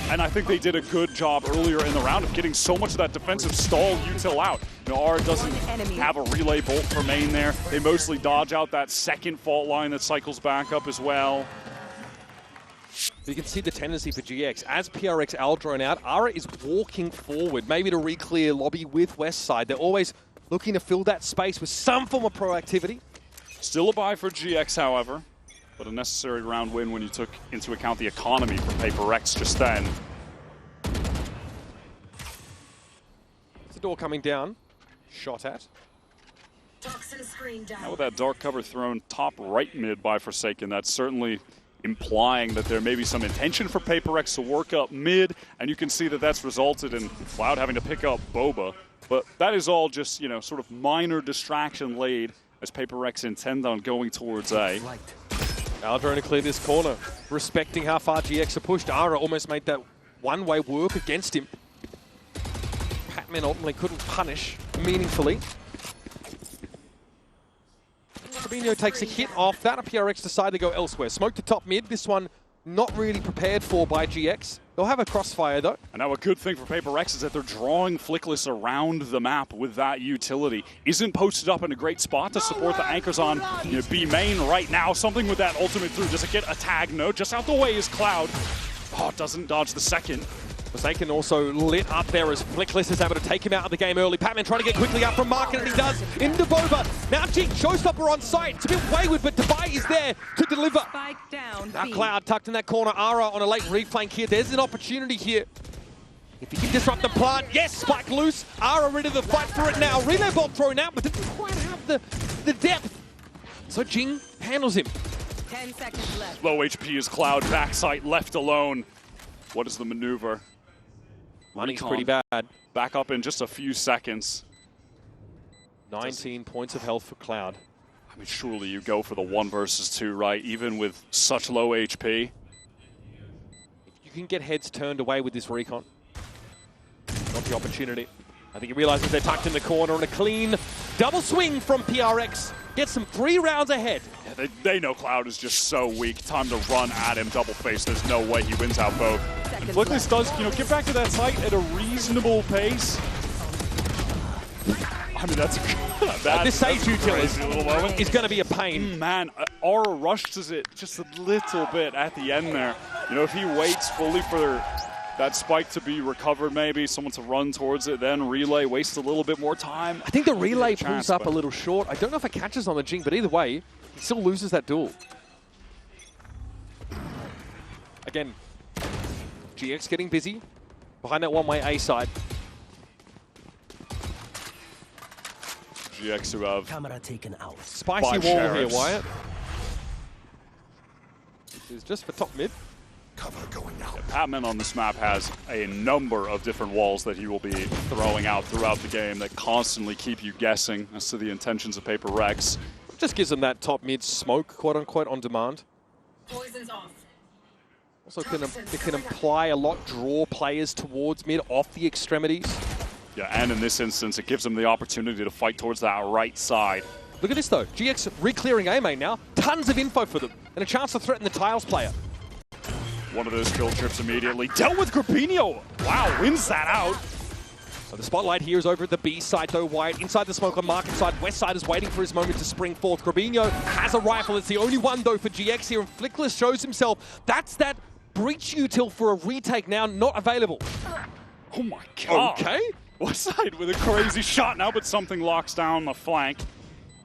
And I think they did a good job earlier in the round of getting so much of that defensive stall util out. You know, R doesn't have a relay bolt for main there. They mostly dodge out that second fault line that cycles back up as well. You can see the tendency for GX. As PRX Aldron out, Ara is walking forward, maybe to re-clear lobby with Westside. They're always looking to fill that space with some form of proactivity. Still a buy for GX, however, but a necessary round win when you took into account the economy for PaperX just then. The door coming down, shot at. Now with that dark cover thrown top right mid by Forsaken, that's certainly implying that there may be some intention for PaperX to work up mid, and you can see that that's resulted in Cloud having to pick up Boba. But that is all just, you know, sort of minor distraction laid as PaperX intend on going towards A. Aldron to clear this corner, respecting how far GX are pushed. Ara almost made that one-way work against him. Patman ultimately couldn't punish meaningfully. Fabinho takes a hit off that. PRX decide to go elsewhere. Smoke to top mid. This one not really prepared for by GX. They'll have a crossfire though. And now a good thing for PaperX is that they're drawing Flickless around the map with that utility. Isn't posted up in a great spot to support the anchors on B main right now. Something with that ultimate through. Does it get a tag? No. Just out the way is Cloud. Oh, doesn't dodge the second. Forsaken also lit up there as Flickless is able to take him out of the game early. Patman trying to get quickly up from market, and he does into Boba. Now Jing, Showstopper on site. It's a bit wayward, but Dubai is there to deliver. Spike down. Now Cloud tucked in that corner. Ara on a late reflank here. There's an opportunity here. If he can disrupt the plant, yes, Spike loose. Ara ready to fight for it now. Relay bomb thrown out, but didn't quite have the depth. So Jing handles him. 10 seconds left. Low HP is Cloud, backside left alone. What is the maneuver? Money's pretty bad. Back up in just a few seconds. 19 points of health for Cloud. I mean, surely you go for the 1 versus 2, right? Even with such low HP. You can get heads turned away with this recon. Not the opportunity. I think he realizes they're tucked in the corner, and a clean double swing from PRX. Gets them 3 rounds ahead. Yeah, they know Cloud is just so weak. Time to run at him, double face. There's no way he wins out both. And Flickless does, get back to that site at a reasonable pace. I mean, this Sage utility is going to be a pain. Man, Aura rushes it just a little bit at the end there. If he waits fully for that spike to be recovered, maybe someone to run towards it, then relay, waste a little bit more time. I think the relay pulls up a little short. I don't know if it catches on the Jing, but either way, he still loses that duel. Again, GX getting busy behind that one-way A side. GX who have camera taken out. Spicy wall here, Wyatt. This is just for top mid. Cover going out. Yeah, Patman on this map has a number of different walls that he will be throwing out throughout the game that constantly keep you guessing as to the intentions of PaperX. Just gives them that top mid smoke, quote unquote, on demand. Poison's off. Also, it can imply a lot, draw players towards mid off the extremities. Yeah, and in this instance, it gives them the opportunity to fight towards that right side. Look at this though, GX re-clearing A main now. Tons of info for them, and a chance to threaten the Tiles player. One of those kill trips immediately. Dealt with Grabinho. Wow, wins that out. So the spotlight here is over at the B side though, Wyatt. Inside the smoke on market side, West side is waiting for his moment to spring forth. Grabinho has a rifle. It's the only one though for GX here, and Flickless shows himself. That's that breach util for a retake now, not available. Oh my god. Okay. West side with a crazy shot now, but something locks down the flank.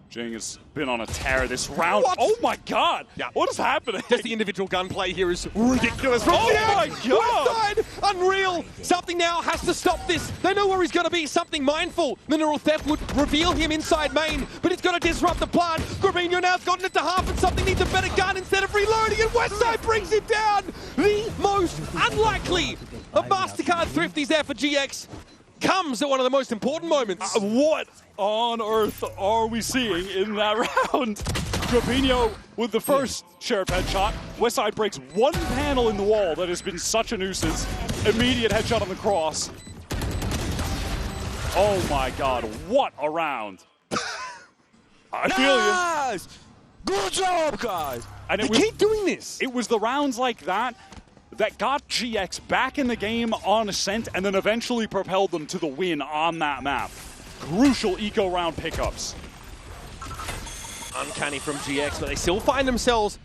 Jing has been on a tear this round. What? Oh my god! Yeah. What is happening? Just the individual gunplay here is ridiculous. From Oh GX. my god! West side, unreal. Something now has to stop this. They know where he's going to be. Something mindful. Mineral Theft would reveal him inside main, but it's going to disrupt the plan. Grabinho now's gotten it to half, and something needs a better gun instead of reloading, and Westside brings it down. The most unlikely of MasterCard thrifties there for GX comes at one of the most important moments. What on earth are we seeing in that round? Grabinho with the first Sheriff headshot. Westside breaks one panel in the wall that has been such a nuisance. Immediate headshot on the cross. Oh my god, what a round. I feel you. Good job, guys. And They keep doing this. It was the rounds like that that got GX back in the game on Ascent and then eventually propelled them to the win on that map. Crucial eco round pickups. Uncanny from GX, but they still find themselves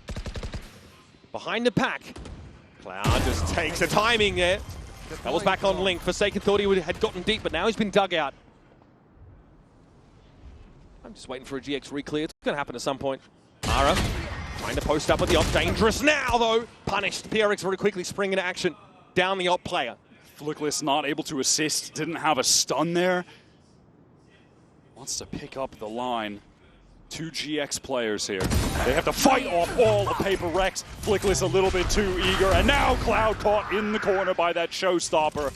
behind the pack. Cloud just takes the timing there. That was back on Link. Forsaken thought he had gotten deep, but now he's been dug out. I'm just waiting for a GX re-clear. It's going to happen at some point. Ara trying to post up with the op. Dangerous now, though. Punished. PRX very quickly spring into action. Down the op player. Flickless not able to assist. Didn't have a stun there. Wants to pick up the line. Two GX players here. They have to fight off all the Paper Rex. Flickless a little bit too eager. And now Cloud caught in the corner by that showstopper.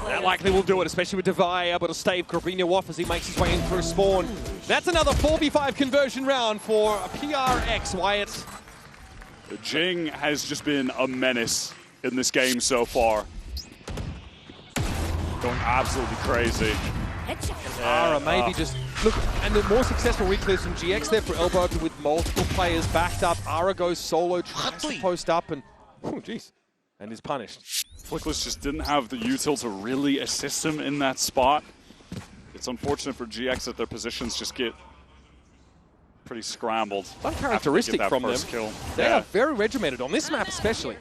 That likely will do it, especially with Devi able to stave Grabinho off as he makes his way in through spawn. That's another 4v5 conversion round for PRX, Wyatt. Jing has just been a menace in this game so far. Going absolutely crazy. Ara maybe just... Look, and the more successful reclears from GX there for Elbow with multiple players backed up. Ara goes solo, tries to post up, and... Oh, jeez. And is punished. Flickless just didn't have the util to really assist him in that spot. It's unfortunate for GX that their positions just get pretty scrambled. Uncharacteristic from them. Kill. They are very regimented on this map especially.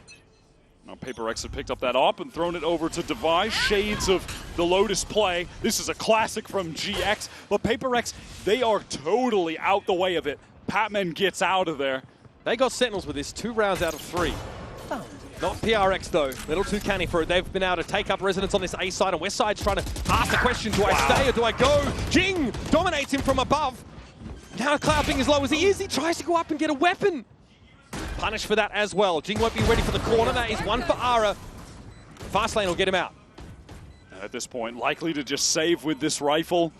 Now Paper Rex had picked up that op and thrown it over to Devi. Shades of the Lotus play. This is a classic from GX, but Paper Rex, they are totally out the way of it. Patman gets out of there. They got Sentinels with this 2 rounds out of 3. Not PRX though, little too canny for it. They've been able to take up resonance on this A side, and West side's trying to ask the question, do I stay or do I go? Jing dominates him from above. Now Cloud being as low as he is, he tries to go up and get a weapon. Punished for that as well. Jing won't be ready for the corner. That is one for Ara. Fast lane will get him out. At this point, likely to just save with this rifle.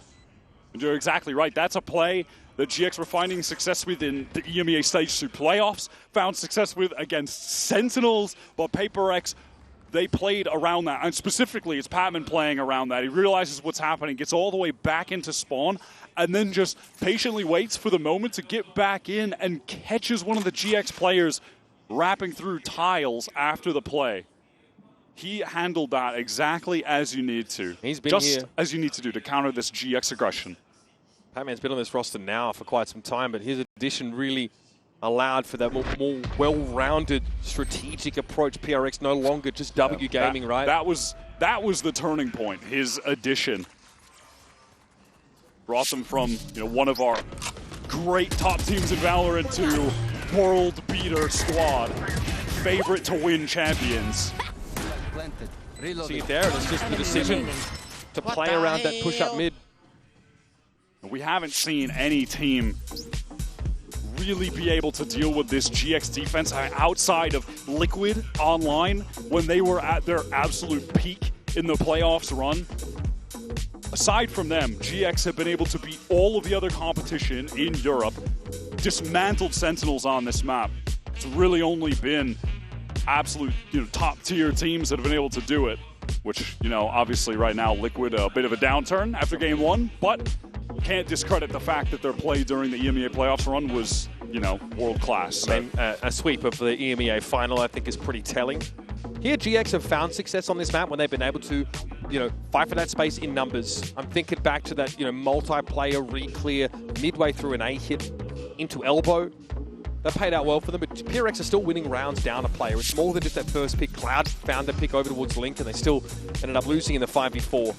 And you're exactly right, that's a play that GX were finding success with in the EMEA Stage 2 playoffs, found success with against Sentinels, but Paper X, they played around that, and specifically it's Patman playing around that. He realizes what's happening, gets all the way back into spawn, and then just patiently waits for the moment to get back in and catches one of the GX players wrapping through tiles after the play. He handled that exactly as you need to. He's been just here. as you need to do to counter this GX aggression. Patman's been on this roster now for quite some time, but his addition really allowed for that more well-rounded strategic approach. PRX no longer just W gaming, right? That was the turning point. His addition brought them from one of our great top teams in Valorant to world beater squad, favorite to win champions. See it there, and it's just the decision to play around that push-up mid. We haven't seen any team really be able to deal with this GX defense outside of Liquid online when they were at their absolute peak in the playoffs run. aside from them, GX have been able to beat all of the other competition in Europe, dismantled Sentinels on this map. It's really only been absolute, top-tier teams that have been able to do it, which, obviously right now Liquid a bit of a downturn after game 1, but can't discredit the fact that their play during the EMEA playoffs run was, world class. I mean, a sweep of the EMEA final, I think, is pretty telling. Here, GX have found success on this map when they've been able to, fight for that space in numbers. I'm thinking back to that, multiplayer re-clear midway through an A hit into elbow. That paid out well for them, but PRX are still winning rounds down a player. It's more than just that first pick. Cloud found the pick over towards Link, and they still ended up losing in the 5v4.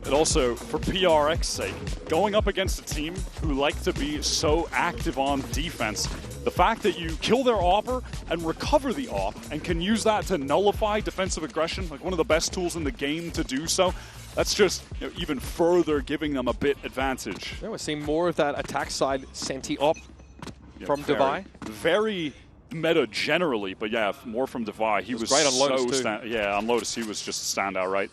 And also, for PRX's sake, going up against a team who like to be so active on defense, the fact that you kill their offer and recover the off and can use that to nullify defensive aggression, like one of the best tools in the game to do so, that's just even further giving them a bit advantage. Yeah, we're seeing more of that attack side Senti op from Devi. Very meta generally, but yeah, more from Devi. He was great on Lotus too. On Lotus he was just a standout, right?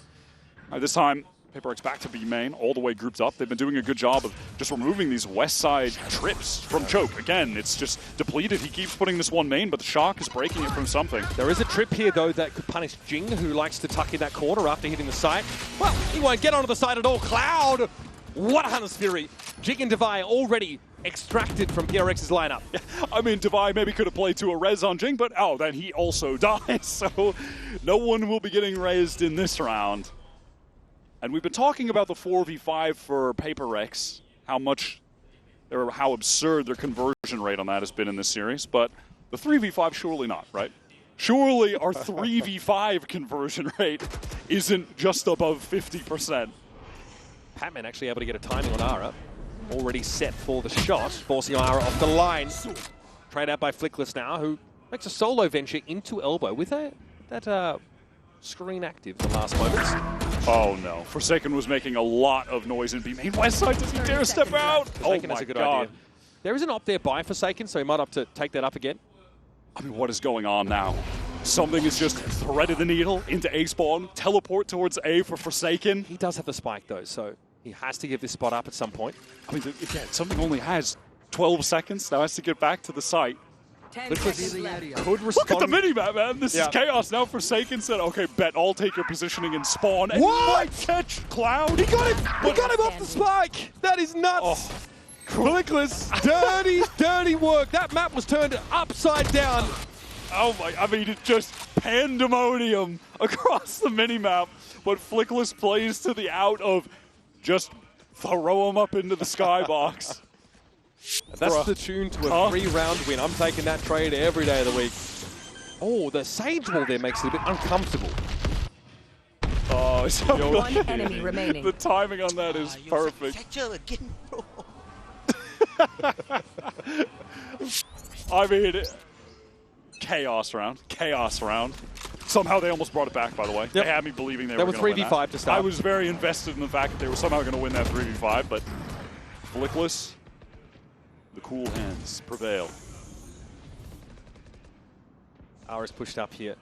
This time, PaperX back to B main, all the way grouped up. They've been doing a good job of just removing these west side trips from Choke. Again, it's just depleted. He keeps putting this one main, but the Shock is breaking it from something. There is a trip here, though, that could punish Jing, who likes to tuck in that corner after hitting the site. Well, he won't get onto the side at all. Cloud! What a Hunter's Fury. Jing and Devi already extracted from PRX's lineup. I mean, Devi maybe could have played to a res on Jing, but then he also dies. So no one will be getting rezzed in this round. And we've been talking about the 4v5 for PaperX, how absurd their conversion rate on that has been in this series, but the 3v5 surely not, right? Surely our 3v5 conversion rate isn't just above 50%. Patman actually able to get a timing on Ara. Already set for the shot, forcing Ara off the line. Trade out by Flickless now, who makes a solo venture into elbow with that screen active in the last moments. Oh no, Forsaken was making a lot of noise in B main. West side, does he dare step out? Forsaken has a good idea. There is an op there by Forsaken, so he might have to take that up again. I mean, what is going on now? Something is just threaded the needle into A spawn, teleport towards A for Forsaken. He does have the spike though, so he has to give this spot up at some point. I mean, again, something only has 12 seconds, now has to get back to the site. Could respond. Look at the mini-map, man. This is chaos. Now Forsaken said, okay, bet, I'll take your positioning and spawn. And might catch Cloud. He got him! He got him off the spike! That is nuts! Flickless, dirty work. That map was turned upside down. Oh my, I mean, it's just pandemonium across the mini-map. But Flickless plays to the out of just throw him up into the skybox. That's the tune to a 3-round win. I'm taking that trade every day of the week. Oh, the Sage Wall there makes it a bit uncomfortable. Oh, it's one enemy remaining. The timing on that is perfect. I mean, chaos round. Somehow they almost brought it back, by the way. They had me believing they were going to win 3v5 to start. I was very invested in the fact that they were somehow going to win that 3v5, but Flickless, the cool hands prevail. Ara's pushed up here.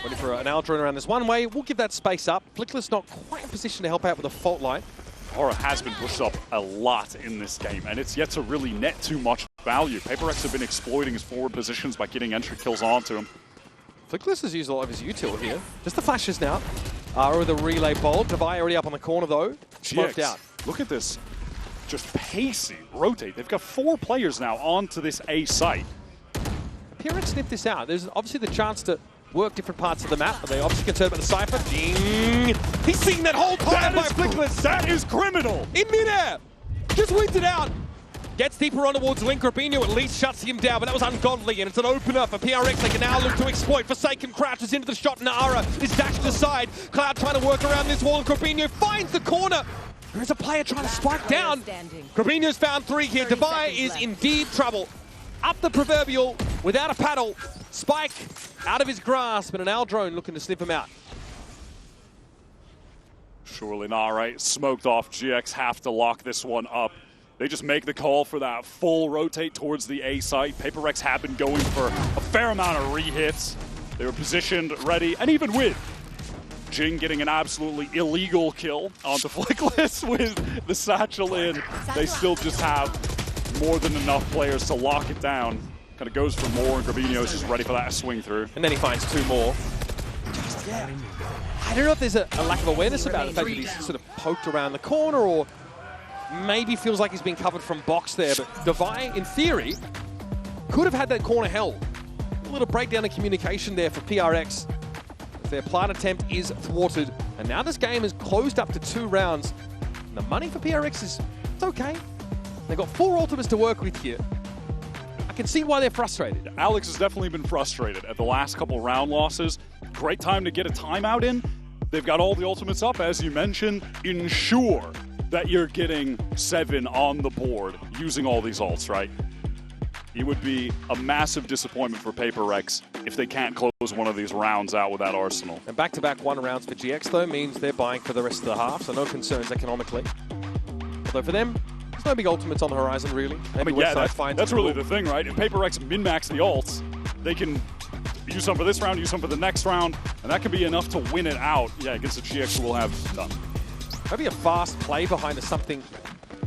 Waiting for an Aldrin around this one way. We'll give that space up. Flickless not quite in position to help out with a fault line. Aura has been pushed up a lot in this game, and it's yet to really net too much value. PaperX have been exploiting his forward positions by getting entry kills onto him. Flickless has used a lot of his util here. Just the flashes now. Ara with a relay bolt. Devi already up on the corner though. Smoked out. Look at this. Just pacey rotate. They've got 4 players now onto this A site. PRX sniffed this out. There's obviously the chance to work different parts of the map, but they obviously concerned about the Cypher. Ding! He's seeing that whole time by Flickless. That is criminal! In midair! Just wins it out. Gets deeper on towards Link. Robinho at least shuts him down, but that was ungodly, and it's an opener for PRX. They can now look to exploit. Forsaken crouches into the shot, and Ara is dashed aside. Cloud trying to work around this wall, and Robinho finds the corner. There's a player trying to spike down. Robinho's found 3 here. Devi is indeed trouble. Up the proverbial without a paddle. Spike out of his grasp, and an Aldrone looking to sniff him out. Surely not, right? Smoked off. GX have to lock this one up. They just make the call for that full rotate towards the A site. PaperX have been going for a fair amount of re-hits. They were positioned, ready, and even with Jing getting an absolutely illegal kill onto Flickless with the satchel in. They still just have more than enough players to lock it down. Kind of goes for more, and Gravino's just ready for that swing through. And then he finds 2 more. Yeah. I don't know if there's a lack of awareness about the fact that he's sort of poked around the corner, or maybe feels like he's been covered from box there. But Devi, in theory, could have had that corner held. A little breakdown in communication there for PRX. Their plant attempt is thwarted. And now this game is closed up to 2 rounds. And the money for PRX is, it's okay. They've got 4 ultimates to work with here. I can see why they're frustrated. Alex has definitely been frustrated at the last couple round losses. Great time to get a timeout in. They've got all the ultimates up, as you mentioned. Ensure that you're getting 7 on the board using all these ults, right? It would be a massive disappointment for PaperX if they can't close one of these rounds out with that arsenal. And back-to-back 1 rounds for GX, though, means they're buying for the rest of the half, so no concerns economically. Although for them, there's no big ultimates on the horizon, really. Maybe that's really the thing, right? If PaperX min-max the ults, they can use some for this round, use some for the next round, and that could be enough to win it out. Yeah, against the GX we'll have done. Maybe a fast play behind something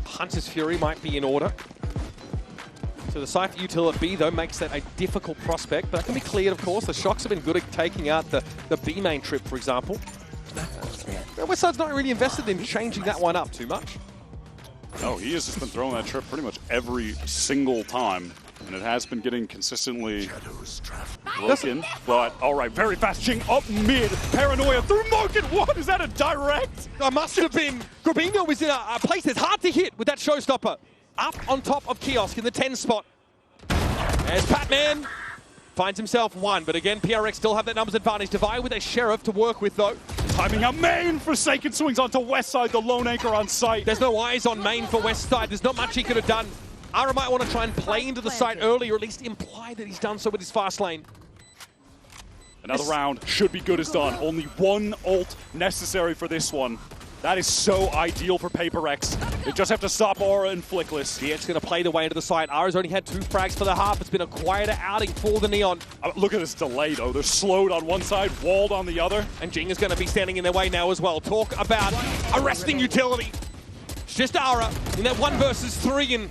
Hunter's Fury might be in order. So the Cypher util at B, though, makes that a difficult prospect, but that can be cleared, of course. The Shocks have been good at taking out the B main trip, for example. Westside's not really invested in changing that one up too much. No, he has just been throwing that trip pretty much every single time, and it has been getting consistently broken. But, all right, very fast Jing up mid. Paranoia through market. What? Is that a direct? It must have been. Gravino was in a place that's hard to hit with that showstopper. Up on top of Kiosk in the 10 spot. There's Patman. Finds himself 1, but again, PRX still have that numbers advantage. Devi with a Sheriff to work with, though. Timing out main. Forsaken swings onto Westside, the lone anchor on site. There's no eyes on main for Westside. There's not much he could have done. Ara might want to try and play into the site early, or at least imply that he's done so with his fast lane. Another round should be good as done. Only 1 ult necessary for this one. That is so ideal for PaperX. They just have to stop Aura and Flickless. GX going to play the way into the site. Ara's only had 2 frags for the half. It's been a quieter outing for the Neon. Look at this delay, though. They're slowed on one side, walled on the other. And Jing is going to be standing in their way now as well. Talk about arresting utility. It's just Ara in that 1 versus 3. And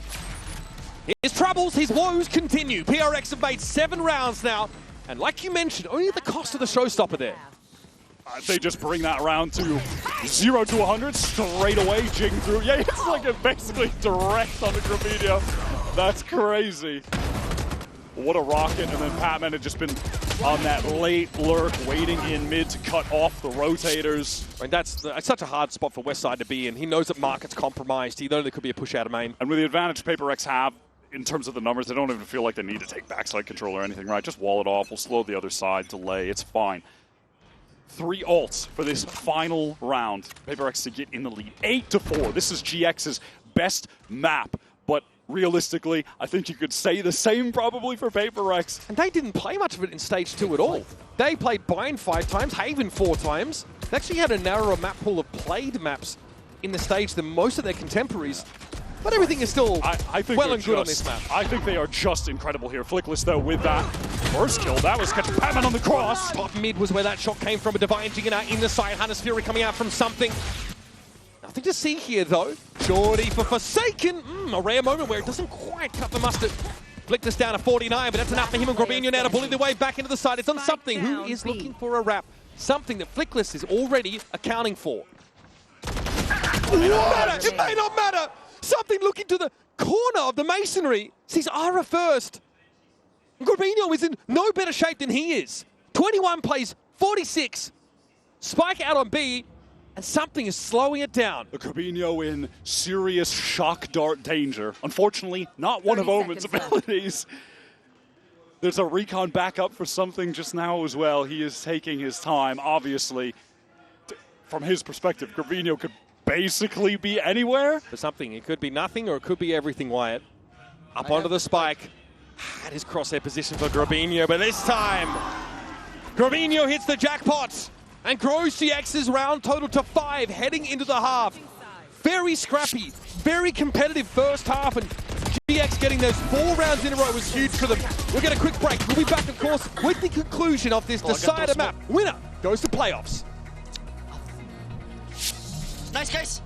his troubles, his woes continue. PRX have made 7 rounds now. And like you mentioned, only at the cost of the showstopper there. They just bring that round to 0 to 100 straight away. Jing through. Yeah, it's like a basically direct on the Gravino. That's crazy. What a rocket. And then Patman had just been on that late lurk, waiting in mid to cut off the rotators. I mean, that's such a hard spot for Westside to be in. He knows that market's compromised. He knows there could be a push out of main. And with the advantage PaperX have, in terms of the numbers, they don't even feel like they need to take backside control or anything, right? Just wall it off. We'll slow the other side, delay. It's fine. 3 ults for this final round. PaperX to get in the lead. 8-4. This is GX's best map. But realistically, I think you could say the same probably for PaperX. And they didn't play much of it in Stage 2 at all. They played Bind 5 times, Haven 4 times. They actually had a narrower map pool of played maps in the stage than most of their contemporaries. But everything is still I think well and good on this map. I think they are just incredible here. Flickless, though, with that first kill. That was catching Patman on the cross. Top mid was where that shot came from. A Divine Jing out in the side. Hunter's Fury coming out from something. Nothing to see here, though. Shorty for Forsaken. A rare moment where it doesn't quite cut the mustard. Flicked this down to 49, but that's enough for him and Gravino now to bully their way back into the side. It's on something. Who is looking for a wrap? Something that Flickless is already accounting for. It may not matter. Something looking to the corner of the masonry. Sees Ara first. Gravino is in no better shape than he is. 21 plays 46. Spike out on B, and something is slowing it down. The Gravino in serious shock dart danger. Unfortunately, not one of Omen's abilities. There's a recon backup for something just now as well. He is taking his time, obviously. From his perspective, Gravino could basically be anywhere. For something, it could be nothing or it could be everything, Wyatt. Up onto the spike. That is crosshair position for Gravino, but this time, Gravino hits the jackpot and grows GX's round total to 5 heading into the half. Very scrappy, very competitive first half, and GX getting those 4 rounds in a row was huge for them. We'll get a quick break. We'll be back, of course, with the conclusion of this decider map. Winner goes to playoffs. Nice, guys.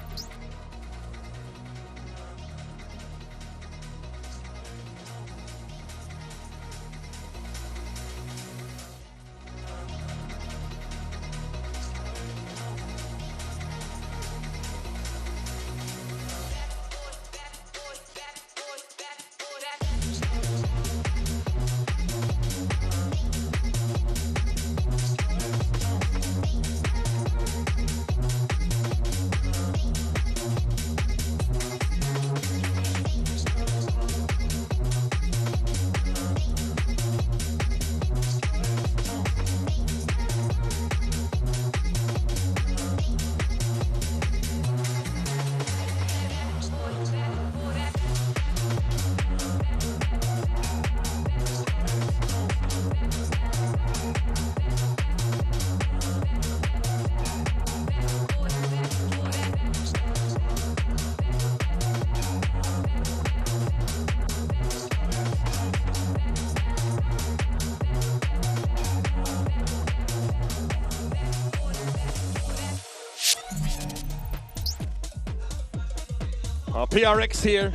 PRX here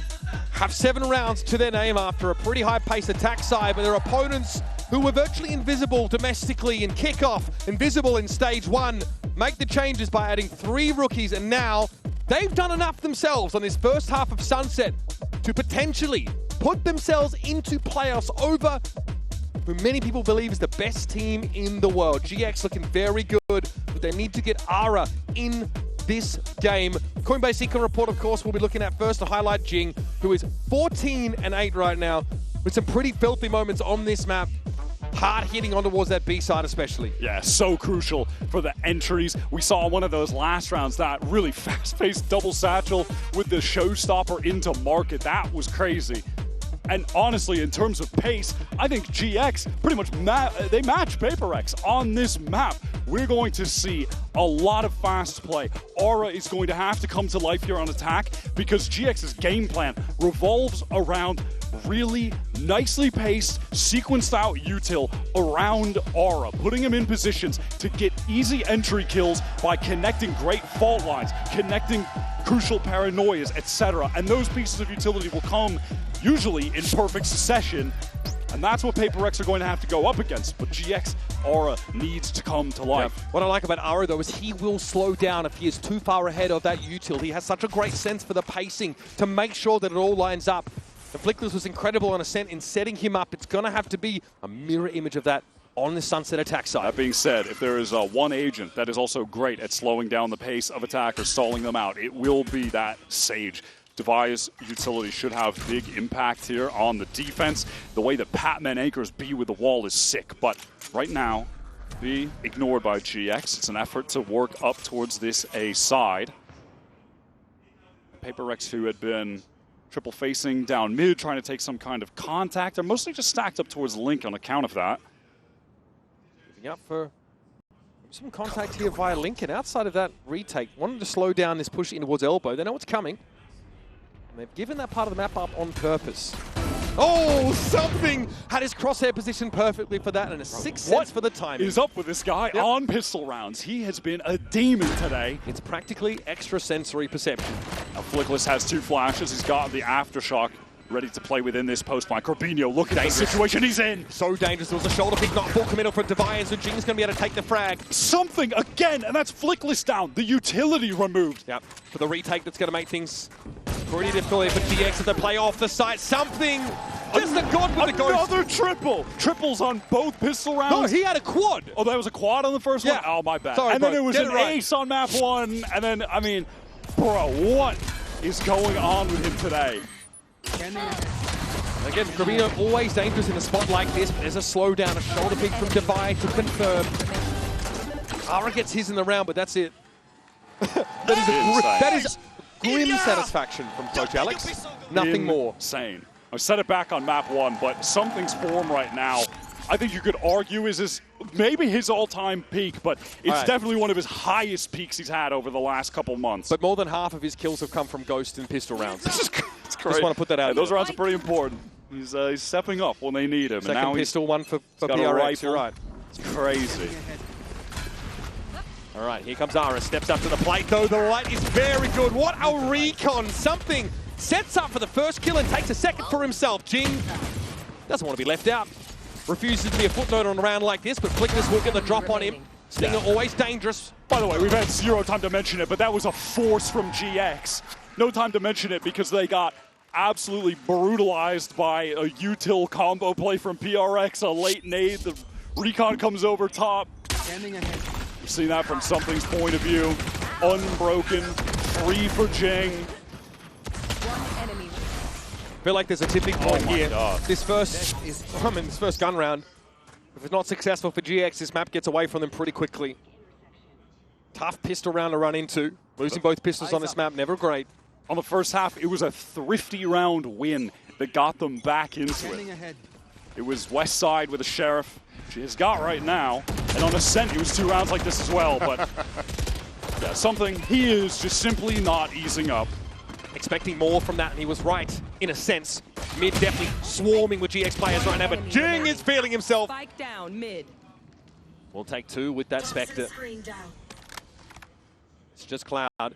have 7 rounds to their name after a pretty high-paced attack side, but their opponents, who were virtually invisible domestically in kickoff, invisible in stage 1, make the changes by adding 3 rookies, and now they've done enough themselves on this first half of Sunset to potentially put themselves into playoffs over who many people believe is the best team in the world. GX looking very good, but they need to get Ara in this game. Coinbase Econ Report, of course, we'll be looking at first to highlight Jing, who is 14-8 right now, with some pretty filthy moments on this map. Hard hitting on towards that B side especially. Yeah, so crucial for the entries. We saw one of those last rounds, that really fast-paced double satchel with the showstopper into market. That was crazy. And honestly, in terms of pace, I think GX pretty much they match PaperX on this map. We're going to see a lot of fast play. Aura is going to have to come to life here on attack because GX's game plan revolves around really nicely paced, sequenced out util around Aura, putting him in positions to get easy entry kills by connecting great fault lines, connecting crucial paranoias, etc. And those pieces of utility will come usually in perfect succession, and that's what PaperX are going to have to go up against. But GX Aura needs to come to life. Yeah. What I like about Aura, though, is he will slow down if he is too far ahead of that util. He has such a great sense for the pacing to make sure that it all lines up. And Flickless was incredible on Ascent in setting him up. It's going to have to be a mirror image of that on the Sunset attack side. That being said, if there is one agent that is also great at slowing down the pace of attackers, stalling them out, it will be that Sage. Devi's utility should have big impact here on the defense. The way that Patman anchors B with the wall is sick, but right now, B ignored by GX. It's an effort to work up towards this A side. PaperX, who had been triple facing down mid, trying to take some kind of contact. They're mostly just stacked up towards Link on account of that. Moving up for some contact here via Link, and outside of that retake, wanted to slow down this push in towards Elbow. They know what's coming. And they've given that part of the map up on purpose. Oh, something had his crosshair positioned perfectly for that, and a 6 cents for the timing. What is up with this guy on pistol rounds? He has been a demon today. It's practically extrasensory perception. Now, Flickless has 2 flashes. He's got the Aftershock ready to play within this post line. Corbino, look at the situation he's in. So dangerous. There was a shoulder pick, not full committal for Devi, so Jing's going to be able to take the frag. Something again, and that's Flickless down. The utility removed. Yep, for the retake that's going to make things pretty difficult for GX as they play off the site. Something, just a god with the ghost. Another triple. Triples on both pistol rounds. No, he had a quad. Oh, that was a quad on the first one? Oh, my bad. Sorry, and then it was an ace on map 1, and then, I mean, bro, what is going on with him today? Again, Corbino always dangerous in a spot like this, but there's a slowdown, a shoulder pick from Devi to confirm. Ara gets his in the round, but that's it. that is grim satisfaction from Coach Alex. Nothing more. Insane. I set it back on map 1, but something's formed right now. I think you could argue is this maybe his all-time peak, but it's definitely one of his highest peaks he's had over the last couple months. But more than half of his kills have come from Ghost and pistol rounds. It's great. Just want to put that out. Those rounds are pretty important. He's stepping up when they need him. Second and now pistol, one for got PRX, you're right. It's crazy. All right, here comes Ara. Steps up to the plate, though. The light is very good. What a recon. Something sets up for the first kill and takes a second for himself. Jing doesn't want to be left out. Refuses to be a footnote on a round like this, but Flickless will get the drop on him. Stinger always dangerous. By the way, we've had zero time to mention it, but that was a force from GX. No time to mention it because they got absolutely brutalized by a util combo play from PRX, a late nade. The recon comes over top. We've seen that from Something's point of view. Unbroken, free for Jing. I feel like there's a tipping point here. This first gun round, if it's not successful for GX, this map gets away from them pretty quickly. Tough pistol round to run into. Losing both pistols on this map, never great. On the first half, it was a thrifty round win that got them back into it. It was West Side with a Sheriff. She has got right now. And on Ascent, it was 2 rounds like this as well. But yeah, Something, he is just simply not easing up. Expecting more from that, and he was right, in a sense. Mid definitely swarming with GX players right now, but Jing is feeling himself. Spike down mid. We'll take 2 with that Spectre. It's just Cloud.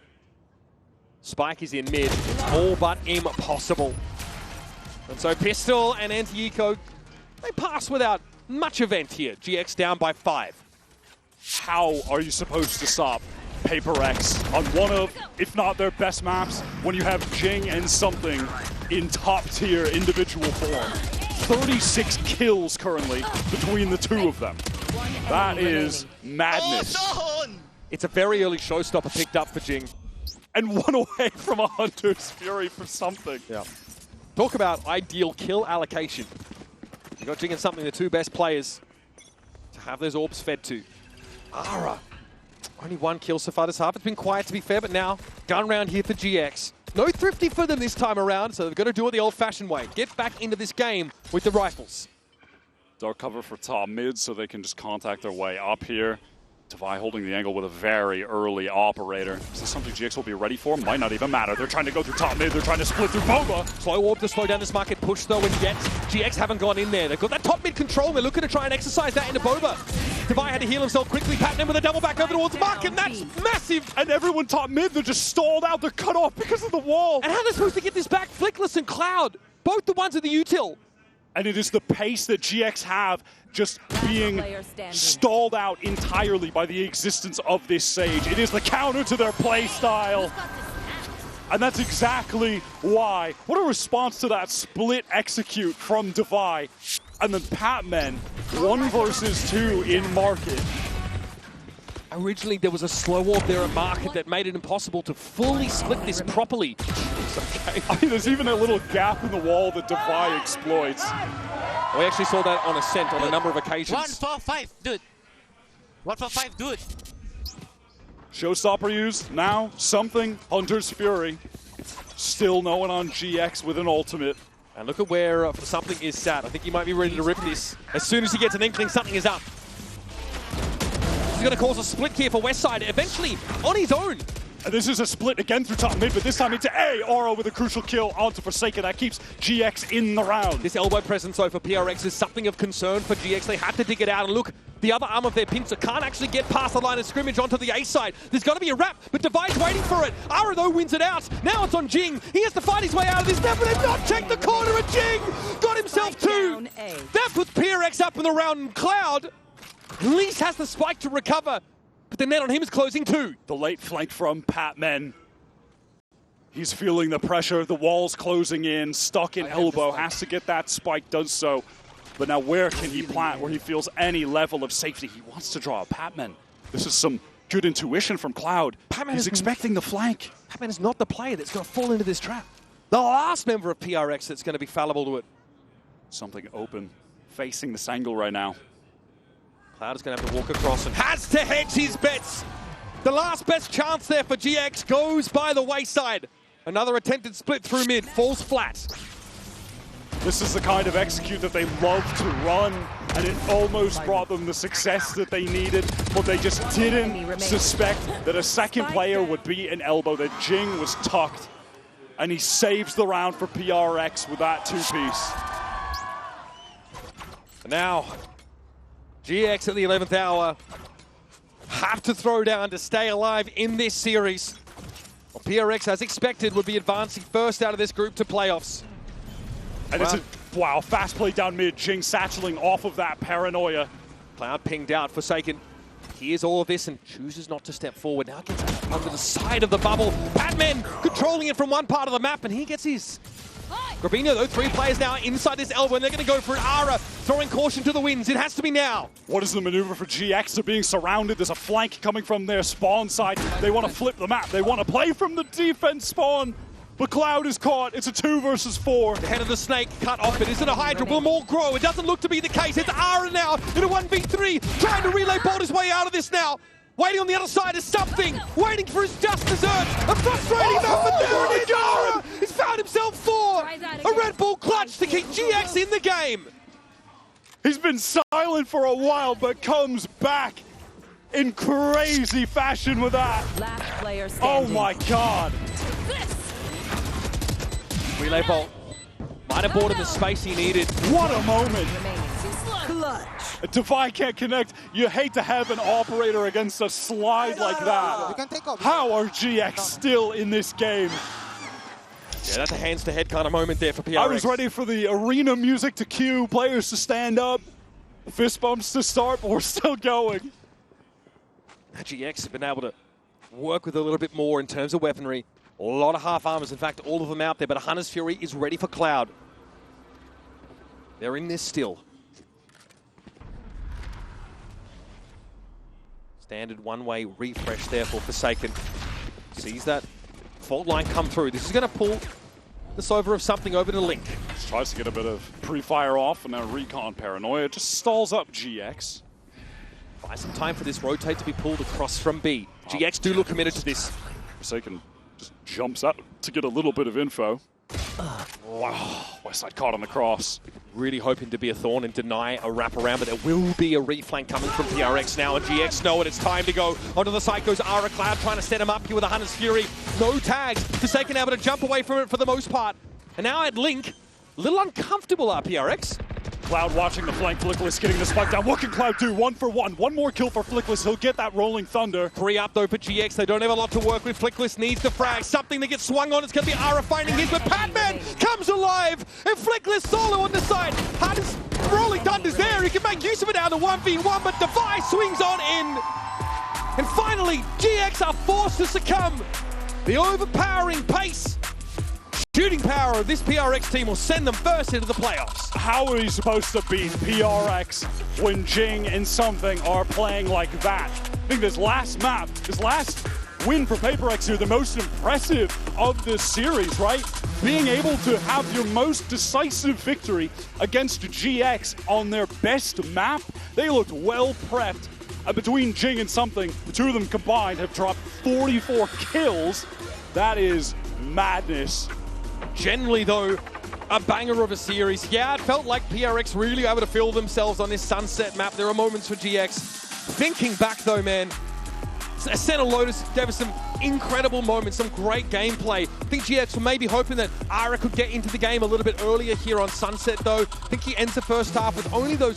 Spike is in mid. It's all but impossible. And so Pistol and Anti-Eco, they pass without much event here. GX down by 5. How are you supposed to stop Paper X on one of, if not their best maps, when you have Jing and Something in top-tier individual form? 36 kills currently between the 2 of them. That is madness. It's a very early showstopper picked up for Jing. And 1 away from a Hunter's Fury for Something. Yeah. Talk about ideal kill allocation. You got Jing and Something, the 2 best players to have those orbs fed to. Ara. Only 1 kill so far this half. It's been quiet, to be fair, but now gun round here for GX. No thrifty for them this time around, so they've got to do it the old-fashioned way. Get back into this game with the rifles. Dark cover for top mid, so they can just contact their way up here. Devi holding the angle with a very early operator. Is this something GX will be ready for? Might not even matter. They're trying to go through top mid. They're trying to split through Boba. Slow orb to slow down this market push, though, and yet GX haven't gone in there. They've got that top mid control. They're looking to try and exercise that into Boba. Devi had to heal himself quickly. Patton with a double back over towards Mark, and that's massive. And everyone top mid, they're just stalled out. They're cut off because of the wall. And how are they supposed to get this back? Flickless and Cloud, both the ones at the util. And it is the pace that GX have just being stalled out entirely by the existence of this Sage. It is the counter to their play style. And that's exactly why. What a response to that split execute from Devi. And then Patman, 1 versus 2 in market. Originally, there was a slow orb there at market that made it impossible to fully split this properly. Okay. I mean, there's even a little gap in the wall that Devi exploits. We actually saw that on Ascent on a number of occasions. 1 for 5, dude. 1 for 5, dude. Showstopper used. Now, Something, Hunter's Fury. Still no one on GX with an ultimate. And look at where Something is sat. I think he might be ready to rip this. As soon as he gets an inkling, Something is up. This is going to cause a split here for Westside, eventually on his own. And this is a split again through top mid, but this time into Aura with a crucial kill onto Forsaken. That keeps GX in the round. This elbow presence, though, for PRX is something of concern for GX. They had to dig it out, and look, the other arm of their pincer can't actually get past the line of scrimmage onto the A side. There's got to be a wrap, but Devi's waiting for it. Ara, though, wins it out. Now it's on Jing. He has to fight his way out of this. Now, but they've not checked the corner, and Jing got himself 2. That puts PRX up in the round, and Cloud at least has the spike to recover. But the net on him is closing 2. The late flank from Patman. He's feeling the pressure. The wall's closing in. Stuck in elbow. Has to get that spike. Does so. But now where can he plant where he feels any level of safety? He wants to draw a Patman. This is some good intuition from Cloud. He's expecting the flank. Patman is not the player that's going to fall into this trap. The last member of PRX that's going to be fallible to it. Something open. Facing this angle right now. Cloud is going to have to walk across and has to hedge his bets. The last best chance there for GX goes by the wayside. Another attempted split through mid, falls flat. This is the kind of execute that they love to run, and it almost brought them the success that they needed, but they just didn't suspect that a second player would be an elbow, that Jing was tucked, and he saves the round for PRX with that 2-piece. Now, GX at the 11th hour have to throw down to stay alive in this series. Well, PRX, as expected, would be advancing first out of this group to playoffs. And it's a, wow, fast play down mid. Jing satcheling off of that paranoia. Cloud pinged out. Forsaken hears all of this and chooses not to step forward. Now gets under the side of the bubble. Batman controlling it from one part of the map, and he gets his. Grabino, though, 3 players now inside this elbow, and they're going to go for it. Ara throwing caution to the winds. It has to be now. What is the maneuver for GX? They're being surrounded. There's a flank coming from their spawn side. They want to flip the map. They want to play from the defense spawn. But Cloud is caught. It's a 2 versus 4. The head of the snake cut off. It isn't a Hydra. Will more grow? It doesn't look to be the case. It's Ara now in a 1v3, trying to relay bolt his way out of this now. Waiting on the other side is something. Waiting for his just desserts. A frustrating map, but there it is. Ara has found himself 4. A Red Bull clutch to keep GX in the game. He's been silent for a while, but comes back in crazy fashion with that. Last player standing. Oh my god. Relay bolt. Might have bought him the space he needed. What a moment. Clutch. Defy can't connect. You hate to have an operator against a slide like that. How are GX still in this game? Yeah, that's a hands-to-head kind of moment there for PRX. I was ready for the arena music to cue, players to stand up, fist bumps to start, but we're still going. GX have been able to work with a little bit more in terms of weaponry. A lot of half armors, in fact, all of them out there, but Hunter's Fury is ready for Cloud. They're in this still. Standard one-way refresh there for Forsaken. Sees that fault line come through. This is going to pull this over of something over to Link. Just tries to get a bit of pre-fire off, and now recon paranoia. Just stalls up GX. Buy some time for this rotate to be pulled across from B. GX do look committed to this. Forsaken just jumps up to get a little bit of info. Wow, Westside caught on the cross. Really hoping to be a thorn and deny a wraparound, but there will be a reflank coming from PRX now, and GX know it. It's time to go. Onto the side goes Ara. Cloud trying to set him up here with a Hunter's Fury. No tags. Forsaken able to jump away from it for the most part. And now at Link, a little uncomfortable PRX. Cloud watching the flank. Flickless getting the spike down. What can Cloud do? 1 for 1. One more kill for Flickless. He'll get that rolling thunder. 3 up though for GX. They don't have a lot to work with. Flickless needs the frag. Something to get swung on. It's going to be Ara finding his, but Patman comes alive. And Flickless solo on the side. Hunter's rolling thunder's there. He can make use of it out of 1v1, but Defy swings on in. And finally, GX are forced to succumb. The overpowering pace, shooting power of this PRX team will send them first into the playoffs. How are you supposed to beat PRX when Jing and something are playing like that? I think this last map, this last win for PaperX here, the most impressive of this series, right? Being able to have your most decisive victory against GX on their best map. They looked well prepped. Between Jing and something, the 2 of them combined have dropped 44 kills. That is madness. Generally, though, a banger of a series. Yeah, it felt like PRX really able to feel themselves on this Sunset map. There are moments for GX. Thinking back, though, man, Senna Lotus gave us some incredible moments, some great gameplay. I think GX were maybe hoping that Ara could get into the game a little bit earlier here on Sunset, though. I think he ends the first half with only those